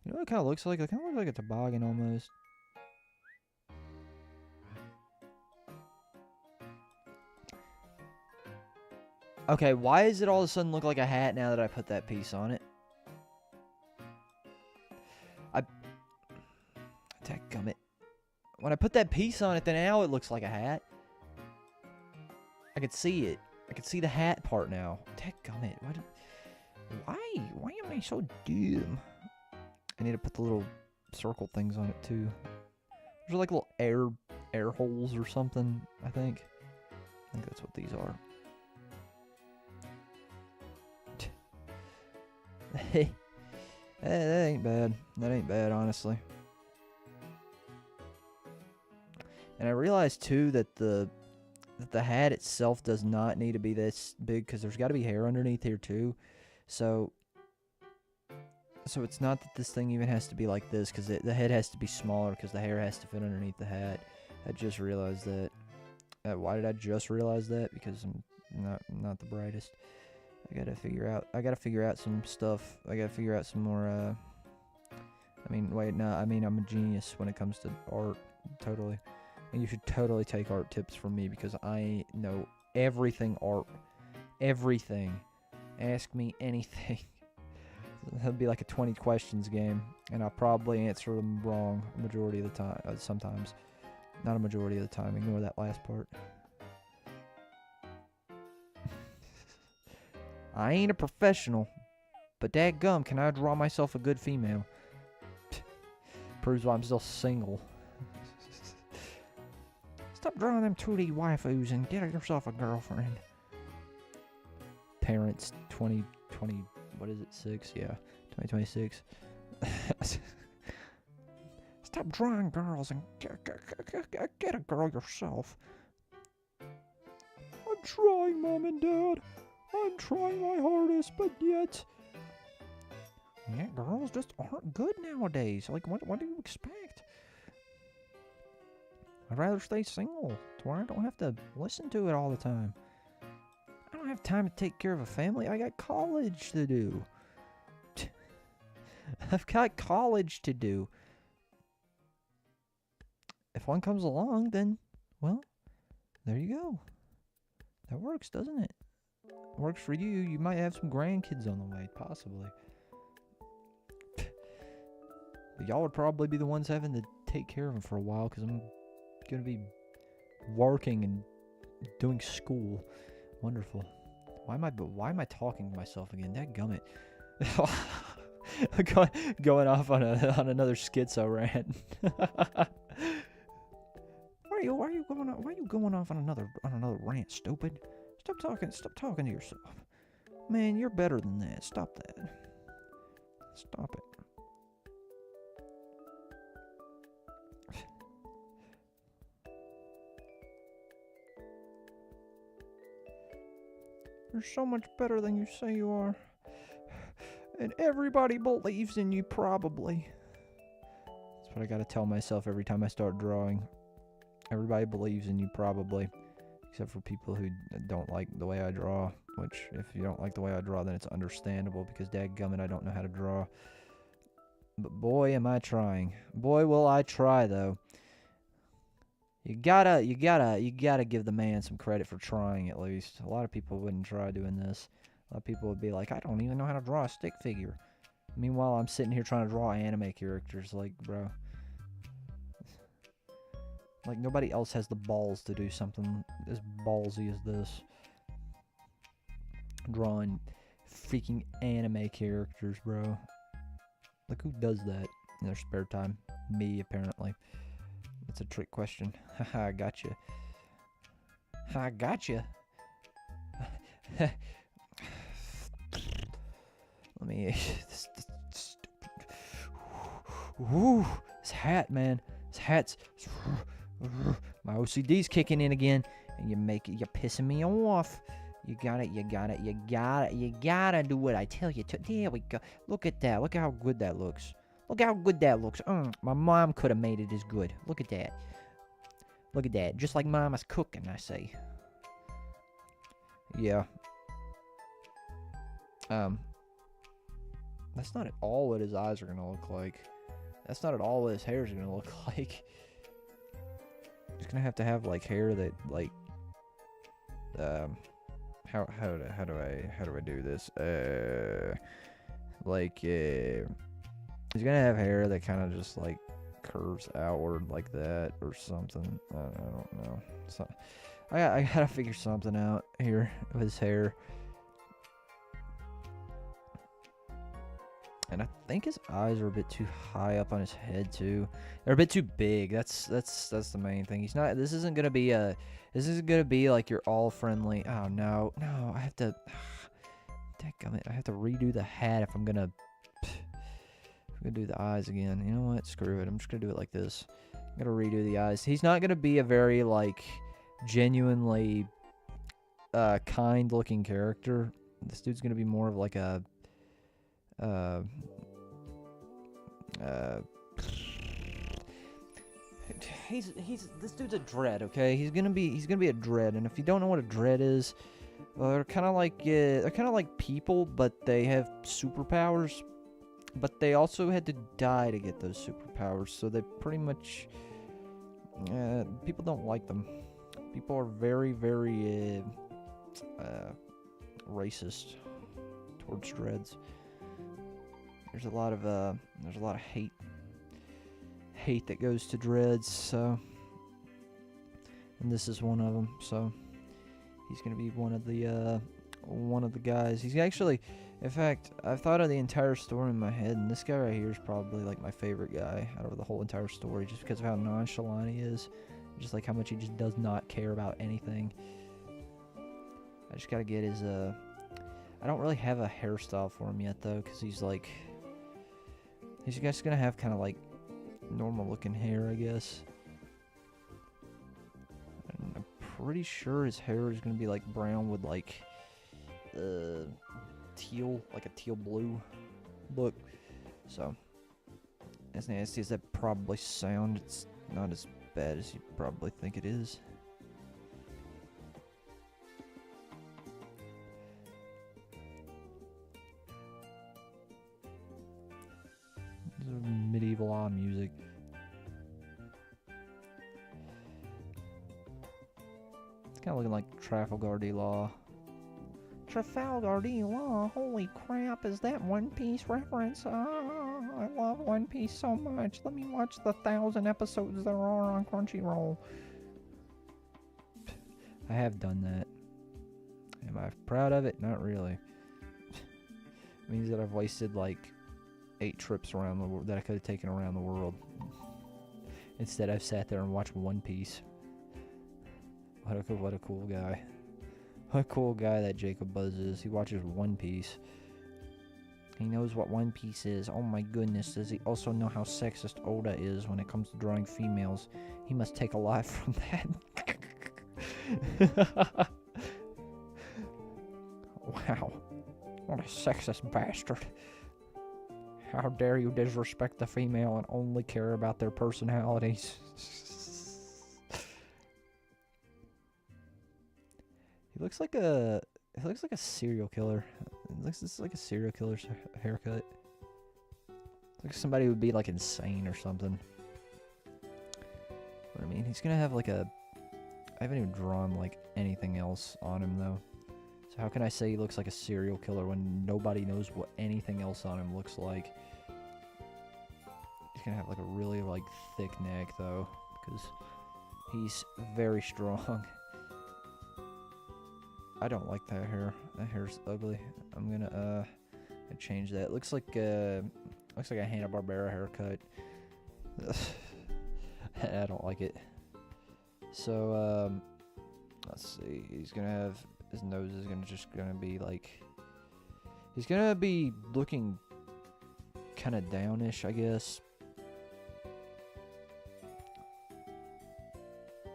know what it kind of looks like? It kind of looks like a toboggan almost. Okay, why does it all of a sudden look like a hat now that I put that piece on it? Dadgummit. When I put that piece on it, then now it looks like a hat. I could see it. I could see the hat part now. Dadgummit. Why am I so dumb? I need to put the little circle things on it too. There's like little air holes or something, I think. I think that's what these are. Hey, that ain't bad. That ain't bad, honestly. And I realized too that the hat itself does not need to be this big because there's got to be hair underneath here too. So it's not that this thing even has to be like this because the head has to be smaller because the hair has to fit underneath the hat. I just realized that. Why did I just realize that? Because I'm not the brightest. I gotta figure out some stuff. I gotta figure out some more, I mean, wait, no, I mean, I'm a genius when it comes to art, totally. And you should totally take art tips from me because I know everything art. Everything. Ask me anything. It'll be like a 20 questions game, and I'll probably answer them wrong a majority of the time, sometimes. Not a majority of the time, ignore that last part. I ain't a professional, but dadgum, can I draw myself a good female? Proves why I'm still single. Stop drawing them 2D waifus and get yourself a girlfriend. Parents 2020, what is it, 6? Yeah, 2026. Stop drawing girls and get a girl yourself. I'm trying, Mom and Dad. I'm trying my hardest, but yet... Yeah, girls just aren't good nowadays. Like, what do you expect? I'd rather stay single, to where I don't have to listen to it all the time. I don't have time to take care of a family. I got college to do. I've got college to do. If one comes along, then, well, there you go. That works, doesn't it? Works for you. You might have some grandkids on the way, possibly. But y'all would probably be the ones having to take care of them for a while, because I'm going to be working and doing school. Wonderful. Why am I talking to myself again? Dadgummit. Going off on another schizo rant. Why are you going off on another rant, stupid? Stop talking to yourself. Man, you're better than that. Stop that. Stop it. You're so much better than you say you are. And everybody believes in you, probably. That's what I gotta tell myself every time I start drawing. Everybody believes in you, probably. Except for people who don't like the way I draw. Which, if you don't like the way I draw, then it's understandable. Because dadgummit, I don't know how to draw. But boy, am I trying. Boy, will I try, though. You gotta give the man some credit for trying, at least. A lot of people wouldn't try doing this. A lot of people would be like, I don't even know how to draw a stick figure. Meanwhile, I'm sitting here trying to draw anime characters. Like, bro. Like, nobody else has the balls to do something as ballsy as this. Drawing freaking anime characters, bro. Like, who does that in their spare time? Me, apparently. That's a trick question. Haha, I gotcha. I gotcha. Let me... this stupid... Woo! This hat, man. This hat's... My OCD's kicking in again. And you're pissing me off. You gotta do what I tell you to. There we go. Look at that. Look at how good that looks. Look how good that looks. My mom could have made it as good. Look at that. Look at that. Just like mama's cooking, I say. Yeah. That's not at all what his eyes are gonna look like. That's not at all what his hair is gonna look like. He's gonna have to have like hair that like how do I do this? He's gonna have hair that kind of just like curves outward like that or something. I don't know. So I gotta figure something out here with his hair. And I think his eyes are a bit too high up on his head too. They're a bit too big. That's the main thing. He's not. This isn't gonna be like your all friendly. Oh no, I have to. Dadgummit, I have to redo the hat if I'm gonna do the eyes again. You know what? Screw it. I'm just gonna do it like this. I'm gonna redo the eyes. He's not gonna be a very like genuinely kind looking character. This dude's gonna be more of like a this dude's a dread, okay? He's gonna be a dread, and if you don't know what a dread is, they're kind of like people, but they have superpowers, but they also had to die to get those superpowers, so they pretty much people don't like them. People are very, very racist towards dreads. There's a lot of hate that goes to dreads, so, and this is one of them. So he's gonna be one of the guys. He's actually, in fact, I've thought of the entire story in my head, and this guy right here is probably like my favorite guy out of the whole entire story, just because of how nonchalant he is, just like how much he just does not care about anything. I just gotta get his I don't really have a hairstyle for him yet though, because he's just gonna have kind of like normal looking hair, I guess. And I'm pretty sure his hair is gonna be like brown with like teal, like a teal blue look. So as nasty as that probably sounds, it's not as bad as you probably think it is. Medieval music. It's kind of looking like Trafalgar D. Law. Trafalgar D. Law? Holy crap, is that One Piece reference? Oh, I love One Piece so much. Let me watch the 1,000 episodes there are on Crunchyroll. I have done that. Am I proud of it? Not really. It means that I've wasted like 8 trips around the world that I could have taken around the world. Instead, I've sat there and watched One Piece. What a cool guy. What a cool guy that Jacob Buzz is. He watches One Piece. He knows what One Piece is. Oh my goodness, does he also know how sexist Oda is when it comes to drawing females? He must take a lot from that. Wow. What a sexist bastard. How dare you disrespect the female and only care about their personalities. He looks like a serial killer. This is like a serial killer's haircut. Like somebody would be like insane or something. But I mean, he's gonna have like a... I haven't even drawn like anything else on him though. So how can I say he looks like a serial killer when nobody knows what anything else on him looks like? He's gonna have like a really like thick neck though, because he's very strong. I don't like that hair. That hair's ugly. I'm gonna change that. Looks like a Hanna-Barbera haircut. I don't like it. So let's see. He's gonna have his nose is gonna be like, he's gonna be looking kind of downish, I guess.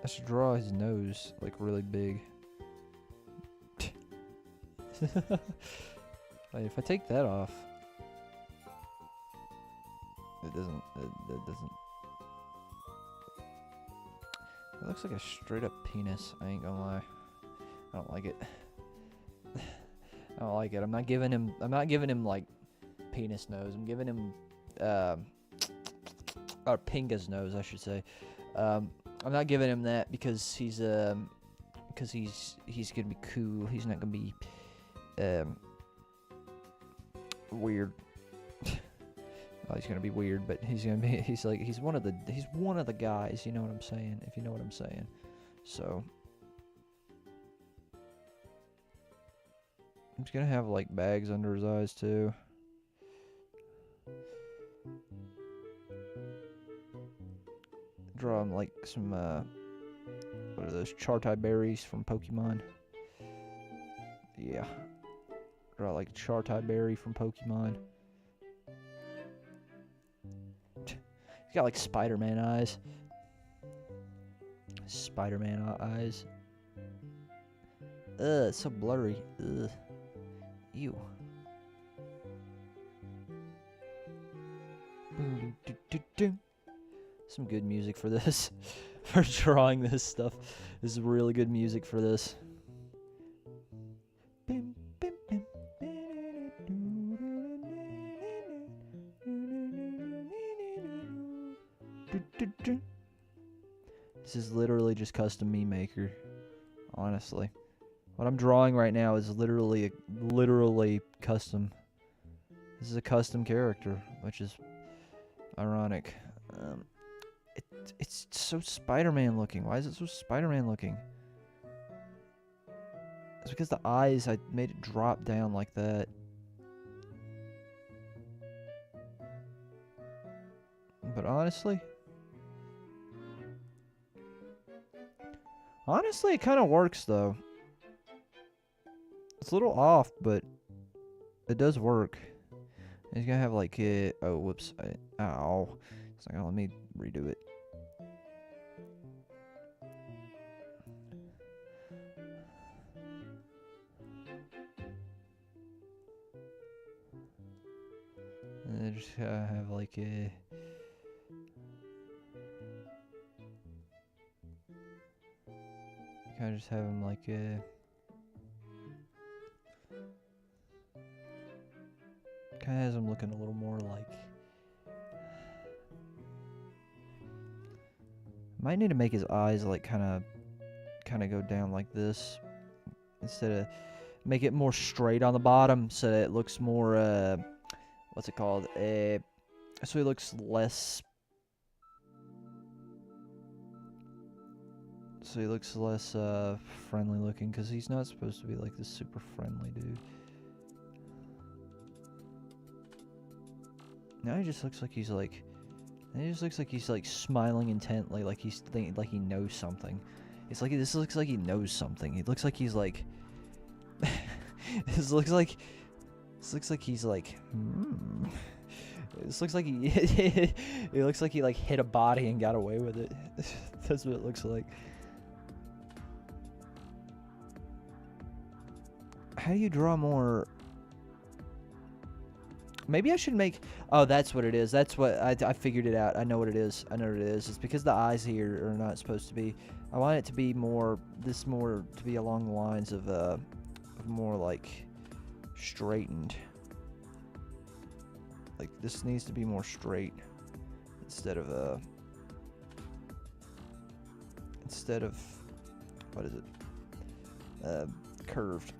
I should draw his nose like really big. Like, if I take that off, it doesn't. It looks like a straight up penis. I ain't gonna lie. I don't like it. I don't like it. I'm not giving him like penis nose. I'm giving him or Pinga's nose, I should say. I'm not giving him that because he's gonna be cool. He's not gonna be weird. Well, he's gonna be weird, but he's one of the guys, you know what I'm saying, if you know what I'm saying. So he's gonna have like bags under his eyes too. Draw him like some what are those, Chartai berries from Pokemon? Yeah. Draw like Chartai berry from Pokemon. He's got like Spider-Man eyes. Spider-Man eyes. Ugh, it's so blurry. Ugh. Ew. Some good music for this. For drawing this stuff. This is really good music for this. This is literally just custom meme maker, honestly. What I'm drawing right now is literally custom. This is a custom character, which is ironic. It's so Spider-Man looking. Why is it so Spider-Man looking? It's because the eyes, I made it drop down like that. But honestly, it kind of works though. It's a little off, but it does work. He's gonna have like oh whoops, ow. It's like, oh, let me redo it. And then just have like a kind of just have him like a kind of has him looking a little more like, might need to make his eyes like kind of go down like this instead of make it more straight on the bottom so that it looks more what's it called, so he looks less, friendly looking, because he's not supposed to be like this super friendly dude. Now he just looks like he's like, smiling intently, like he's thinking, like he knows something. It's like, this looks like he knows something. It looks like he's like, this looks like he's like, This looks like he, it looks like he like hit a body and got away with it. That's what it looks like. How do you draw more? Maybe I should make... Oh, that's what it is. That's what... I figured it out. I know what it is. I know what it is. It's because the eyes here are not supposed to be... I want it to be more... This more to be along the lines of more, like, straightened. Like, this needs to be more straight. Instead of, what is it? Curved.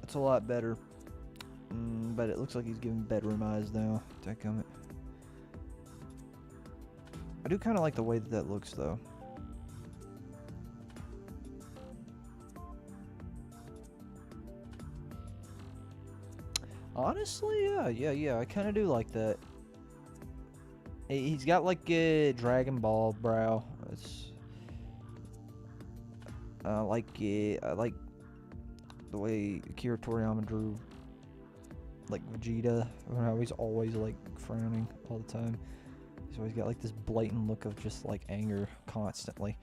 It's a lot better. But it looks like he's giving bedroom eyes now. Dadgummit. I do kind of like the way that that looks, though. Honestly, yeah. I kind of do like that. He's got like a Dragon Ball brow. It's I like the way Akira Toriyama drew like Vegeta. How he's always like frowning all the time. He's always got like this blatant look of just like anger constantly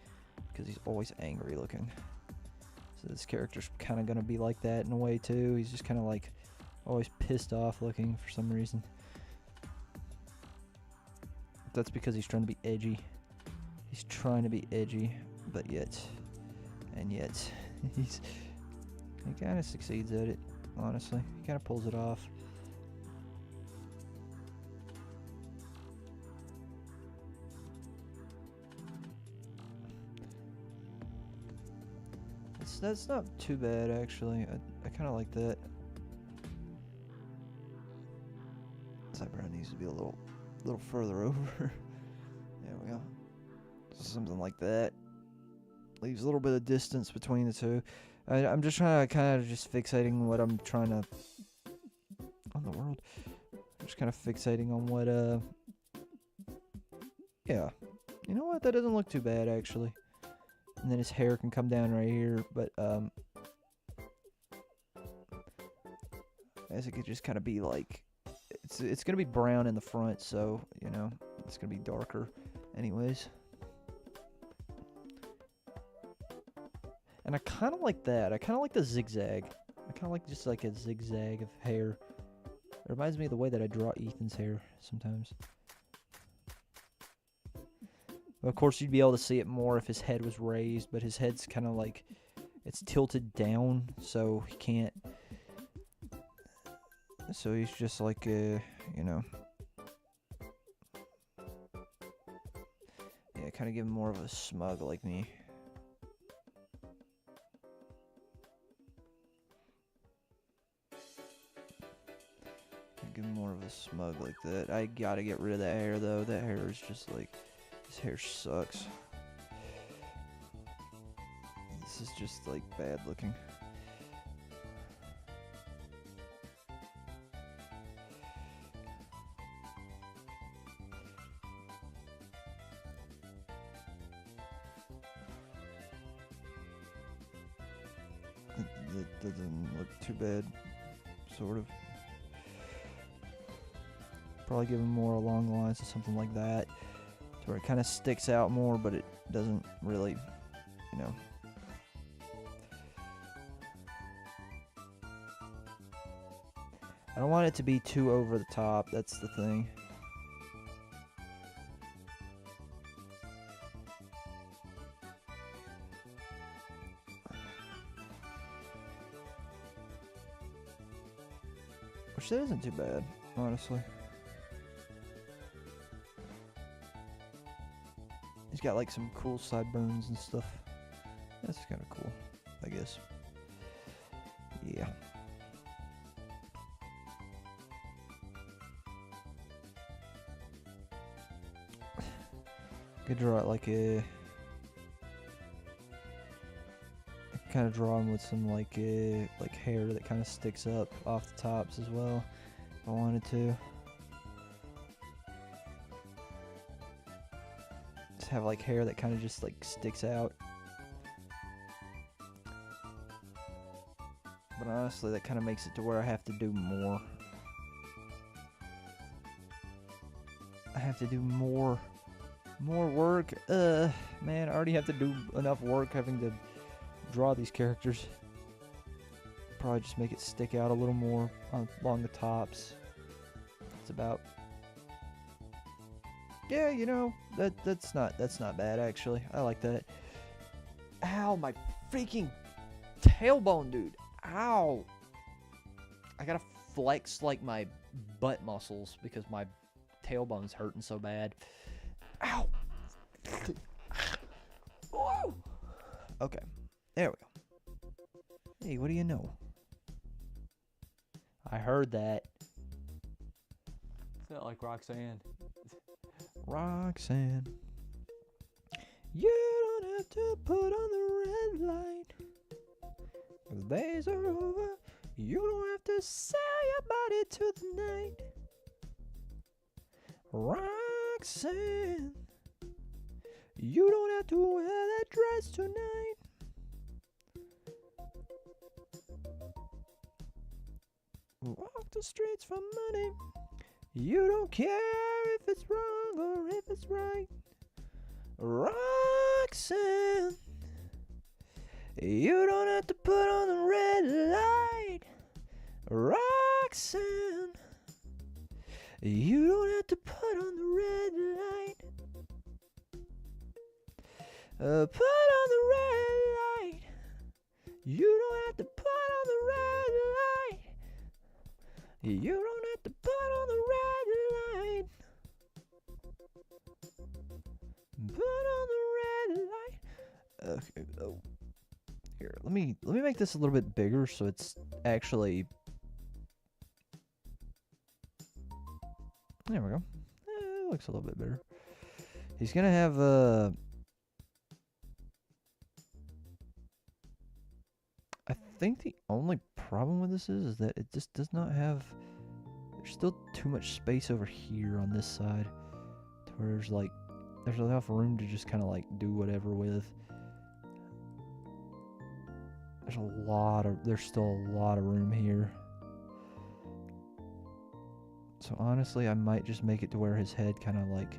because he's always angry looking. So this character's kind of gonna be like that in a way too. He's just kind of like always pissed off looking for some reason. That's because he's trying to be edgy. He's trying to be edgy, but yet he kind of succeeds at it. Honestly, he kind of pulls it off. That's not too bad actually. I kind of like that. This eyebrow needs to be a little further over. There we go. Something like that. Leaves a little bit of distance between the two. I'm just trying to kind of just fixating what I'm trying to... On the world. I'm just kind of fixating on what, yeah. You know what? That doesn't look too bad, actually. And then his hair can come down right here, but, I guess it could just kind of be like... It's gonna be brown in the front, so, you know, it's gonna be darker anyways. And I kind of like that. I kind of like the zigzag. I kind of like just like a zigzag of hair. It reminds me of the way that I draw Ethan's hair sometimes. But of course, you'd be able to see it more if his head was raised, but his head's kind of like, it's tilted down, so he can't. So he's just like, you know. Yeah, kind of give him more of a smug like me. Give him more of a smug like that. I gotta get rid of that hair though. That hair is just like, this hair sucks. This is just like bad looking. That doesn't look too bad, sort of. Probably give him more along the lines of something like that, to where it kind of sticks out more, but it doesn't really, you know. I don't want it to be too over the top, that's the thing. Which that isn't too bad, honestly. He's got like some cool sideburns and stuff. That's kind of cool, I guess. Yeah. Could draw it like a... kind of draw him with some like hair that kind of sticks up off the tops as well, if I wanted to. Have like hair that kind of just like sticks out. honestly, that kind of makes it to where I have to do more. I have to do more work. Man, I already have to do enough work having to draw these characters. Probably just make it stick out a little more along the tops. It's about, yeah, you know, that's not bad actually. I like that. Ow, my freaking tailbone, dude. Ow. I gotta flex like my butt muscles because my tailbone's hurting so bad. Ow. Whoa. Okay, there we go. Hey, what do you know? I heard that. It's not like Roxanne. Roxanne. You don't have to put on the red light. 'Cause days are over. You don't have to sell your body to the night. Roxanne. You don't have to wear that dress tonight. Walk the streets for money. You don't care if it's wrong or if it's right. Roxanne, you don't have to put on the red light. Roxanne, you don't have to put on the red light. Put on the red light. You don't have to put on the red light. You don't have to put on the red light. Put on the red light. Okay. Oh. Here, let me make this a little bit bigger so it's actually. There we go. It looks a little bit better. He's gonna have I think the only problem with this is that it just does not have. There's still too much space over here on this side, to where there's enough room to just kind of like do whatever with. There's still a lot of room here. So honestly, I might just make it to where his head kind of like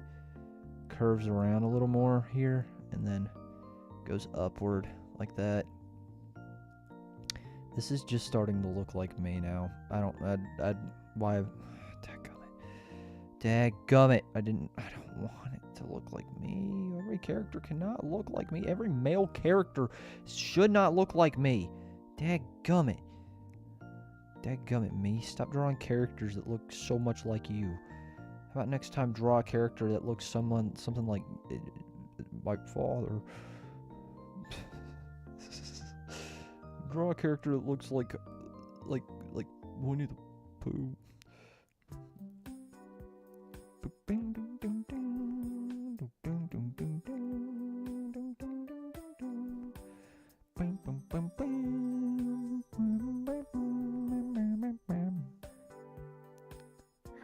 curves around a little more here, and then goes upward like that. This is just starting to look like me now. Why? Dadgummit. I don't want it to look like me. Every character cannot look like me. Every male character should not look like me. Dadgummit. Dadgummit, me. Stop drawing characters that look so much like you. How about next time draw a character that looks something like my father? Draw a character that looks like Winnie the Pooh.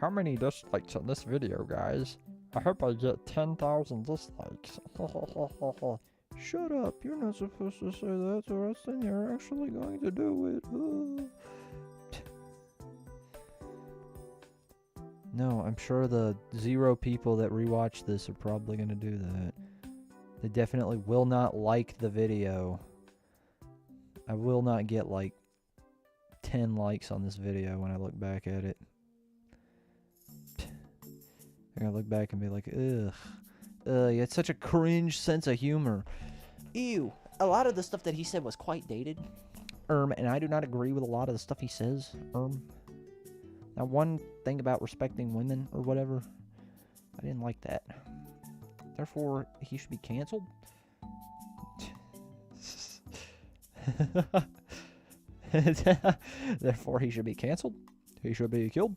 How many dislikes on this video, guys? I hope I get 10,000 dislikes. Shut up, you're not supposed to say that to us, and you're actually going to do it. No, I'm sure the 0 people that rewatch this are probably going to do that. They definitely will not like the video. I will not get like 10 likes on this video when I look back at it. I'm going to look back and be like, ugh. It's such a cringe sense of humor. Ew. A lot of the stuff that he said was quite dated. And I do not agree with a lot of the stuff he says. Now, one thing about respecting women or whatever, I didn't like that. Therefore, he should be canceled. Therefore, he should be canceled. He should be killed.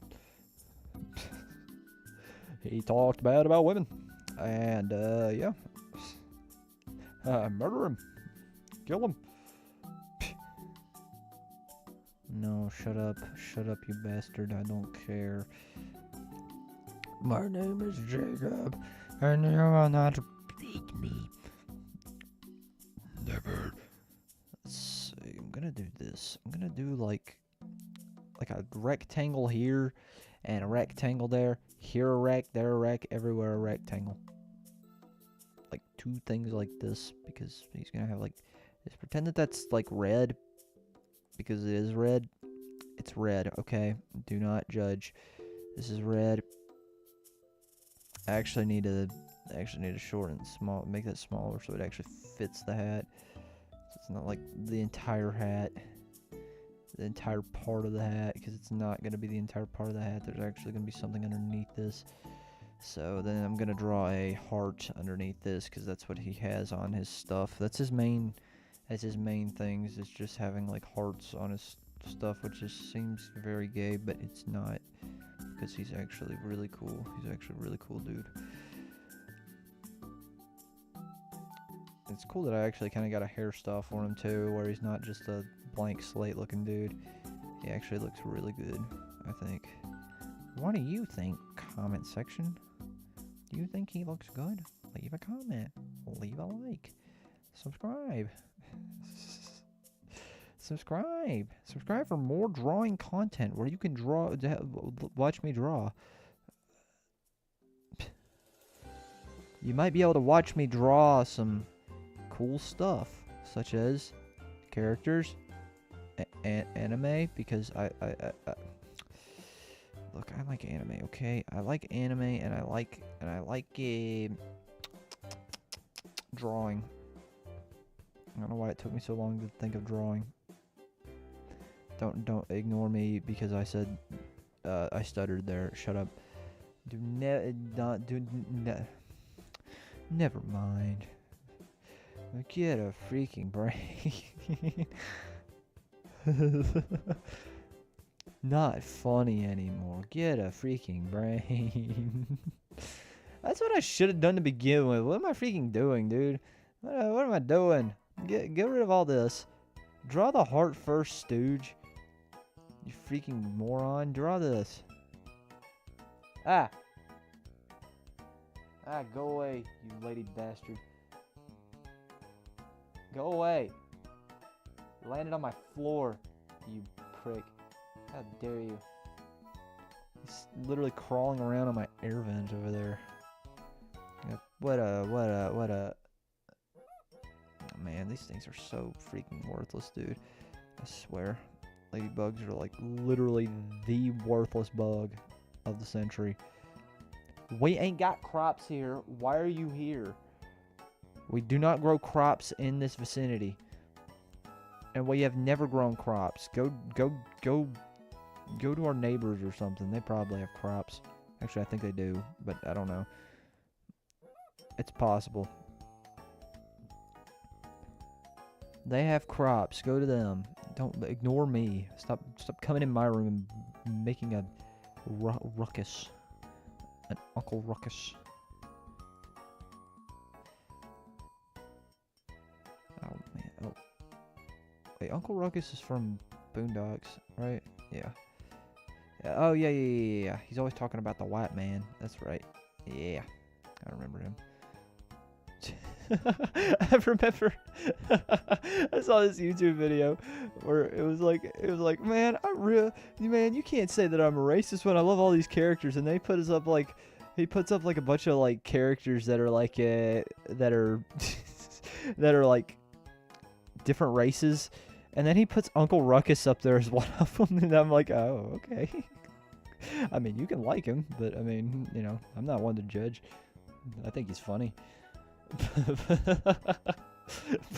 He talked bad about women. And, yeah. Murder him. Kill him. No, shut up. Shut up, you bastard. I don't care. My name is Jacob, and you will not beat me. Never. Let's see. I'm gonna do this this. I'm gonna do like a rectangle here and a rectangle there. Here a rec, there a rec, everywhere a rectangle. Like 2 things like this, because he's gonna have like, just pretend that that's like red, because it is red. It's red, okay? Do not judge. This is red. I actually need to shorten small, make that smaller so it actually fits the hat. So it's not like the entire hat, the entire part of the hat, because it's not going to be the entire part of the hat. There's actually going to be something underneath this. So then I'm going to draw a heart underneath this, because that's what he has on his stuff. That's his main things, is just having like hearts on his stuff, which just seems very gay, but it's not, because he's actually really cool. He's actually a really cool dude. It's cool that I actually kind of got a hairstyle for him too, where he's not just a blank slate looking dude. He actually looks really good, I think. What do you think, comment section? Do you think he looks good? Leave a comment, leave a like, subscribe. Subscribe for more drawing content where you can watch me draw. You might be able to watch me draw some cool stuff, such as characters, anime, because I look, I like anime, okay? I like anime, and I like drawing. I don't know why it took me so long to think of drawing. Don't ignore me because I said I stuttered there. Shut up. Never mind. Get a freaking brain. Not funny anymore. Get a freaking brain. That's what I should have done to begin with. What am I freaking doing, dude? What am I doing? Get rid of all this. Draw the heart first, stooge. You freaking moron. Draw this. Ah, go away, you lady bastard. Go away. You landed on my floor, you prick. How dare you. He's literally crawling around on my air vent over there. What a... Man, these things are so freaking worthless, dude. I swear. Ladybugs are like literally the worthless bug of the century. We ain't got crops here. Why are you here? We do not grow crops in this vicinity. And we have never grown crops. Go to our neighbors or something. They probably have crops. Actually, I think they do, but I don't know. It's possible. They have crops. Go to them. Don't ignore me. Stop coming in my room and making a ruckus. An Uncle Ruckus. Oh man. Oh. Wait, Uncle Ruckus is from Boondocks, right? Yeah. Oh yeah. He's always talking about the white man. That's right. Yeah. I remember him. I remember I saw this YouTube video where it was like, man, man, you can't say that I'm a racist when I love all these characters, and they put us up like, he puts up like a bunch of like characters that are like that are like different races, and then he puts Uncle Ruckus up there as one of them, and I'm like, oh, okay. I mean, you can like him, but I mean, you know, I'm not one to judge. I think he's funny.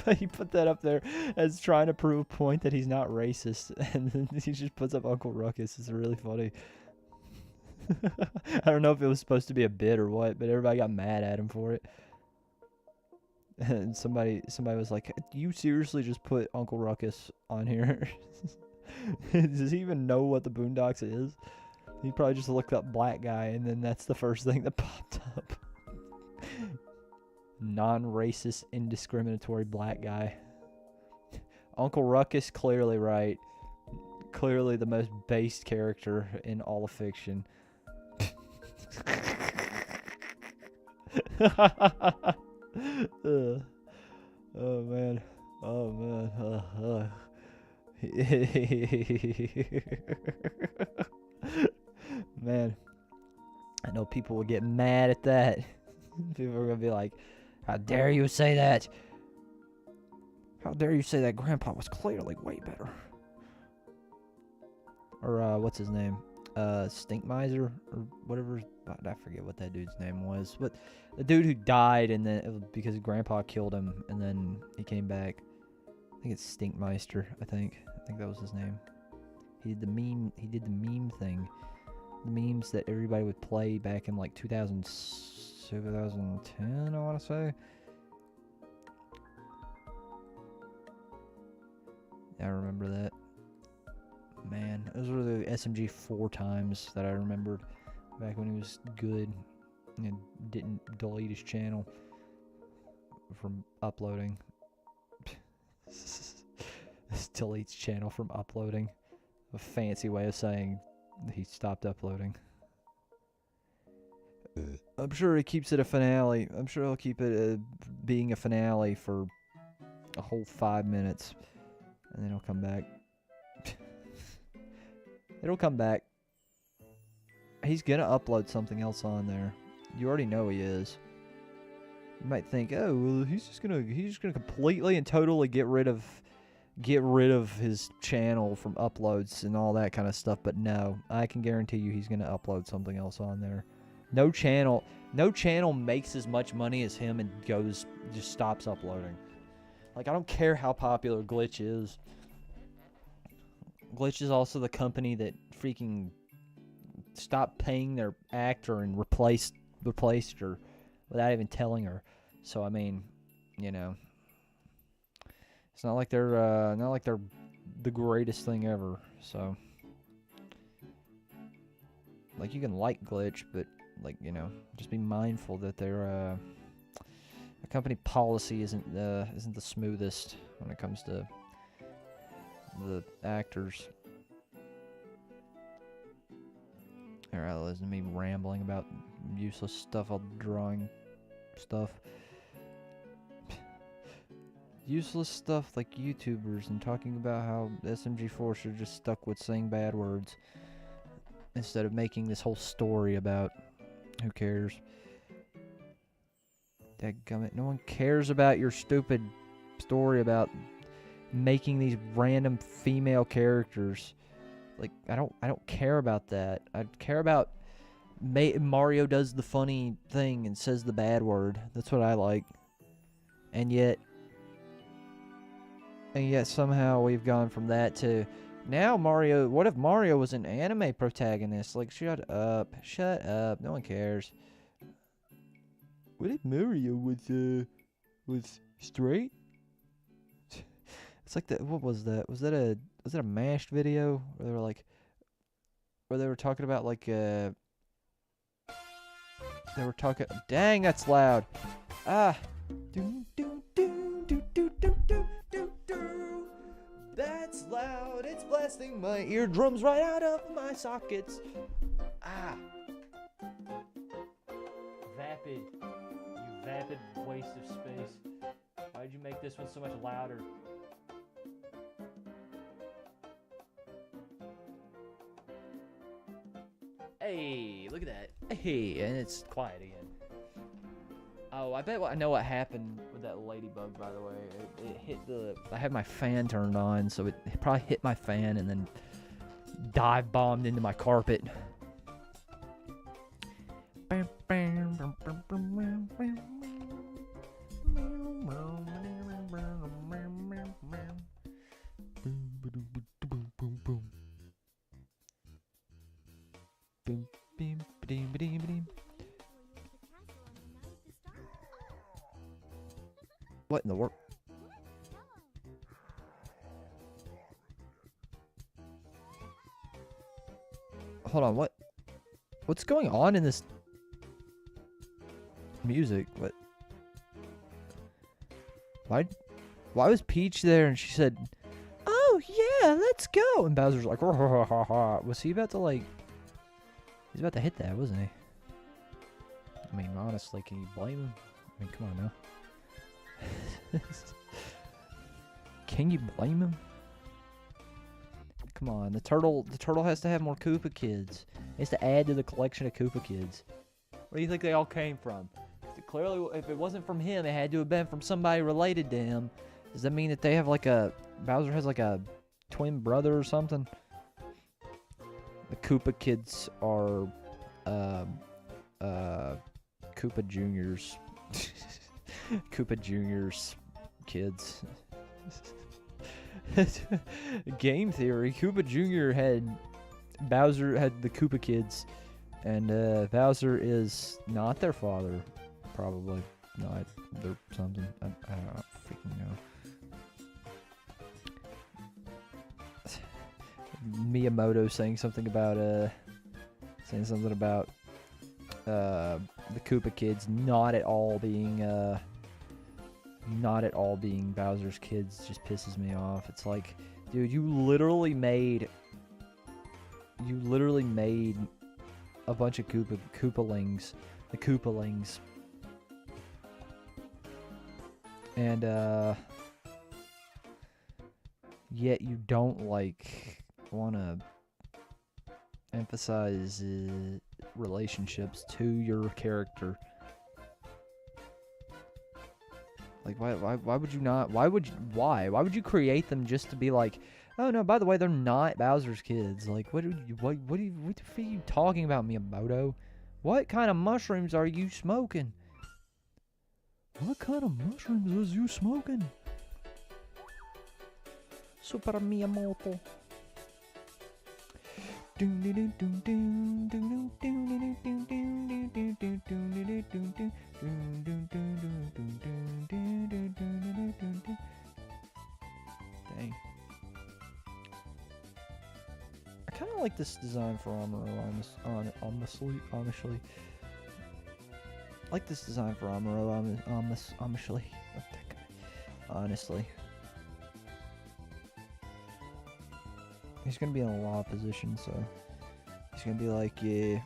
But he put that up there as trying to prove a point that he's not racist, and then he just puts up Uncle Ruckus. It's really funny. I don't know if it was supposed to be a bit or what, but everybody got mad at him for it. And somebody was like, "You seriously just put Uncle Ruckus on here?" Does he even know what the Boondocks is? He probably just looked up black guy, and then that's the first thing that popped up. Non-racist, indiscriminatory black guy. Uncle Ruckus, clearly right. Clearly the most based character in all of fiction. Oh man. Man, I know people will get mad at that. People are gonna be like, "How dare you say that? How dare you say that Grandpa was clearly way better?" Or what's his name? Stink Miser or whatever. I forget what that dude's name was. But the dude who died and then it was because Grandpa killed him and then he came back. I think it's Stinkmeister. I think that was his name. He did the meme thing. The memes that everybody would play back in like 2010, I want to say. I remember that. Man, those were the SMG4 times that I remembered back when he was good and didn't delete his channel from uploading. Deletes channel from uploading. A fancy way of saying he stopped uploading. I'm sure he keeps it a finale. I'm sure he'll keep it being a finale for a whole 5 minutes. And then he'll come back. It'll come back. He's gonna upload something else on there. You already know he is. You might think, oh, well, he's just gonna completely and totally get rid of his channel from uploads and all that kind of stuff. But no, I can guarantee you he's gonna upload something else on there. No channel makes as much money as him and just stops uploading. Like, I don't care how popular Glitch is. Glitch is also the company that freaking stopped paying their actor and replaced her without even telling her. So I mean, you know, it's not like they're the greatest thing ever. So like, you can like Glitch, but like, you know, just be mindful that their company policy isn't the smoothest when it comes to the actors. Alright, listen to me rambling about useless stuff while drawing stuff. Useless stuff like YouTubers and talking about how SMG4 should just stuck with saying bad words instead of making this whole story about who cares. Dadgummit, no one cares about your stupid story about making these random female characters. Like, I don't care about that. I care about Mario does the funny thing and says the bad word. That's what I like. And yet somehow we've gone from that to now Mario. What if Mario was an anime protagonist? Like, shut up. Shut up. No one cares. What if Mario was straight? It's like that. What was that? Was that a Mashed video where they were talking about like they were talking. Dang, that's loud. Ah. That's loud. It's blasting my eardrums right out of my sockets. Ah. Vapid. You vapid waste of space. Why'd you make this one so much louder? Hey, look at that. Hey, and it's quiet again. Oh, I bet I know what happened with that ladybug, by the way. It hit I had my fan turned on, so it probably hit my fan and then dive bombed into my carpet. What in the world? Hold on, what's going on in this music? What? Why was Peach there and she said, "Oh yeah, let's go," and Bowser's like, "Ha ha ha ha." Was he about to like? He's about to hit that, wasn't he? I mean, honestly, can you blame him? I mean, come on now. Can you blame him? Come on, the turtle has to have more Koopa kids. It has to add to the collection of Koopa kids. Where do you think they all came from? Clearly, if it wasn't from him, it had to have been from somebody related to him. Does that mean that they have like Bowser has like a twin brother or something? The Koopa kids are, Koopa Juniors. Koopa Juniors kids. Game theory. Koopa Jr. Bowser had the Koopa kids, and Bowser is not their father. Probably not. They're something. I don't freaking know. Miyamoto saying something about the Koopa kids not at all being Bowser's kids just pisses me off. It's like, dude, you literally made a bunch of Koopalings, the Koopalings. And yet you don't want to emphasize relationships to your character. Like, why would you not? Why would you create them just to be like, oh no, by the way, they're not Bowser's kids? Like, what the fuck are you talking about, Miyamoto? What kind of mushrooms are you smoking? What kind of mushrooms is you smoking? Super Miyamoto. Dang. I kind of like this design for Amuro, honestly. I like this design for Amuro, honestly. He's gonna be in a lot of positions, so he's gonna be like, yeah.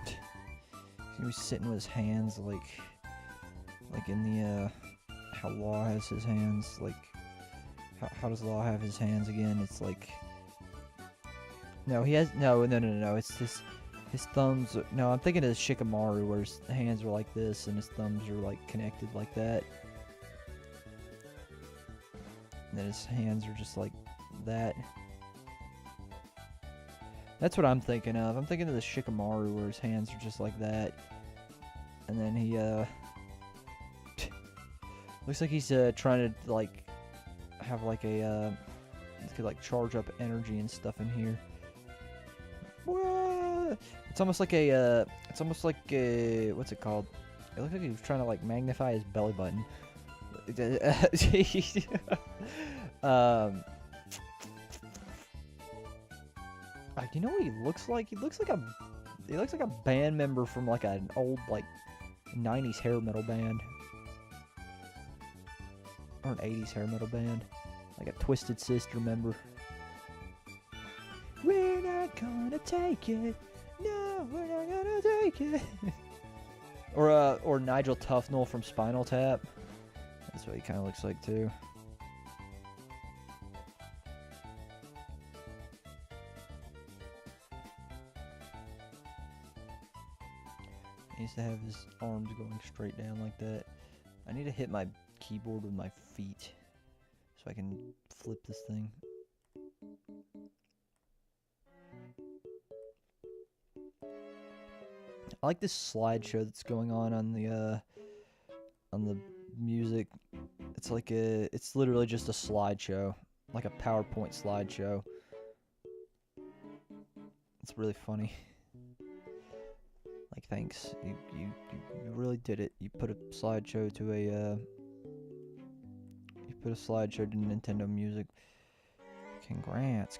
He's gonna be sitting with his hands like in the how Law has his hands, like how does Law have his hands again? It's like, no, he has no. It's his thumbs. No, I'm thinking of Shikamaru, where his hands are like this and his thumbs are like connected like that. And then his hands are just like that. That's what I'm thinking of. I'm thinking of the Shikamaru, where his hands are just like that. And then he, looks like he's, trying to, like, have, like, he could, like, charge up energy and stuff in here. It's almost like what's it called? It looks like he was trying to, like, magnify his belly button. Do you know what he looks like? He looks like a band member from like an old like 90s hair metal band, or an 80s hair metal band, like a Twisted Sister member. We're not gonna take it. No, we're not gonna take it. Or Nigel Tufnell from Spinal Tap. That's what he kind of looks like too. He needs to have his arms going straight down like that. I need to hit my keyboard with my feet so I can flip this thing. I like this slideshow that's going on the music. It's like it's literally just a slideshow, like a PowerPoint slideshow. It's really funny. Like, thanks. You really did it. You put a slideshow to Nintendo Music. Congrats.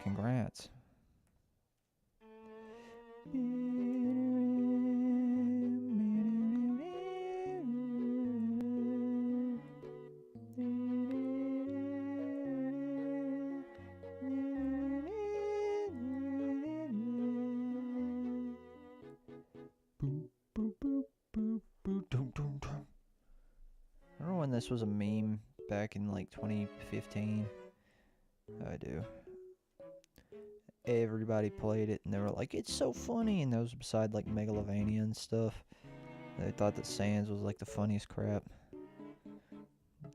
Remember when this was a meme back in like 2015? I do. Everybody played it, and they were like, it's so funny, and those beside, like, Megalovania and stuff. They thought that Sans was, like, the funniest crap.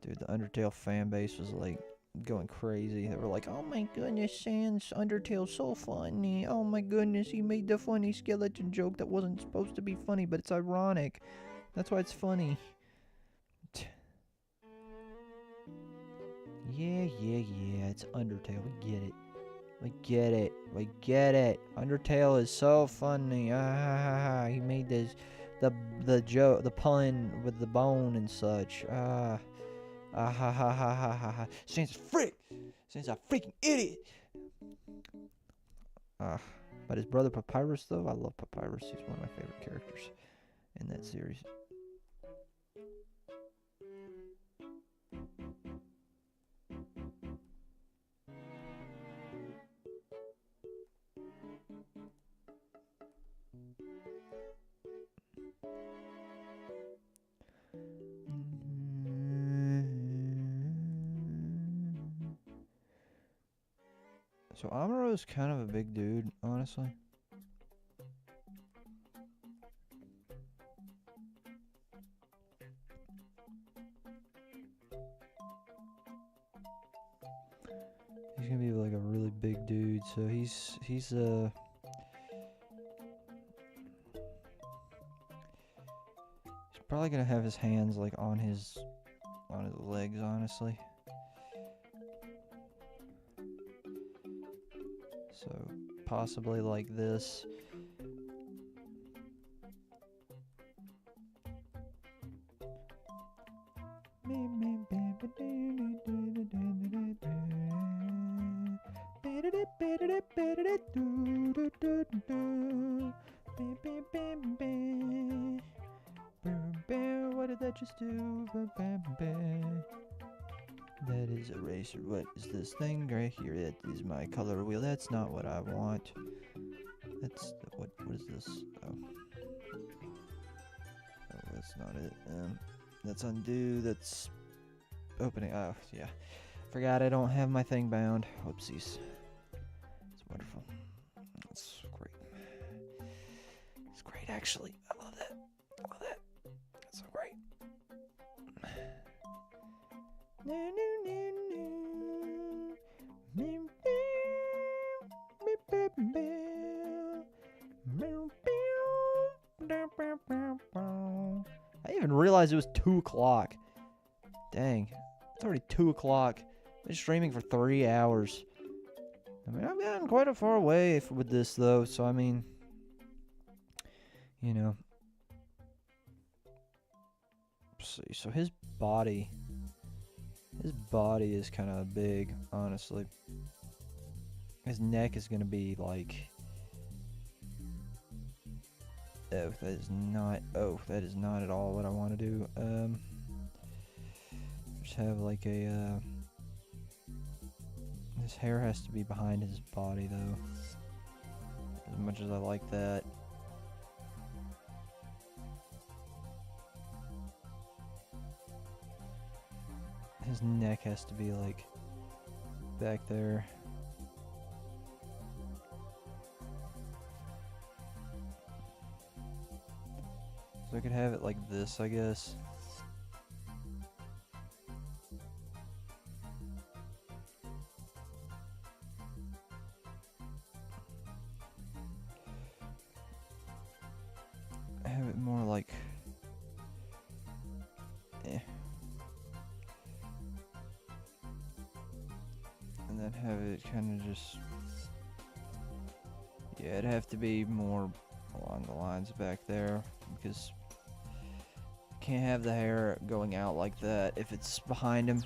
Dude, the Undertale fan base was, like, going crazy. They were like, oh my goodness, Sans, Undertale's so funny. Oh my goodness, he made the funny skeleton joke that wasn't supposed to be funny, but it's ironic. That's why it's funny. Yeah, it's Undertale. We get it. We get it. Undertale is so funny. He made the joke, the pun with the bone and such. Ha ha ha ha ha ha. Sans a freaking idiot. But his brother Papyrus, though, I love Papyrus. He's one of my favorite characters in that series. So Amuro's kind of a big dude, honestly. He's gonna be like a really big dude, so he's probably gonna have his hands like on his legs, honestly. So possibly like this. What did that just do? That is a eraser. What is this thing right here? That is my color wheel. That's not what I want. That's what is this? Oh, that's not it. That's undo. That's opening. Oh, yeah. Forgot I don't have my thing bound. Whoopsies. It's wonderful. It's great. It's great, actually. I love that. That's so great. I even realized it was 2 o'clock. Dang. It's already 2 o'clock. I've been streaming for 3 hours. I mean, I've gotten quite a far away with this, though, so I mean, you know. Let's see, so his body is kind of big, honestly. His neck is going to be like... Oh, that is not at all what I want to do. Just have like a... His hair has to be behind his body, though. As much as I like that. His neck has to be like back there. So I could have it like this, I guess. Have it more like... And then have it kind of just... Yeah, it'd have to be more along the lines back there, because can't have the hair going out like that if it's behind him.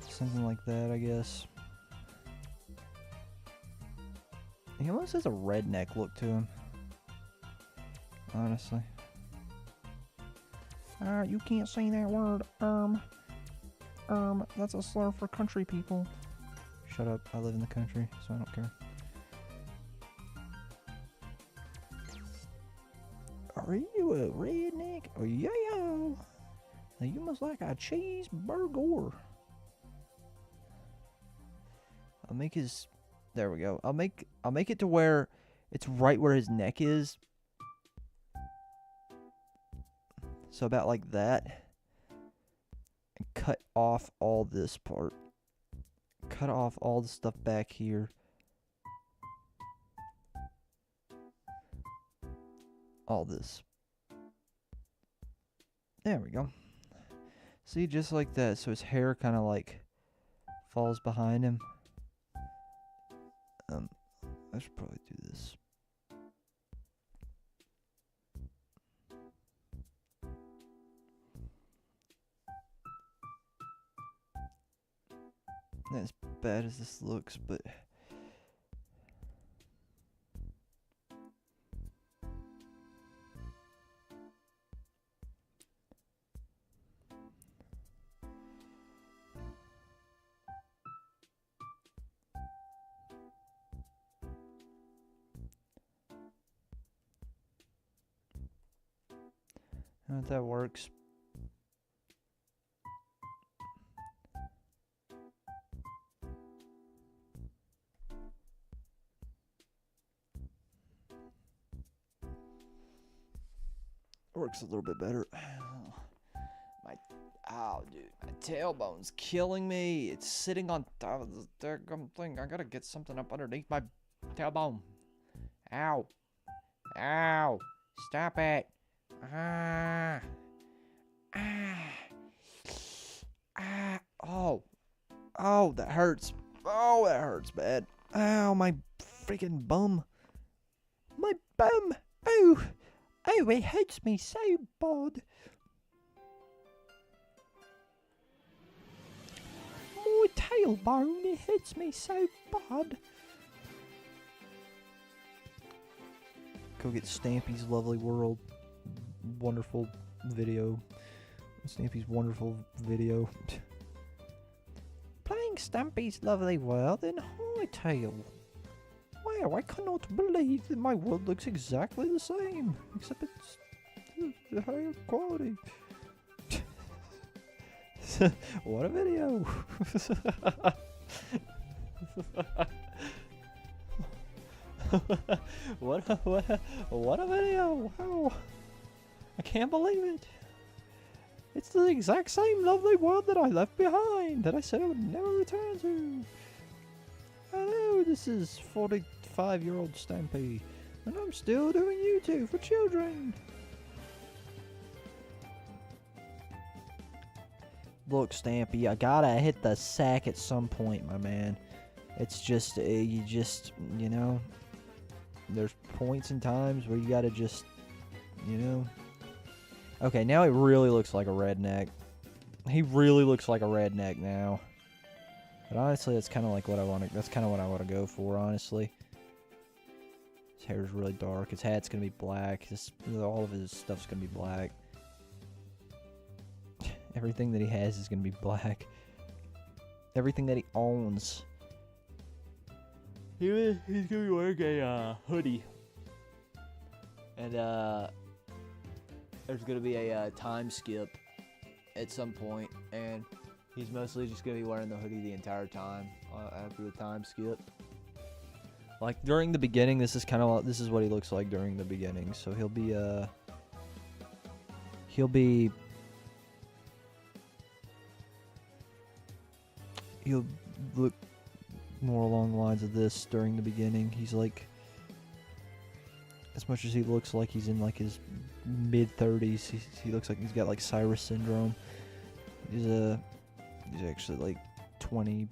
Something like that, I guess. He almost has a redneck look to him, honestly. You can't say that word, that's a slur for country people. Shut up, I live in the country, so I don't care. Are you a redneck? Oh, yeah. Now you must like a cheeseburger. I'll make his. There we go. I'll make it to where it's right where his neck is. So about like that. And cut off all this part. Cut off all the stuff back here. All this. There we go. See, just like that. So his hair kind of like falls behind him. I should probably do this. Not as bad as this looks, but I don't know if that works. Works a little bit better. Dude, my tailbone's killing me. It's sitting on top of this daggum thing. I gotta get something up underneath my tailbone. Ow. Ow. Stop it. Ah. Oh. Oh, that hurts. Oh, that hurts bad. Ow, my freaking bum. My bum. Oh. Oh, it hurts me so bad. My tailbone, it hurts me so bad. Go get Stampy's Lovely World. Wonderful video. Stampy's wonderful video. Playing Stampy's Lovely World in Hightail. Wow, I cannot believe that my world looks exactly the same. Except it's the higher quality. What a video. What a video. Wow. I can't believe it. It's the exact same lovely world that I left behind, that I said I would never return to. Hello, this is 45-year-old Stampy, and I'm still doing YouTube for children. Look, Stampy, I gotta hit the sack at some point, my man. It's just, you know, there's points and times where you gotta just, you know. Okay, now he really looks like a redneck. He really looks like a redneck now. But honestly, that's kind of like what I want to. That's kind of what I want to go for, honestly. His hair is really dark. His hat's gonna be black. All of his stuff's gonna be black. Everything that he has is gonna be black. Everything that he owns. He's gonna be wearing a hoodie. And there's gonna be a time skip at some point, and he's mostly just gonna be wearing the hoodie the entire time after the time skip. Like during the beginning, this is what he looks like during the beginning. So he'll look more along the lines of this during the beginning. He's like, as much as he looks like he's in like his mid-30s, he looks like he's got like Cyrus syndrome. He's actually like 20.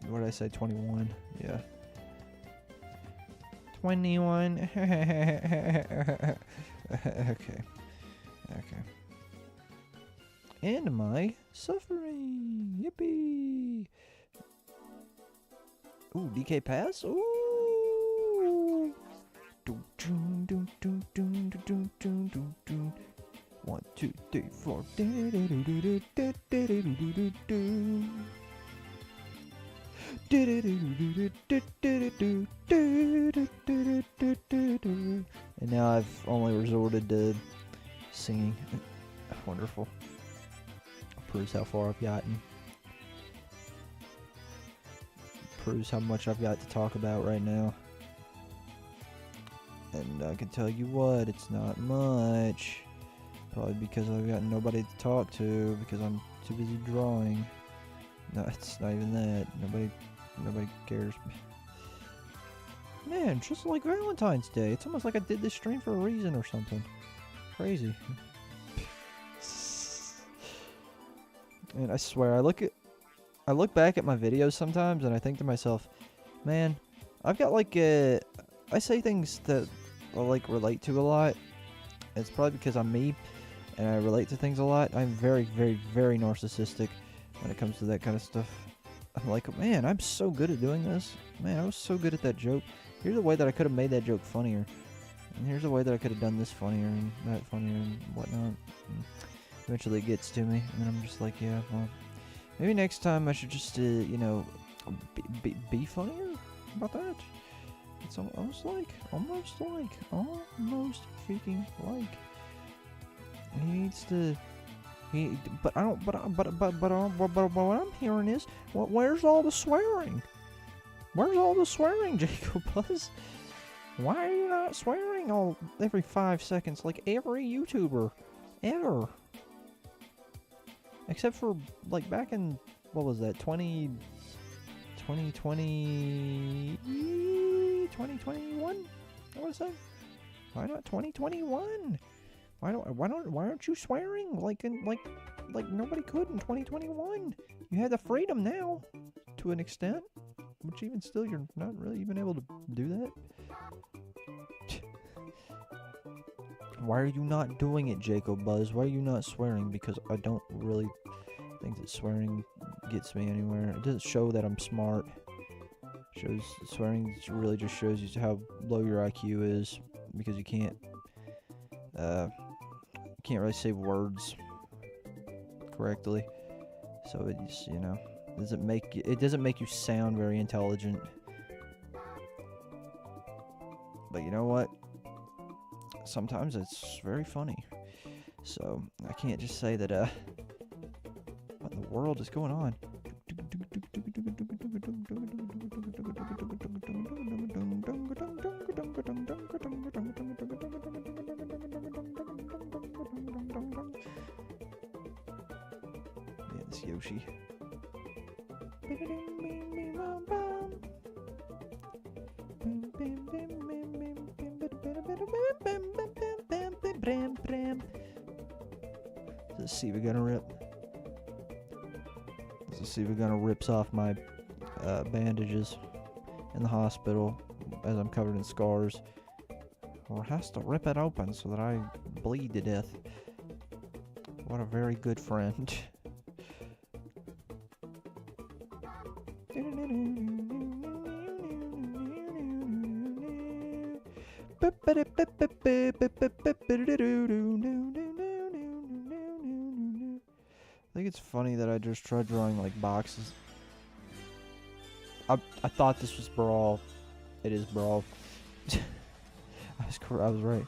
What did I say? 21. Yeah. 21. Okay. And my suffering. Yippee. Ooh, DK pass? Ooh. 1, 2, 3, 4. And now I've only resorted to singing. Wonderful. Proves how far I've gotten. Proves how much I've got to talk about right now. And I can tell you what, it's not much. Probably because I've got nobody to talk to because I'm too busy drawing. No, it's not even that. Nobody cares. Man, just like Valentine's Day. It's almost like I did this stream for a reason or something. Crazy. And I swear, I look back at my videos sometimes and I think to myself, man, I've got like I say things that I like relate to a lot. It's probably because I'm me and I relate to things a lot. I'm very, very, very narcissistic when it comes to that kind of stuff. I'm like, man, I'm so good at doing this. Man, I was so good at that joke. Here's a way that I could have made that joke funnier. And here's a way that I could have done this funnier and that funnier and whatnot. And eventually it gets to me. And then I'm just like, yeah, well, maybe next time I should just, you know, be funnier about that. It's almost freaking like. He needs to. But what I'm hearing is, where's all the swearing? Where's all the swearing, Jacob Buzz? Why are you not swearing every 5 seconds like every YouTuber ever? Except for like back in, what was that, 2020, 2021? I want to say. Why not 2021? Why aren't you swearing like nobody could in 2021? You had the freedom now, to an extent, which even still you're not really even able to do that. Why are you not doing it, Jacob Buzz? Why are you not swearing? Because I don't really think that swearing gets me anywhere. It doesn't show that I'm smart. Swearing really just shows you how low your IQ is, because you can't really say words correctly. So it's, you know, it doesn't make you sound very intelligent. But you know what? Sometimes it's very funny. So I can't just say that what in the world is going on? Yeah, this Yoshi. Let's see if we're gonna rip. Let's see if we're gonna rips off my bandages in the hospital as I'm covered in scars. Or has to rip it open so that I bleed to death. What a very good friend. I think it's funny that I just tried drawing like boxes. I thought this was Brawl. It is Brawl. I was right.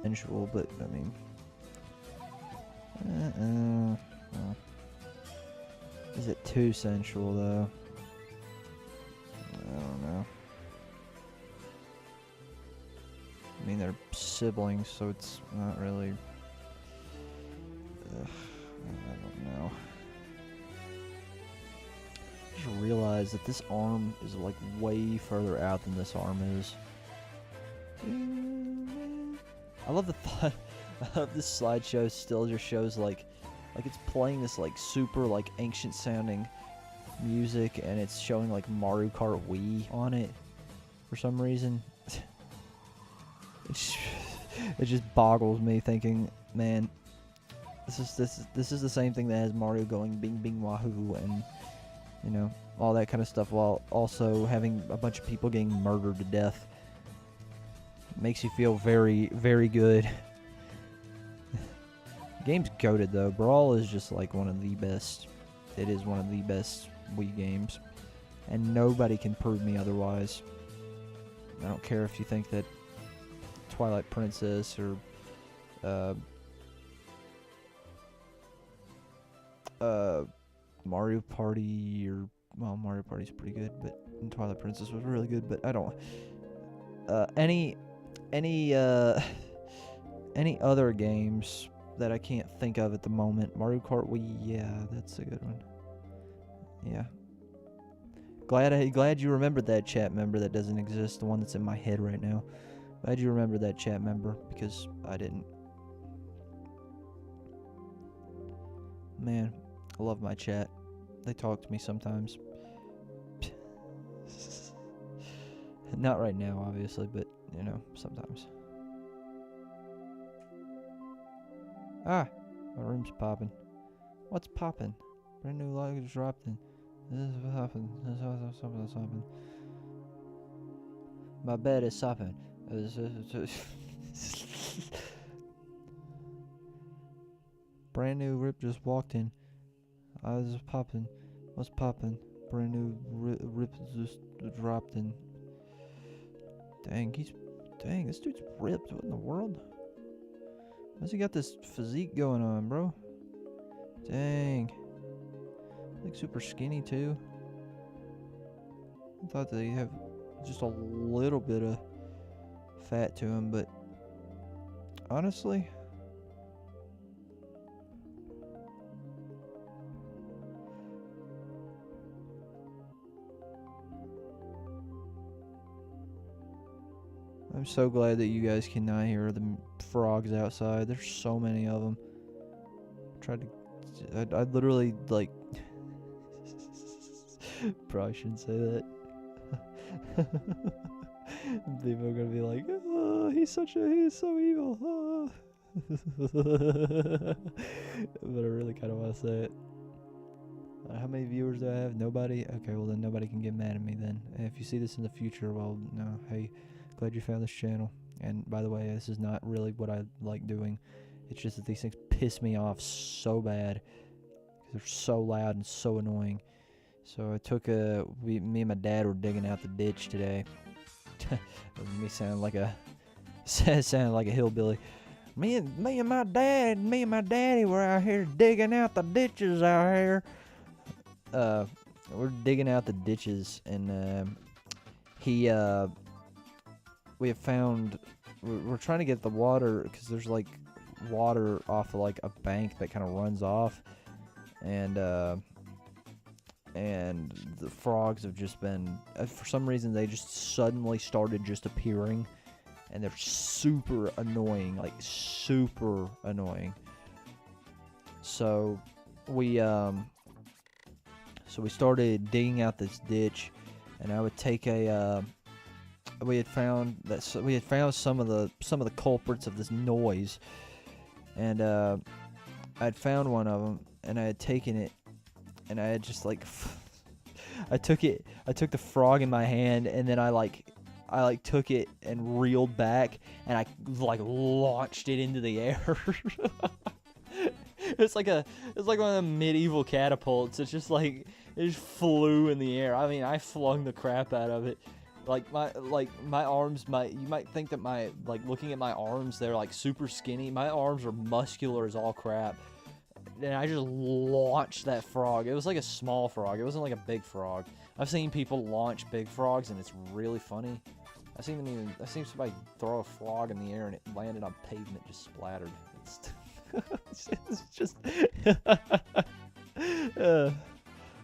Sensual, but I mean, is it too sensual though? I don't know. I mean, they're siblings, so it's not really. I don't know. I just realized that this arm is like way further out than this arm is. I love the thought of this slideshow still just shows like it's playing this like super like ancient sounding music, and it's showing like Mario Kart Wii on it for some reason. It just boggles me thinking, man, this is the same thing that has Mario going bing bing wahoo and, you know, all that kind of stuff, while also having a bunch of people getting murdered to death. It makes you feel very, very good. Game's goated though. Brawl is just like one of the best. It is one of the best Wii games, and nobody can prove me otherwise. I don't care if you think that Twilight Princess or Mario Party or, well, Mario Party's pretty good, but Twilight Princess was really good. But I don't any other games that I can't think of at the moment. Mario Kart Wii, yeah, that's a good one. Yeah. Glad you remembered that, chat member that doesn't exist, the one that's in my head right now. Glad you remembered that, chat member, because I didn't. Man, I love my chat. They talk to me sometimes. Not right now, obviously, but, you know, sometimes. Ah, my room's popping. What's popping? Brand new luggage dropped in. This is what happened. This is something that's happened. My bed is sopping. Brand new rip just walked in. I was popping. What's popping? Brand new rip just dropped in. Dang, this dude's ripped. What in the world? Why's he got this physique going on, bro? Dang. Like super skinny too. I thought that he'd have just a little bit of fat to him, but honestly, I'm so glad that you guys cannot hear the frogs outside. There's so many of them. I literally, like, probably shouldn't say that. People are gonna be like, oh, he's so evil. Oh. But I really kind of want to say it. How many viewers do I have? Nobody? Okay, well then nobody can get mad at me then. And if you see this in the future, well, no, hey, glad you found this channel. And by the way, this is not really what I like doing. It's just that these things piss me off so bad because they're so loud and so annoying. So I took me and my dad were digging out the ditch today. Me sounding like a hillbilly. Me and my daddy were out here digging out the ditches out here. We're digging out the ditches, and we have found, we're trying to get the water, because there's like water off of like a bank that kind of runs off, and the frogs have just been, for some reason they just suddenly started just appearing, and they're super annoying, like super annoying. So we started digging out this ditch, and I would take we had found some of the culprits of this noise, and I'd found one of them, and I had taken it, and I had just like I took the frog in my hand, and then I took it and reeled back, and I like launched it into the air. It's like one of the medieval catapults. It's just like it just flew in the air. I mean, I flung the crap out of it. My arms, you might think that looking at my arms, they're like super skinny. My arms are muscular as all crap. And I just launched that frog. It was like a small frog. It wasn't like a big frog. I've seen people launch big frogs, and it's really funny. I've seen somebody throw a frog in the air, and it landed on pavement, just splattered. It's just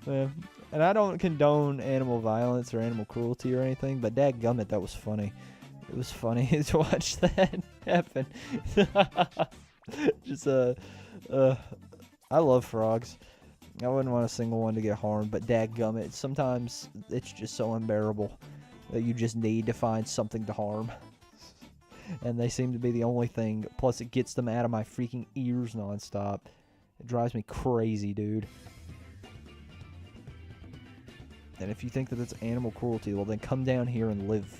man. And I don't condone animal violence or animal cruelty or anything, but dadgummit, that was funny. It was funny to watch that happen. Just I love frogs. I wouldn't want a single one to get harmed, but dadgummit, sometimes it's just so unbearable that you just need to find something to harm. And they seem to be the only thing. Plus, it gets them out of my freaking ears nonstop. It drives me crazy, dude. And if you think that it's animal cruelty, well, then come down here and live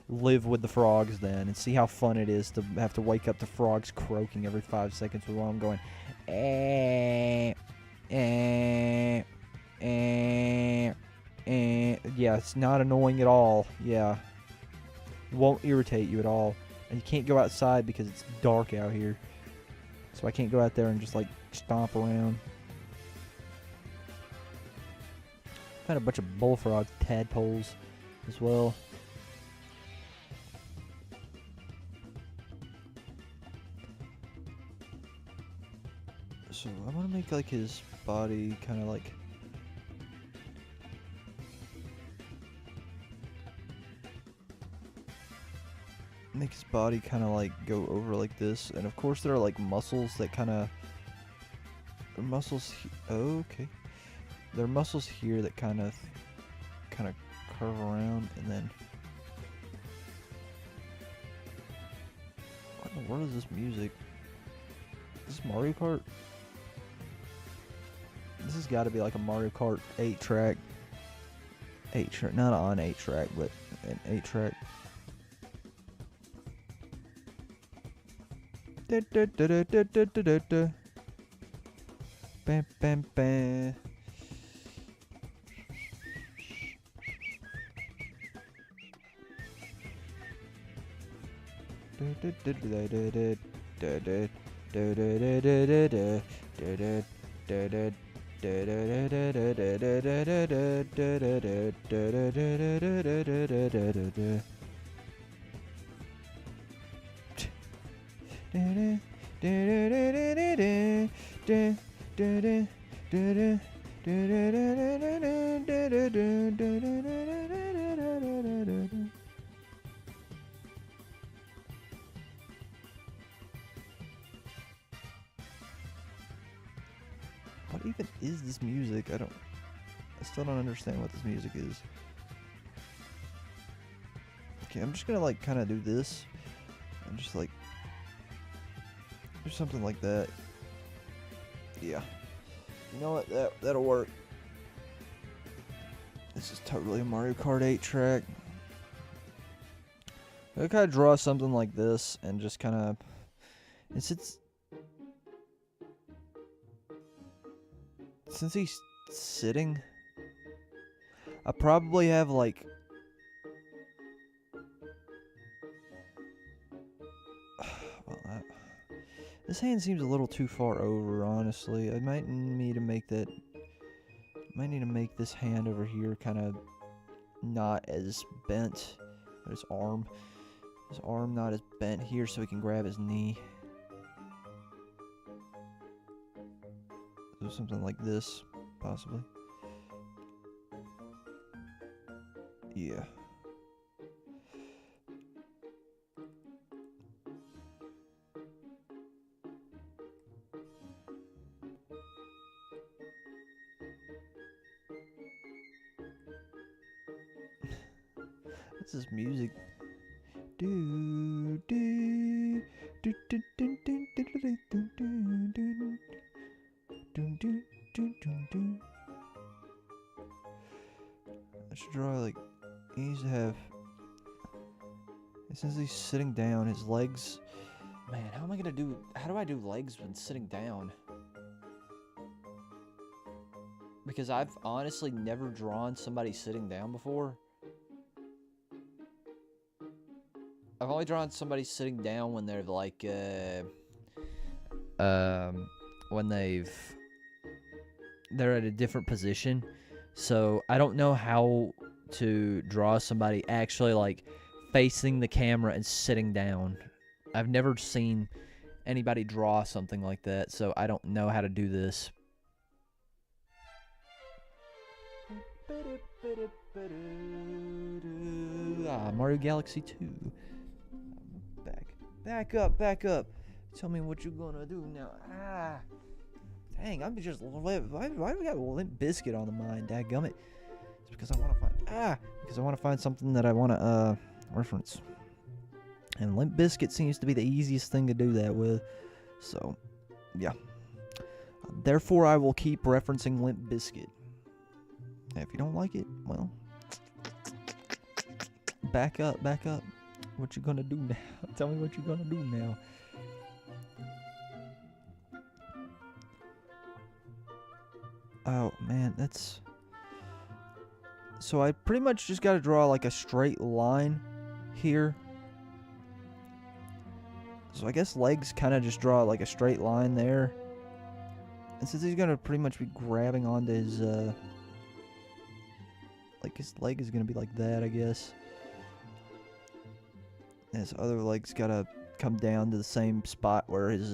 live with the frogs then and see how fun it is to have to wake up to frogs croaking every 5 seconds while I'm going, yeah, it's not annoying at all. Yeah. Won't irritate you at all. And you can't go outside because it's dark out here. So I can't go out there and just, like, stomp around. Found a bunch of bullfrog tadpoles as well. So I want to make, like, his body kind of like... Make his body kind of like go over like this, and of course there are like muscles that kind of okay, there are muscles here that kind of curve around, and then what in the world is this music? Is this Mario Kart? This has got to be like a Mario Kart 8-track, not on 8-track, but an 8-track. Bam, bam, bam. What even is this music? I still don't understand what this music is. Okay, I'm just gonna like kind of do this and just like do something like that. Yeah. You know what? That'll work. This is totally a Mario Kart 8 track. I'll kind of draw something like this and just kind of... Since he's sitting, I probably have like... This hand seems a little too far over, honestly. I might need to make that... Might need to make this hand over here kind of not as bent. His arm not as bent here so he can grab his knee. Do something like this, possibly. Yeah. What's this music? Do do do do do do do do do do do. Dun, dun, dun, dun, dun. I should draw like he needs to have. Since he's sitting down, his legs. Man, how am I gonna do? How do I do legs when sitting down? Because I've honestly never drawn somebody sitting down before. I've only drawn somebody sitting down when they're like, when they're at a different position. So I don't know how to draw somebody actually like facing the camera and sitting down. I've never seen anybody draw something like that, so I don't know how to do this. Mario Galaxy 2. Back up. Tell me what you're gonna do now. Dang, I'm just why do we got Limp Bizkit on the mind? Dadgummit. It's because I want to find something that I want to reference. And Limp Bizkit seems to be the easiest thing to do that with. So, yeah. Therefore, I will keep referencing Limp Bizkit. And if you don't like it, well, back up. What you gonna do now? Tell me what you gonna do now. Oh, man, that's... So I pretty much just gotta draw, like, a straight line here. So I guess legs kind of just draw, like, a straight line there. And since he's gonna pretty much be grabbing onto his, like, his leg is gonna be like that, I guess. And his other leg's gotta come down to the same spot where his,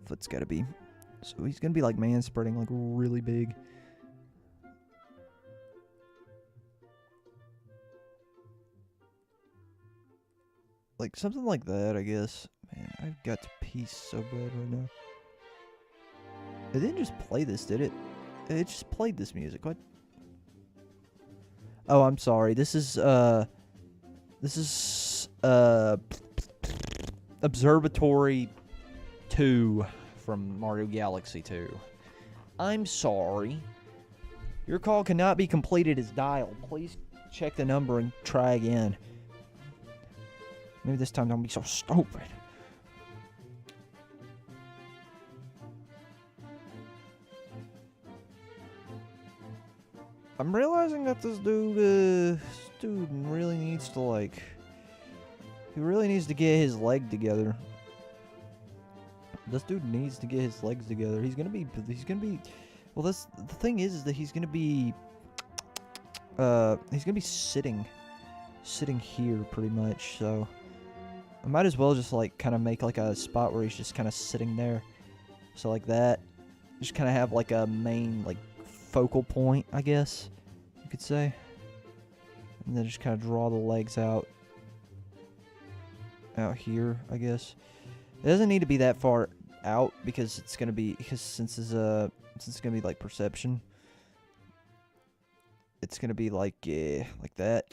foot's gotta be. So he's gonna be, like, man spreading, like, really big. Like, something like that, I guess. Man, I've got to pee so bad right now. It didn't just play this, did it? It just played this music. What? Oh, I'm sorry. This is Observatory 2 from Mario Galaxy 2. I'm sorry. Your call cannot be completed as dialed. Please check the number and try again. Maybe this time don't be so stupid. I'm realizing that this dude really needs to, like... He really needs to get his leg together. This dude needs to get his legs together. He's gonna be... Well, the thing is that he's gonna be sitting here, pretty much, so... I might as well just, like, kind of make, like, a spot where he's just kind of sitting there. So, like that. Just kind of have, like, a main, like, focal point, I guess you could say. And then just kind of draw the legs out here, I guess. It doesn't need to be that far out because it's gonna be since it's gonna be like perception. It's gonna be like that.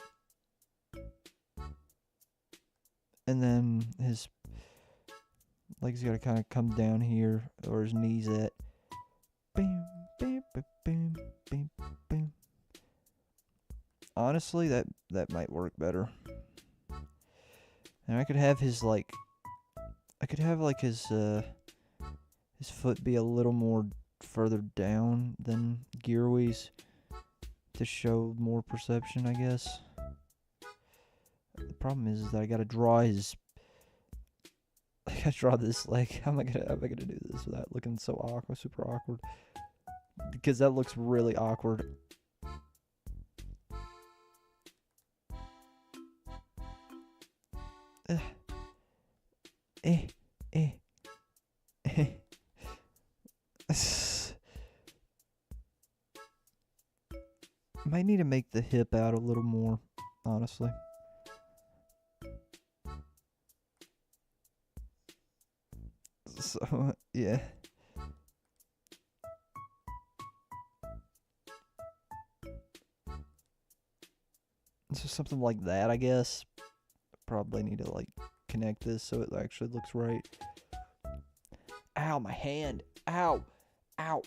And then his legs gotta kind of come down here, or his knees at. Bam, bam, bam, bam, bam, bam. Honestly, that might work better. And I could have his like, his foot be a little more further down than Gearwee's to show more perception, I guess. The problem is that I gotta draw his. I gotta draw this leg. How am I gonna do this without looking so awkward, super awkward? Because that looks really awkward. Might need to make the hip out a little more, honestly. So, yeah. So something like that, I guess. Probably need to, like, connect this so it actually looks right. Ow, my hand. Ow. Ow.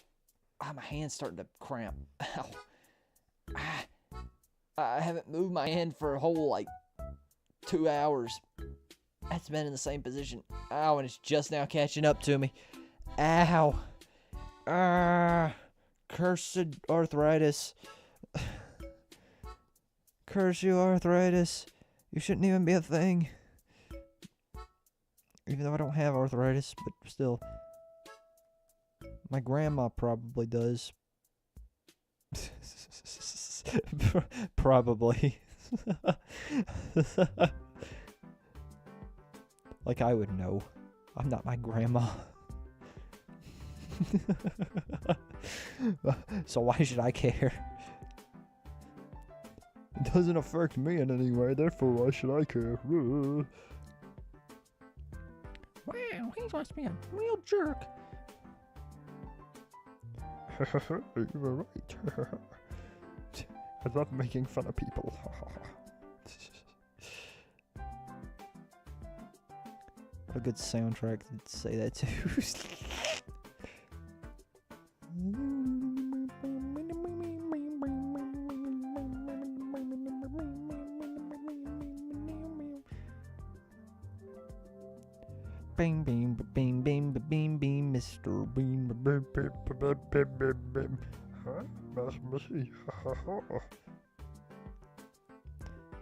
Ah, my hand's starting to cramp. Ow. Ah. I haven't moved my hand for a whole, like, 2 hours. It's been in the same position. Ow, and it's just now catching up to me. Ow. Ah. Cursed arthritis. Curse you, arthritis. You shouldn't even be a thing. Even though I don't have arthritis, but still. My grandma probably does. Probably. Like I would know. I'm not my grandma. So why should I care? It doesn't affect me in any way, therefore why should I care? Wow, he must be a real jerk. You were right. I love making fun of people. What a good soundtrack to say that too. Bing, beam, beam, beam, beam, beam, Mr. Bean. Beam, beam, beam, beam, beam, beam. Huh? That's Missy. I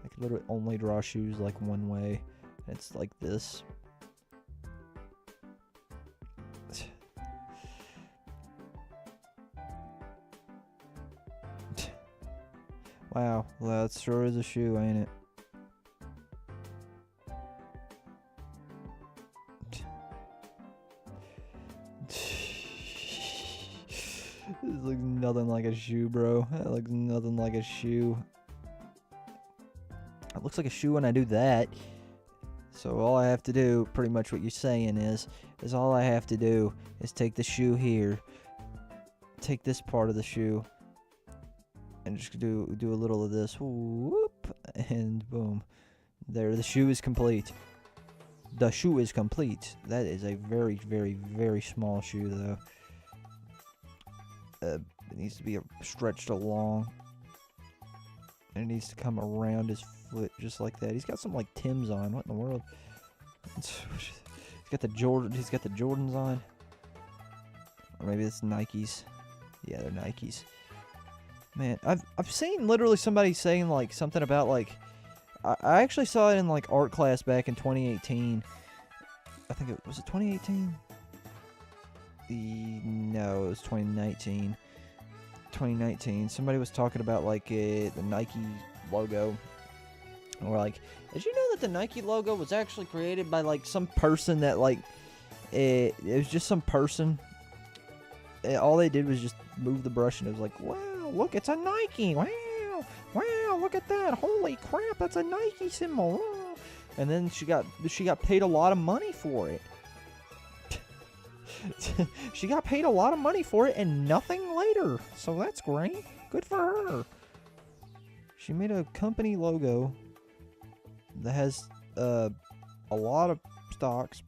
could literally only draw shoes like one way. It's like this. Wow, that sure is a shoe, ain't it? This looks nothing like a shoe, bro. That looks nothing like a shoe. It looks like a shoe when I do that. So all I have to do, pretty much what you're saying is all I have to do is take the shoe here, take this part of the shoe, and just do a little of this, whoop, and boom. There, the shoe is complete. The shoe is complete. That is a very, very, very small shoe, though. It needs to be stretched along. And it needs to come around his foot just like that. He's got some like Timbs on. What in the world? He's got the Jordans on. Or maybe it's Nikes. Yeah, they're Nikes. Man, I've seen literally somebody saying like something about like I actually saw it in like art class back in 2018. I think it was 2018. No, it was 2019. 2019. Somebody was talking about like the Nike logo. Or like, did you know that the Nike logo was actually created by like some person that like it was just some person. All they did was just move the brush and it was like, wow, look, it's a Nike. Wow, wow, look at that. Holy crap, that's a Nike symbol. Wow. And then she got paid a lot of money for it. She got paid a lot of money for it and nothing later. So that's great. Good for her. She made a company logo that has a lot of stocks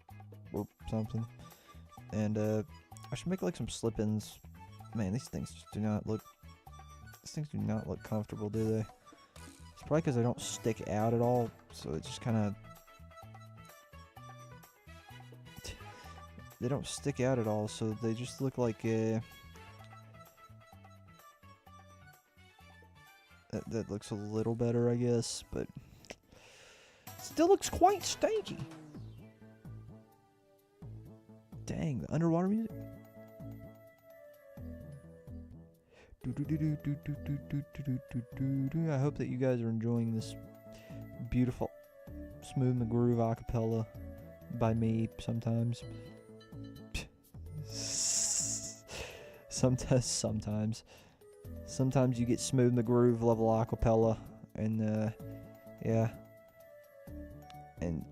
or something. And I should make like some slip-ins. Man, these things just do not look comfortable, do they? It's probably because they don't stick out at all, so it just kind of they don't stick out at all, so they just look like that looks a little better, I guess, but still looks quite stanky. Dang, the underwater music. I hope that you guys are enjoying this beautiful Smooth in the Groove acapella by me sometimes. Sometimes you get Smooth in the Groove level acapella, and yeah. And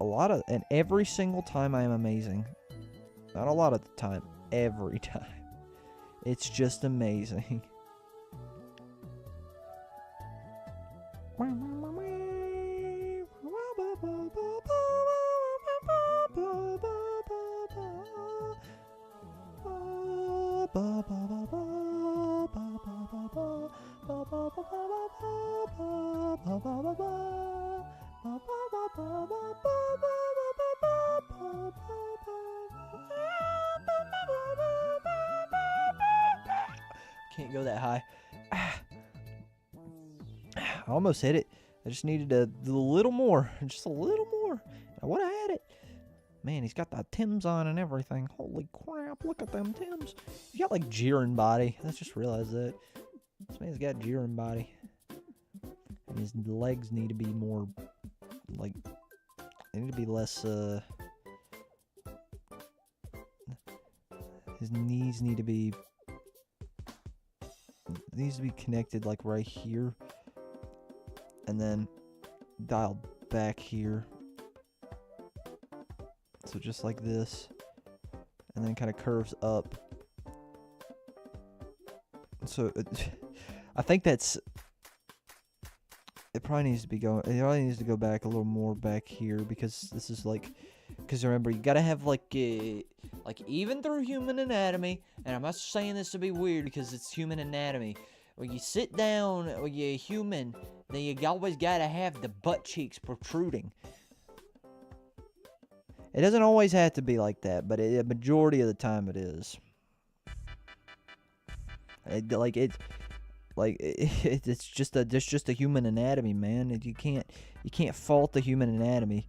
every single time I am amazing. Not a lot of the time, every time. It's just amazing. Can't go that high. I almost hit it. I just needed a little more. Just a little more. I would have had it. Man, he's got the Timbs on and everything. Holy crap, look at them Timbs. He's got like Jiren body. I just realized that. This man's got Jiren body. And his legs need to be more, like, they need to be less, his knees need to be, connected like right here. And then dialed back here. So just like this. And then kind of curves up. So I think that's, it probably needs to go back a little more back here, because this is like, because remember, you gotta have like even through human anatomy, and I'm not saying this to be weird because it's human anatomy. When you sit down, when you're human, then you always gotta have the butt cheeks protruding. It doesn't always have to be like that, but a majority of the time it is. It's just a human anatomy, man. You can't fault the human anatomy.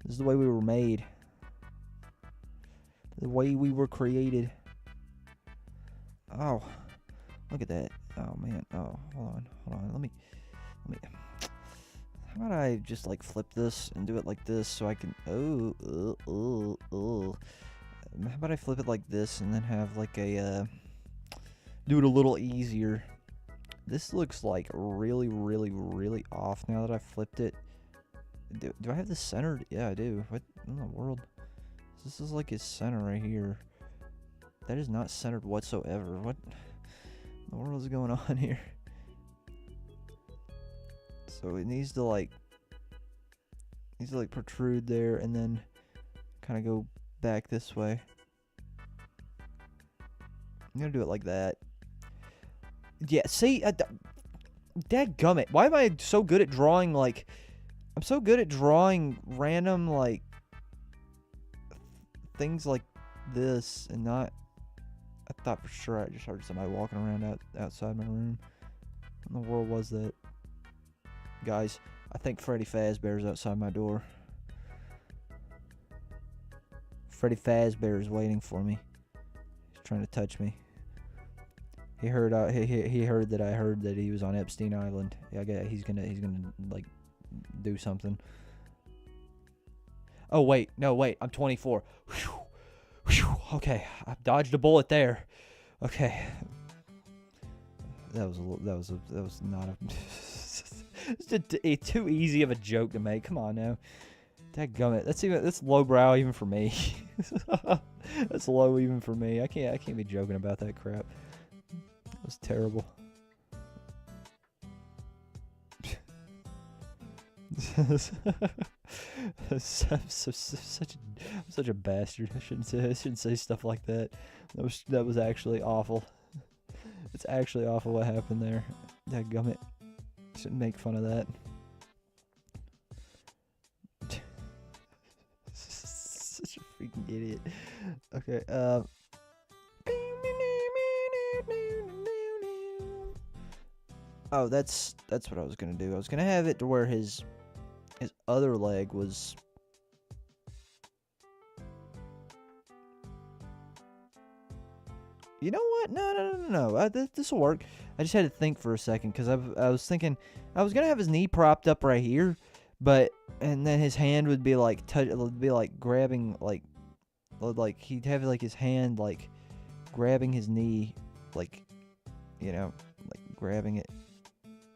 This is the way we were made. The way we were created. Oh, look at that. Oh man. Oh, hold on. Let me. How about I just like flip this and do it like this so I can. How about I flip it like this and then have like a do it a little easier. This looks like really, really, really off now that I flipped it. Do I have this centered? Yeah, I do. What in the world? This is like his center right here. That is not centered whatsoever. What in the world is going on here? So it needs to like protrude there and then kind of go back this way. I'm gonna do it like that. Yeah, see, dadgummit. Why am I so good at drawing, like, I'm so good at drawing random, like, things like this and not, I thought for sure I just heard somebody walking around outside my room. What in the world was that? Guys, I think Freddy Fazbear's outside my door. Freddy Fazbear is waiting for me. He's trying to touch me. He heard he heard that I heard that he was on Epstein Island. Yeah, I guess he's gonna like do something. Oh wait, no wait, I'm 24. Whew. Whew. Okay, I dodged a bullet there. Okay, that was not a too easy of a joke to make. Come on now, dadgummit. That's lowbrow even for me. That's low even for me. I can't be joking about that crap. That was terrible. I'm such a bastard. I shouldn't say stuff like that. That was actually awful. It's actually awful what happened there. Dadgummit. Shouldn't make fun of that. Such a freaking idiot. Okay, oh, that's what I was gonna do. I was gonna have it to where his other leg was. You know what? No. This will work. I just had to think for a second because I was thinking I was gonna have his knee propped up right here, and then his hand would be like grabbing like he'd have like his hand like grabbing his knee, like, you know, like grabbing it.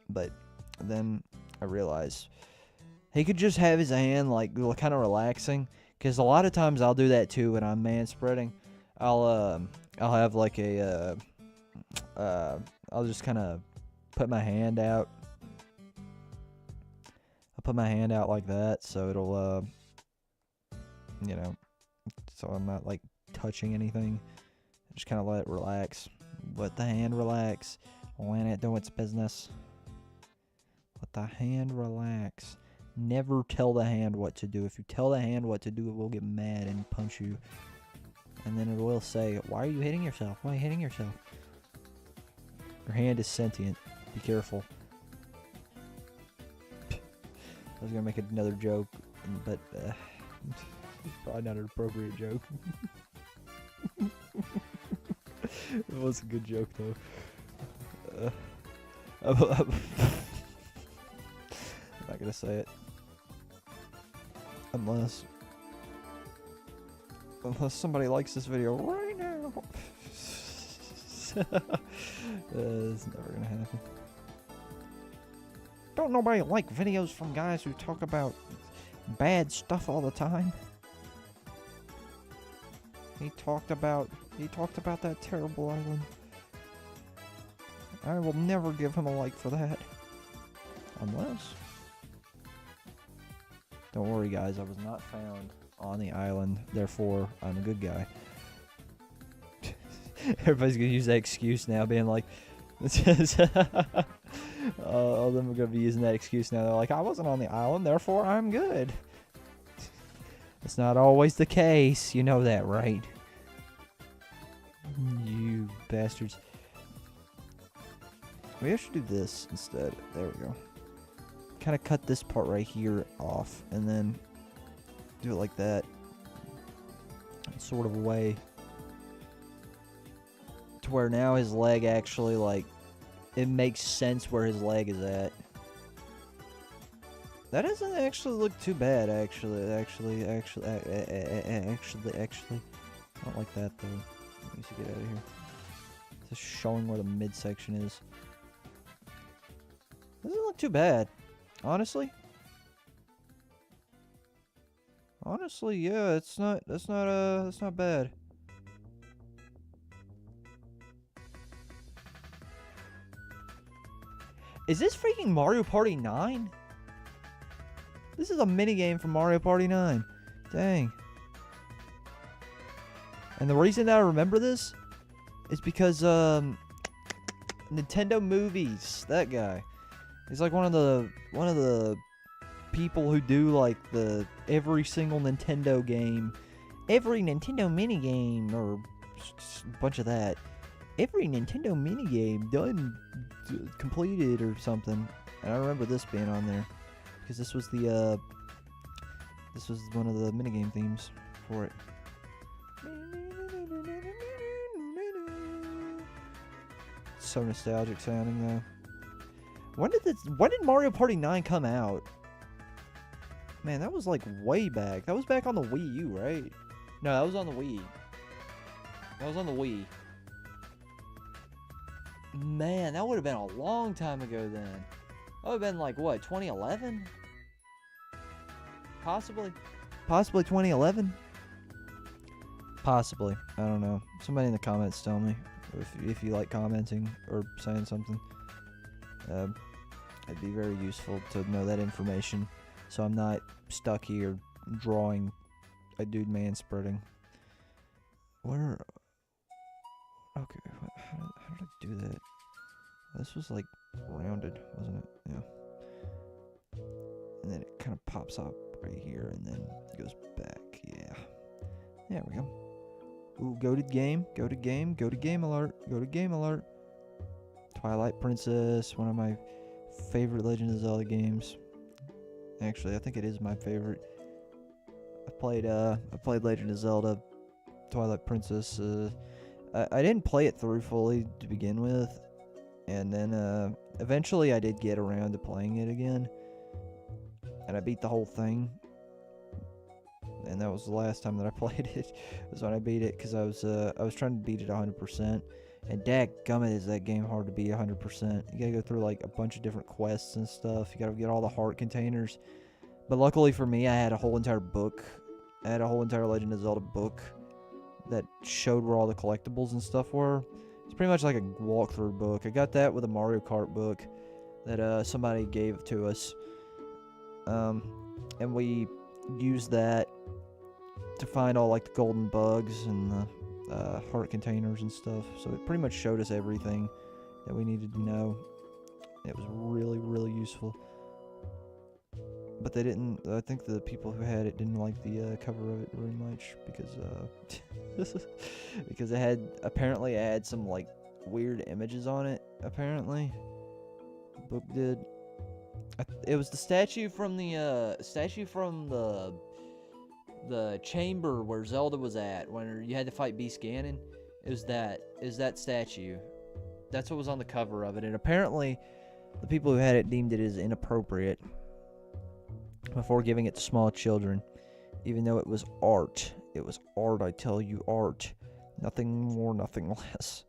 But then I realized he could just have his hand like kind of relaxing, because a lot of times I'll do that too when I'm man spreading. I'll have like a I'll just kind of put my hand out. I'll put my hand out like that, so it'll you know, so I'm not like touching anything. Just kind of let it relax. Let the hand relax. Let it do its business. Let the hand relax. Never tell the hand what to do. If you tell the hand what to do, it will get mad and punch you. And then it will say, "Why are you hitting yourself? Why are you hitting yourself?" Your hand is sentient. Be careful. I was going to make another joke, but it's probably not an appropriate joke. It was a good joke, though. I'm not going to say it. Unless somebody likes this video right now. It's never gonna happen. Don't nobody like videos from guys who talk about bad stuff all the time. He talked about that terrible island. I will never give him a like for that. Unless. Don't worry, guys, I was not found on the island, therefore I'm a good guy. Everybody's gonna use that excuse now, being like, all of them are gonna be using that excuse now. They're like, I wasn't on the island, therefore I'm good. It's not always the case. You know that, right? You bastards. Maybe I should do this instead. There we go. Kind of cut this part right here off, and then do it like that. Sort of a way to where now his leg actually, like, it makes sense where his leg is at. That doesn't actually look too bad, actually. Actually. I don't like that, though. Let me see, get out of here. Just showing where the midsection is. Doesn't look too bad, honestly. Honestly, yeah, that's not bad. Is this freaking Mario Party 9? This is a minigame from Mario Party 9. Dang. And the reason that I remember this is because Nintendo Movies, that guy. He's like one of the people who do like every single Nintendo game, every Nintendo minigame, or a bunch of that. Every Nintendo minigame done, completed or something. And I remember this being on there because this was one of the minigame themes for it. So nostalgic sounding though. When did Mario Party 9 come out? Man, that was like way back. That was back on the Wii U, right? No, that was on the Wii. That was on the Wii. Man, that would have been a long time ago then. That would have been like, what, 2011? Possibly. Possibly 2011? Possibly. I don't know. Somebody in the comments tell me if you like commenting or saying something. It'd be very useful to know that information, so I'm not stuck here drawing a dude man-spreading. Where? Okay, how did I do that? This was like rounded, wasn't it? Yeah. And then it kind of pops up right here, and then it goes back. Yeah. There we go. Ooh, go to game, go to game, go to game alert, go to game alert. Twilight Princess, one of my favorite Legend of Zelda games. Actually, I think it is my favorite. I played Legend of Zelda Twilight Princess. I didn't play it through fully to begin with, and then eventually I did get around to playing it again, and I beat the whole thing. And that was the last time that I played it. Was when I beat it, because I was trying to beat it 100%. And dadgummit, is that game hard to beat 100%. You gotta go through like a bunch of different quests and stuff. You gotta get all the heart containers. But luckily for me, I had a whole entire book. I had a whole entire Legend of Zelda book that showed where all the collectibles and stuff were. It's pretty much like a walkthrough book. I got that with a Mario Kart book that somebody gave to us. And we used that to find all like the golden bugs and the heart containers and stuff. So it pretty much showed us everything that we needed to know. It was really, really useful. But they didn't, I think the people who had it didn't like the cover of it very much because because apparently it had some like weird images on it, apparently. The book did. It was the statue from the chamber where Zelda was at when you had to fight Beast Ganon. It was that statue. That's what was on the cover of it, and apparently the people who had it deemed it as inappropriate before giving it to small children, even though it was art. It was art, I tell you, art. Nothing more, nothing less.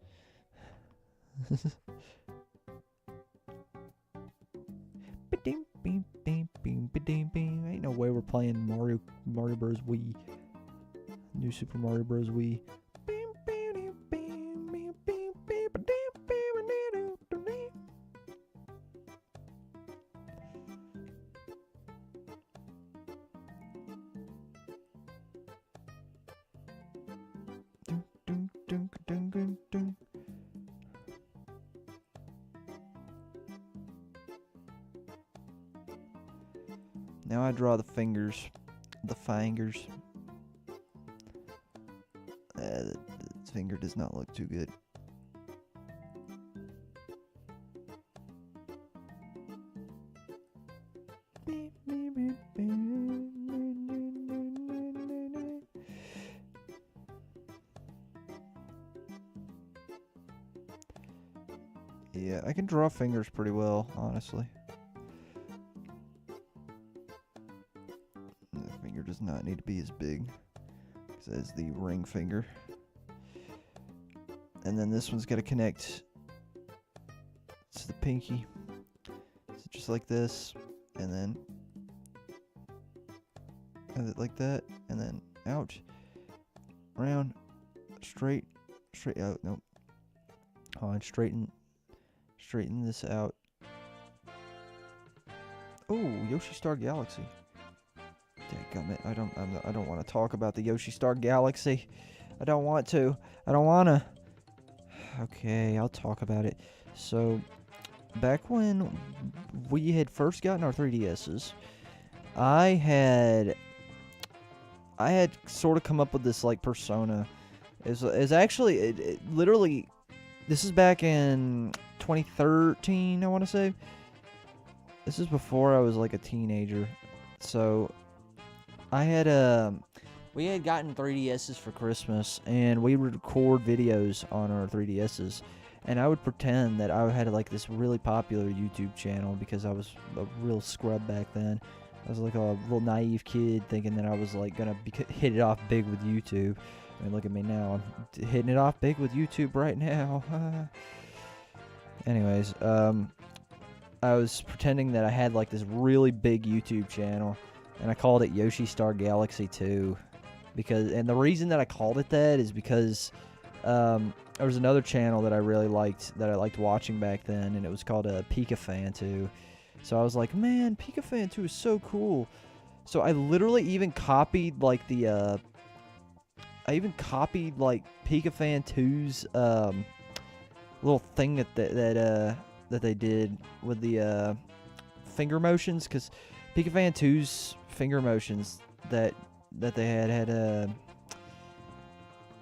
Ain't no way we're playing Mario Bros. Wii. New Super Mario Bros. Wii. Now I draw the fingers the fingers. This finger does not look too good. Yeah, I can draw fingers pretty well, honestly. The finger does not need to be as big as the ring finger. And then this one's got to connect to the pinky. So just like this, and then like that, and then out, round, straight out. Nope. Hold on, straighten this out. Oh, Yoshi Star Galaxy. Dadgummit, I don't want to talk about the Yoshi Star Galaxy. I don't want to. Okay, I'll talk about it. So, back when we had first gotten our 3DSs, I had sort of come up with this like persona. Is actually it literally. This is back in 2013, I want to say. This is before I was like a teenager. So I had we had gotten 3DSs for Christmas, and we would record videos on our 3DSs, and I would pretend that I had like this really popular YouTube channel because I was a real scrub back then. I was like a little naive kid thinking that I was like gonna hit it off big with YouTube. I mean, look at me now. I'm hitting it off big with YouTube right now. Anyways, I was pretending that I had like this really big YouTube channel, and I called it Yoshi Star Galaxy 2. And the reason that I called it that is because there was another channel that I really liked, that I liked watching back then, and it was called Pika Fan 2. So I was like, man, Pika Fan 2 is so cool. So I literally even copied like the Pika Fan 2's little thing that they did with the finger motions, because Pika Fan 2's finger motions that they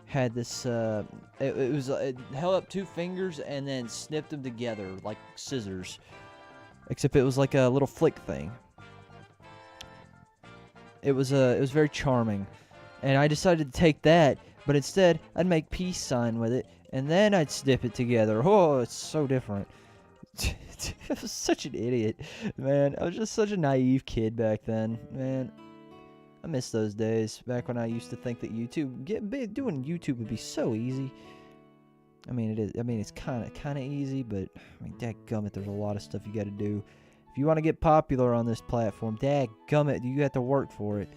had this it held up two fingers and then snipped them together like scissors, except it was like a little flick thing. It was very charming, and I decided to take that, but instead I'd make peace sign with it, and then I'd snip it together. Oh, it's so different. I was such an idiot, man. I was just such a naive kid back then, man. I miss those days, back when I used to think that doing YouTube would be so easy. I mean, it is. I mean, it's kind of easy, but I mean, dadgummit, there's a lot of stuff you got to do. If you want to get popular on this platform, dadgummit, you got to work for it.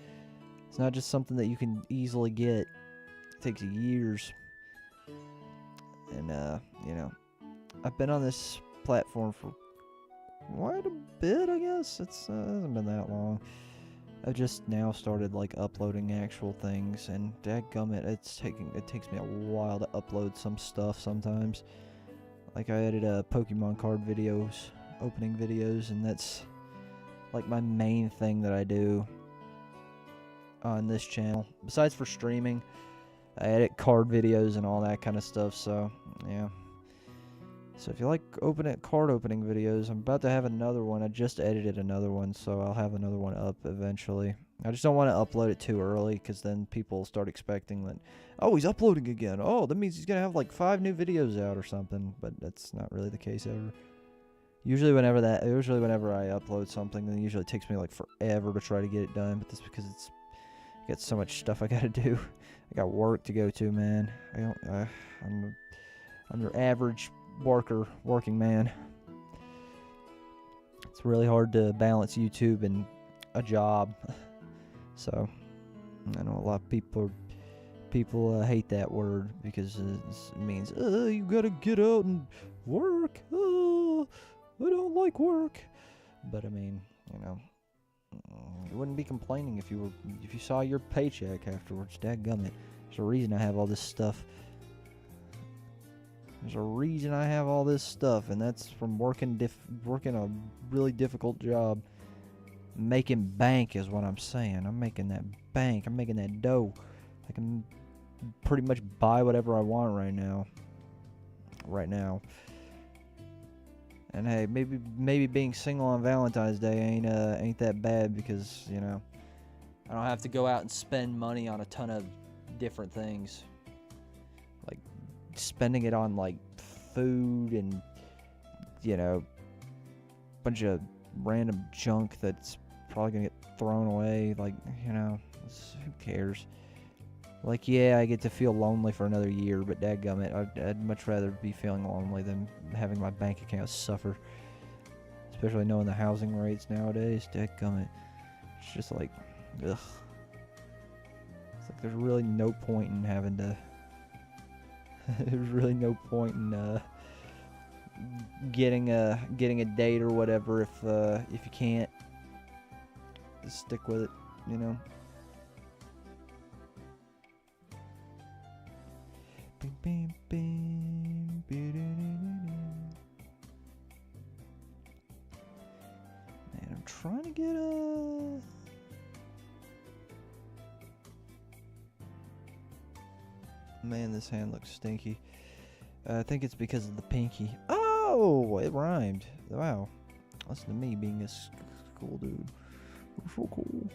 It's not just something that you can easily get. It takes years. And you know, I've been on this platform for quite a bit, I guess. It hasn't been that long. I've just now started like uploading actual things, and dadgummit, it takes me a while to upload some stuff sometimes. Like I edit Pokemon card videos, opening videos, and that's like my main thing that I do on this channel. Besides for streaming, I edit card videos and all that kind of stuff, so yeah. So if you like card opening videos, I'm about to have another one. I just edited another one, so I'll have another one up eventually. I just don't want to upload it too early, because then people start expecting that, oh, he's uploading again. Oh, that means he's going to have like 5 new videos out or something, but that's not really the case ever. Usually whenever I upload something, then it usually takes me like forever to try to get it done, but that's because I got so much stuff I got to do. I got work to go to, man. I'm your average working man. It's really hard to balance YouTube and a job. So I know a lot of people hate that word because it means you gotta get out and work. I don't like work. But I mean, you know, you wouldn't be complaining if you saw your paycheck afterwards. Dadgummit, there's a reason I have all this stuff. There's a reason I have all this stuff, and that's from working a really difficult job. making bank is what I'm saying. I'm making that bank. I'm making that dough. I can pretty much buy whatever I want right now. And hey, maybe being single on Valentine's Day ain't that bad, because, you know, I don't have to go out and spend money on a ton of different things. Like spending it on like food and, you know, bunch of random junk that's probably gonna get thrown away. Like, you know, who cares? Like, yeah, I get to feel lonely for another year, but dadgummit, I'd much rather be feeling lonely than having my bank account suffer. Especially knowing the housing rates nowadays, dadgummit. It's just like, ugh. It's like there's really no point in having to... there's really no point in getting a date or whatever if you can't. Just stick with it, you know. Man, I'm trying to get a... Man, this hand looks stinky. I think it's because of the pinky. Oh, it rhymed. Wow. Listen to me being a cool dude. We're so cool.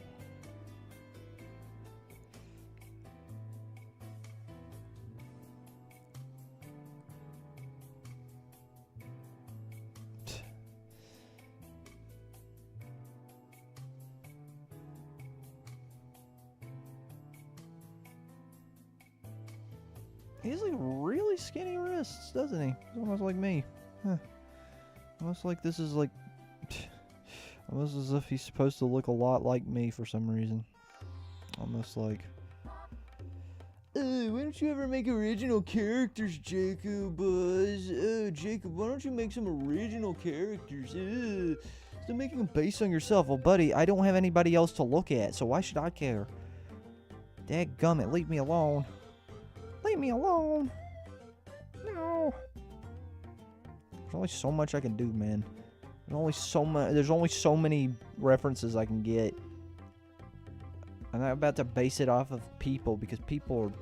He has like really skinny wrists, doesn't he? He's almost like me. Huh. Almost like this is like... almost as if he's supposed to look a lot like me for some reason. Almost like... why don't you ever make original characters, Jacob? Jacob, why don't you make some original characters? Stop making them based on yourself. Well, buddy, I don't have anybody else to look at, so why should I care? Dadgummit, leave me alone. Leave me alone. No. There's only so much I can do, man. There's only so many references I can get. I'm not about to base it off of people, because people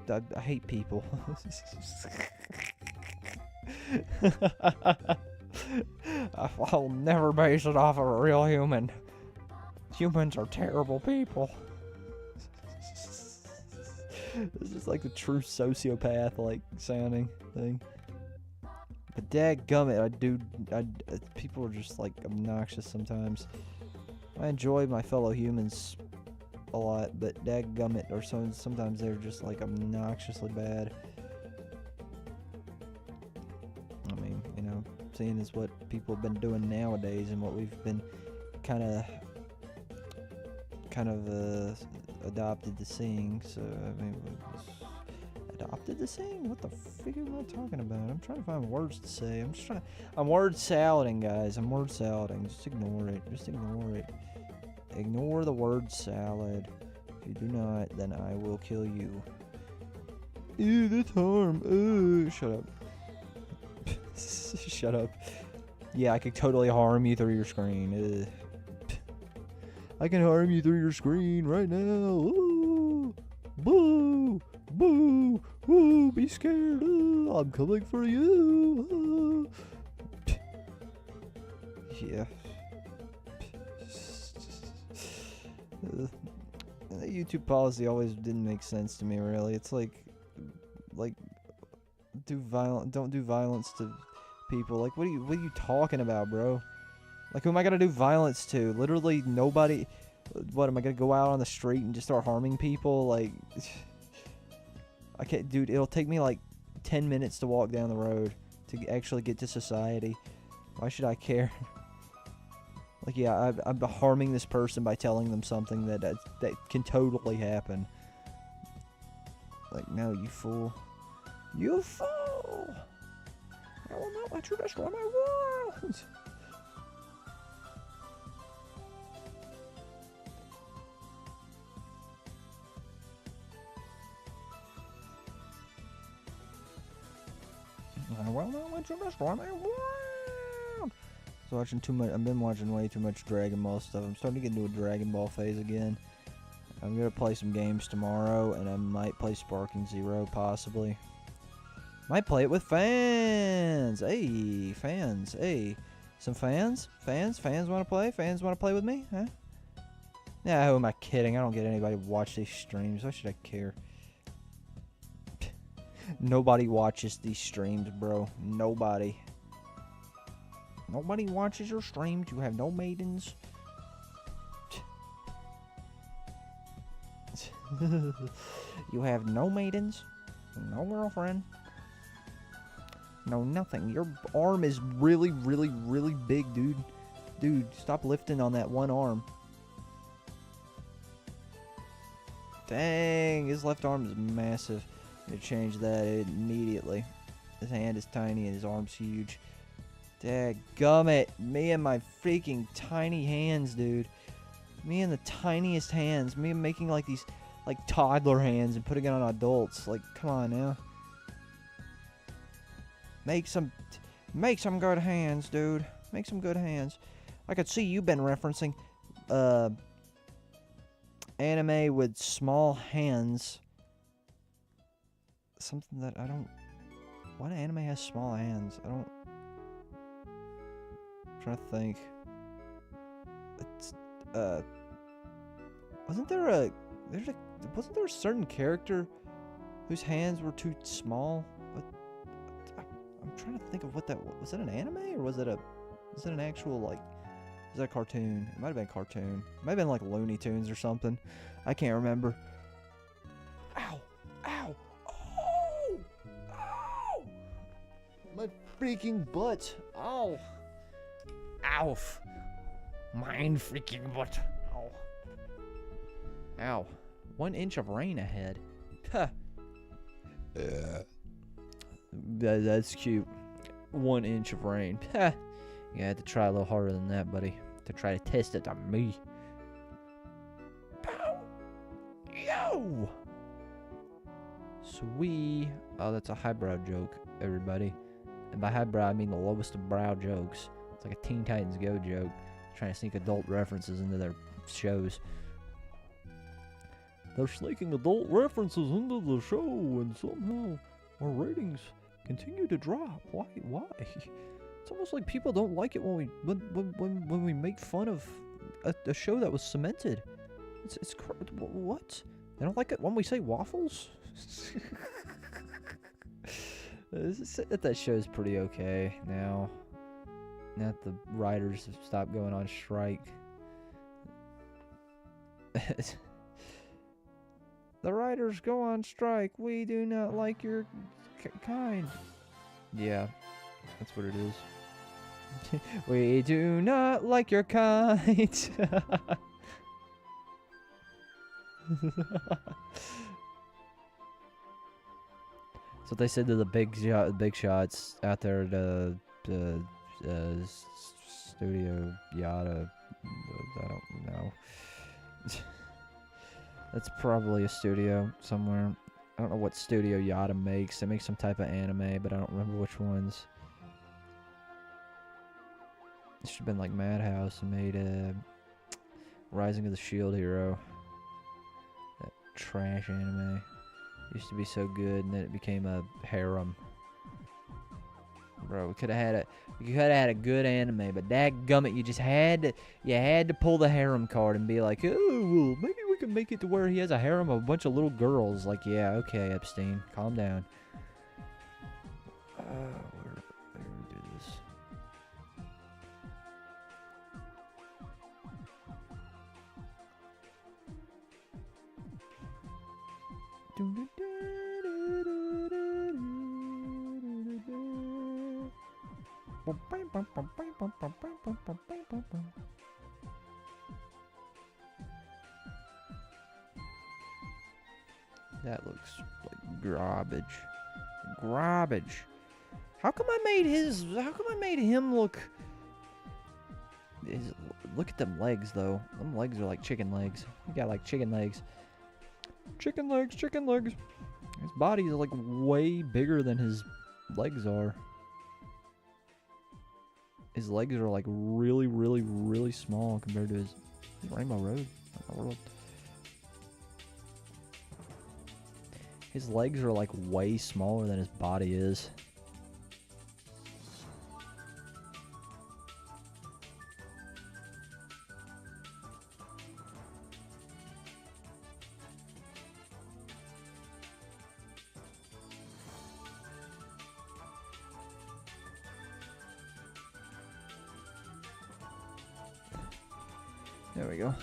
are... I hate people. I'll never base it off of a real human. Humans are terrible people. This is like the true sociopath, like, sounding thing. But dadgummit, people are just, like, obnoxious sometimes. I enjoy my fellow humans a lot, but dadgummit, or sometimes they're just, like, obnoxiously bad. I mean, you know, seeing as what people have been doing nowadays and what we've been kind of adopted to seeing, so I mean, adopted to seeing? What the frig am I talking about? I'm trying to find words to say. I'm word salading, guys. I'm word salading. Just ignore it. Just ignore it. Ignore the word salad. If you do not, then I will kill you. Ew, that's harm. Shut up. Shut up. Yeah, I could totally harm you through your screen. I can harm you through your screen right now. Ooh. Boo! Boo! Ooh, be scared. Ooh, I'm coming for you. Ooh. Yeah. The YouTube policy always didn't make sense to me, really. It's like don't do violence to people. Like, what are you talking about, bro? Like, who am I gonna do violence to? Literally nobody. What, am I gonna go out on the street and just start harming people? Like, I can't, dude. It'll take me like 10 minutes to walk down the road to actually get to society. Why should I care? Like, yeah, I'm harming this person by telling them something that can totally happen. Like, no, you fool. You fool! I will not let you destroy my world! I will not let you destroy my world! watching too much. I've been watching way too much Dragon Ball stuff. I'm starting to get into a Dragon Ball phase again. I'm gonna play some games tomorrow, and I might play Sparking Zero, possibly. Might play it with fans. Hey, fans. Hey, some fans? Fans want to play? Fans want to play with me? Huh? Yeah, who am I kidding? I don't get anybody to watch these streams. Why should I care? Nobody watches these streams, bro. Nobody. Nobody watches your streams. You have no maidens. You have no maidens. No girlfriend. No nothing. Your arm is really, really, really big, dude. Dude, stop lifting on that one arm. Dang, his left arm is massive. I'm gonna change that immediately. His hand is tiny and his arm's huge. Dadgummit. Me and my freaking tiny hands, dude. Me and the tiniest hands. Me making like these like toddler hands and putting it on adults. Like, come on now. Make some good hands, dude. Make some good hands. I could see you've been referencing anime with small hands. Something that I don't... What anime has small hands? I don't... I'm trying to think. It's, wasn't there a certain character whose hands were too small? I'm trying to think of what that was. That an anime or was it an actual, like, is that a cartoon? It might have been a cartoon. It might have been like Looney Tunes or something. I can't remember. Ow! Ow! Oh! Ow! My freaking butt! Ow! Ow! Mine freaking butt! Ow! Ow! 1 inch of rain ahead. Huh. That's cute. 1 inch of rain. Ha! You had to try a little harder than that, buddy. To try to test it on me. Pow! Yo! Sweet. Oh, that's a highbrow joke, everybody. And by highbrow, I mean the lowest of brow jokes. It's like a Teen Titans Go joke. Trying to sneak adult references into their shows. They're sneaking adult references into the show, and somehow our ratings continue to drop. Why? It's almost like people don't like it when we make fun of a show that was cemented. It's what? They don't like it when we say waffles? That show's pretty okay now. Now that the writers have stopped going on strike. The writers go on strike. We do not like your kind. Yeah, that's what it is. We do not like your kind. That's what they said to the big shots out there at the Studio Yada. I don't know. That's probably a studio somewhere. I don't know what Studio Yada makes. They make some type of anime, but I don't remember which ones. It should have been like Madhouse and made Rising of the Shield Hero. That trash anime. Used to be so good, and then it became a harem. Bro, we could have had a good anime, but dadgummit, you had to pull the harem card and be like, oh, well, maybe we can make it to where he has a harem of a bunch of little girls. Like, yeah, okay, Epstein, calm down. Where do we do this? That looks like garbage. Garbage. How come I made him look... Look at them legs, though. Them legs are like chicken legs. He got like chicken legs. Chicken legs, chicken legs. His body is like way bigger than his legs are. his legs are like really, really, really small compared to his Rainbow Road. What the world? His legs are like way smaller than his body is. There we go.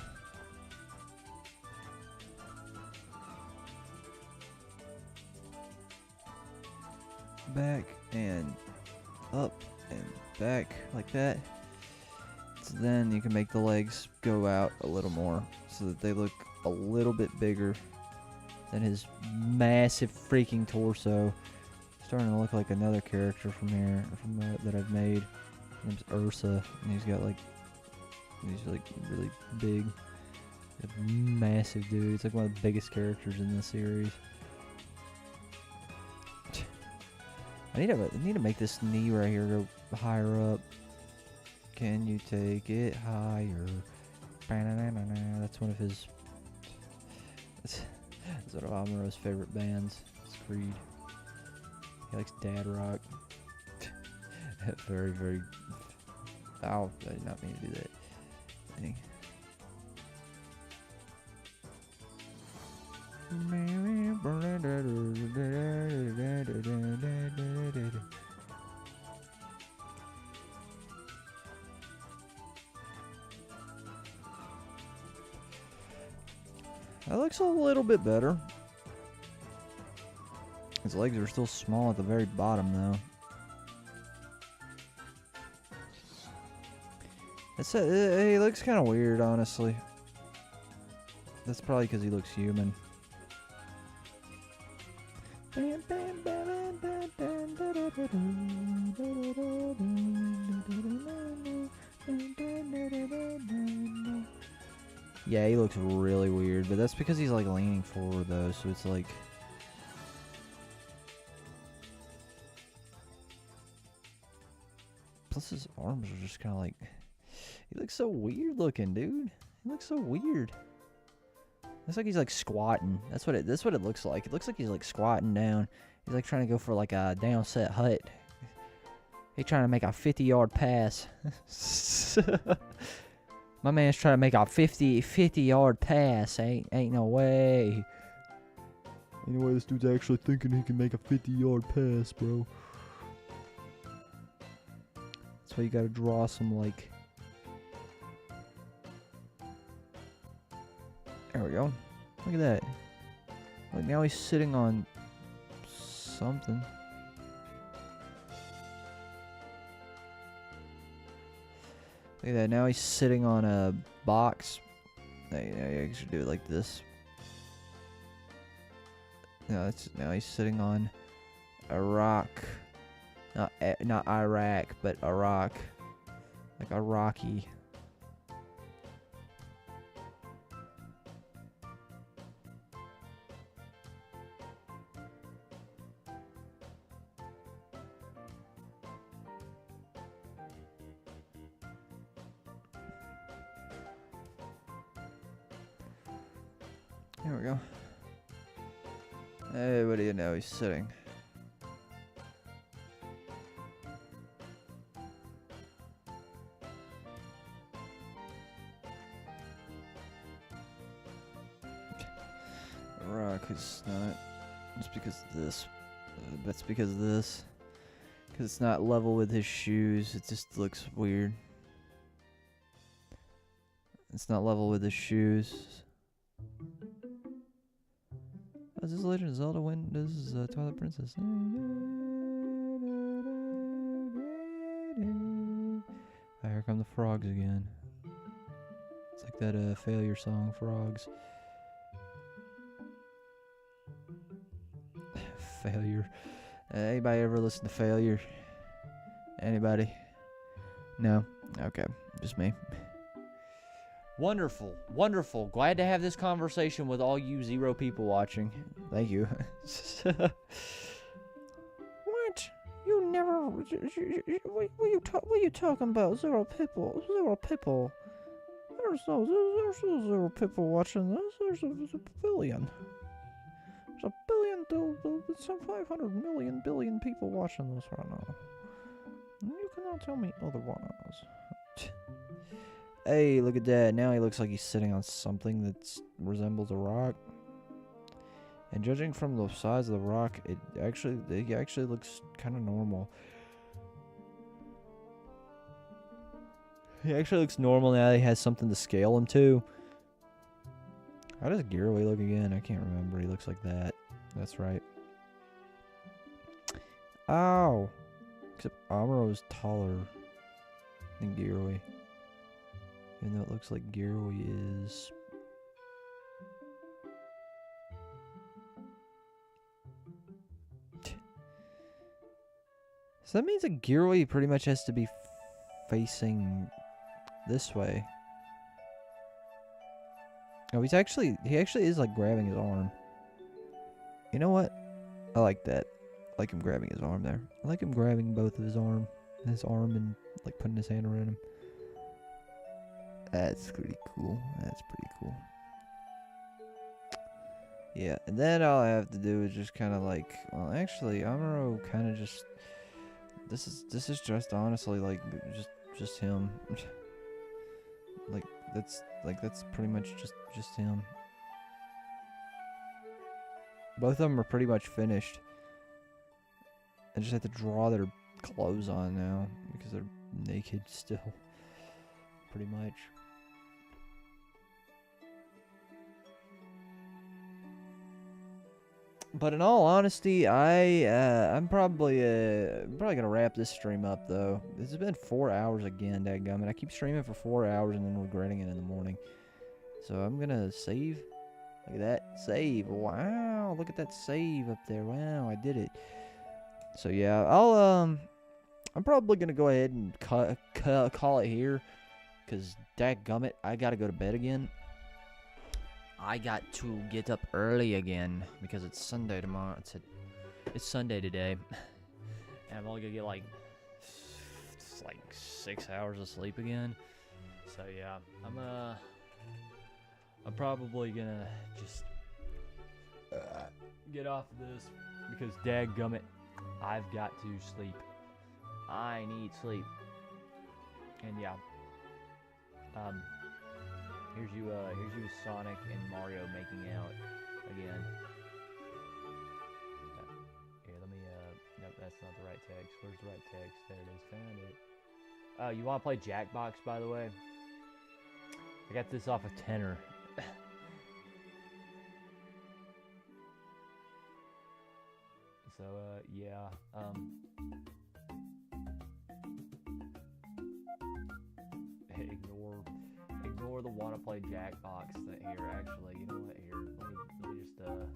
Back and up and back like that. So then you can make the legs go out a little more so that they look a little bit bigger than his massive freaking torso. Starting to look like another character from here, that I've made. His name's Ursa, and he's got like, he's like really big, a massive dude. It's like one of the biggest characters in the series. I need to make this knee right here go higher up. Can you take it higher? That's one of his. That's one of Amuro's favorite bands. It's Creed. He likes dad rock. Very, very. Oh, I did not mean to do that. Dang. That looks a little bit better. His legs are still small at the very bottom, though. He looks kind of weird, honestly. That's probably because he looks human. Yeah, he looks really weird, but that's because he's like leaning forward though, so it's like... Plus his arms are just kind of like... He looks so weird looking, dude. He looks so weird. Looks like he's like squatting. That's what it looks like. It looks like he's like squatting down. He's like trying to go for like a down set hut. He's trying to make a 50-yard pass. My man's trying to make a 50-yard pass. Ain't no way. Anyway, this dude's actually thinking he can make a 50-yard pass, bro. That's why you gotta draw some like... There we go. Look at that. Look, now he's sitting on something. Look at that. Now he's sitting on a box. I should do it like this. No, now he's sitting on a rock. Not Iraq, but a rock. Like a rocky. There we go. Hey, what do you know? He's sitting. Rock is not. Just because of this. That's because of this. Because it's not level with his shoes. It just looks weird. It's not level with his shoes. Is this Legend of Zelda? When this is Twilight Princess? Ah, here come the frogs again. It's like that failure song, Frogs. Failure. Anybody ever listen to Failure? Anybody? No? Okay, just me. Wonderful, wonderful. Glad to have this conversation with all you 0 people watching. Thank you. What? You never What are you talking about? Zero people. There's no zero people watching this. There's a billion. There's a billion, some 500 million billion people watching this right now. And you cannot tell me otherwise. Hey, look at that. Now he looks like he's sitting on something that resembles a rock. And judging from the size of the rock, he actually looks kind of normal. He actually looks normal now that he has something to scale him to. How does Gearway look again? I can't remember. He looks like that. That's right. Ow! Except Amuro is taller than Gearway. Even though it looks like Gearway is... So that means that Gearway pretty much has to be facing this way. Oh, he actually is like grabbing his arm. You know what? I like that. I like him grabbing his arm there. I like him grabbing both of his arm and like putting his hand around him. That's pretty cool. That's pretty cool. Yeah, and then all I have to do is just kind of like, well, actually, Amuro kind of just. This is just honestly like just him. that's pretty much just him. Both of them are pretty much finished. I just have to draw their clothes on now because they're naked still. Pretty much. But in all honesty, I'm probably gonna wrap this stream up though. This has been 4 hours again, dadgummit. I keep streaming for 4 hours and then regretting it in the morning. So I'm gonna save. Look at that save! Wow, look at that save up there! Wow, I did it. So yeah, I'm probably gonna go ahead and call it here, cause dadgummit, I gotta go to bed again. I got to get up early again because it's Sunday tomorrow. It's Sunday today, and I'm only gonna get like 6 hours of sleep again. So yeah, I'm probably gonna just get off of this because dadgummit, I've got to sleep. I need sleep, and yeah, Here's you Sonic and Mario making out again. Here, let me, nope, that's not the right text. Where's the right text? There it is, found it. Oh, you want to play Jackbox, by the way? I got this off of Tenor. So, yeah, ignore the wanna play Jackbox thing here, actually. You know what, here, let me just, oh,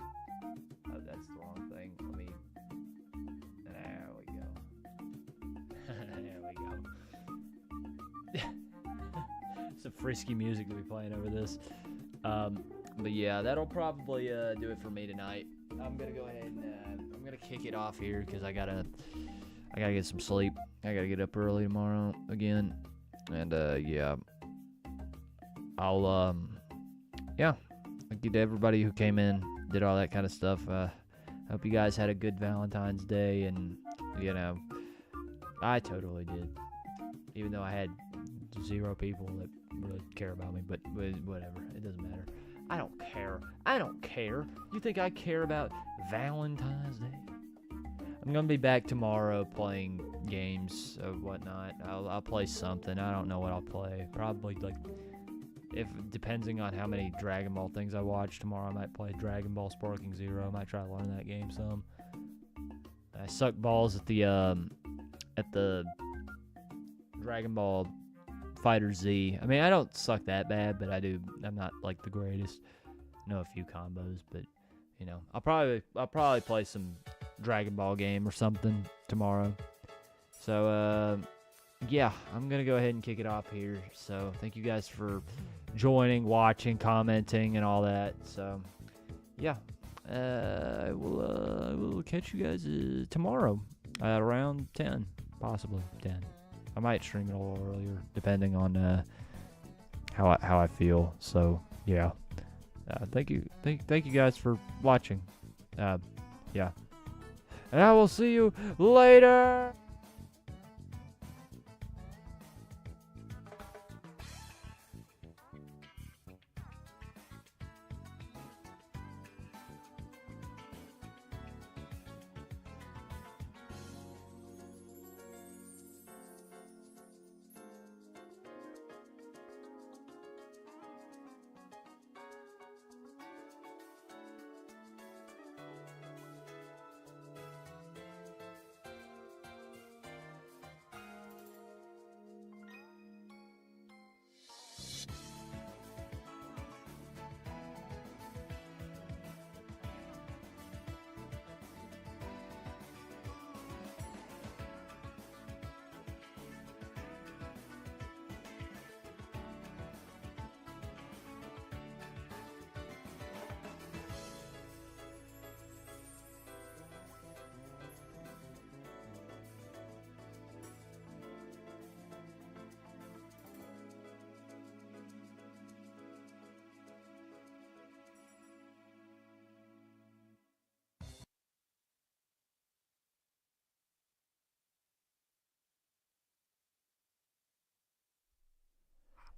that's the wrong thing. There we go. There we go. Some frisky music to be playing over this. But yeah, that'll probably, do it for me tonight. I'm gonna go ahead and, I'm gonna kick it off here, because I gotta get some sleep. I gotta get up early tomorrow again. And, yeah. I'll, yeah, thank you to everybody who came in, did all that kind of stuff. Hope you guys had a good Valentine's Day, and, you know, I totally did. Even though I had 0 people that really care about me, but whatever, it doesn't matter. I don't care. You think I care about Valentine's Day? I'm gonna be back tomorrow playing games or whatnot. I'll play something. I don't know what I'll play. Probably like, depending on how many Dragon Ball things I watch tomorrow, I might play Dragon Ball Sparking Zero. I might try to learn that game some. I suck balls at the Dragon Ball Fighter Z. I mean, I don't suck that bad, but I'm not like the greatest. I know a few combos, but you know, I'll probably play some Dragon Ball game or something tomorrow. So yeah, I'm gonna go ahead and kick it off here. So thank you guys for joining, watching, commenting, and all that. So yeah, I will catch you guys tomorrow. at around 10, possibly 10. I might stream it a little earlier, depending on how I feel. So yeah, thank you guys for watching. Yeah, and I will see you later.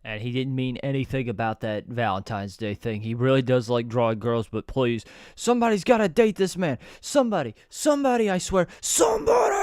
And he didn't mean anything about that Valentine's Day thing. He really does like drawing girls, but please, somebody's got to date this man. Somebody, I swear, somebody!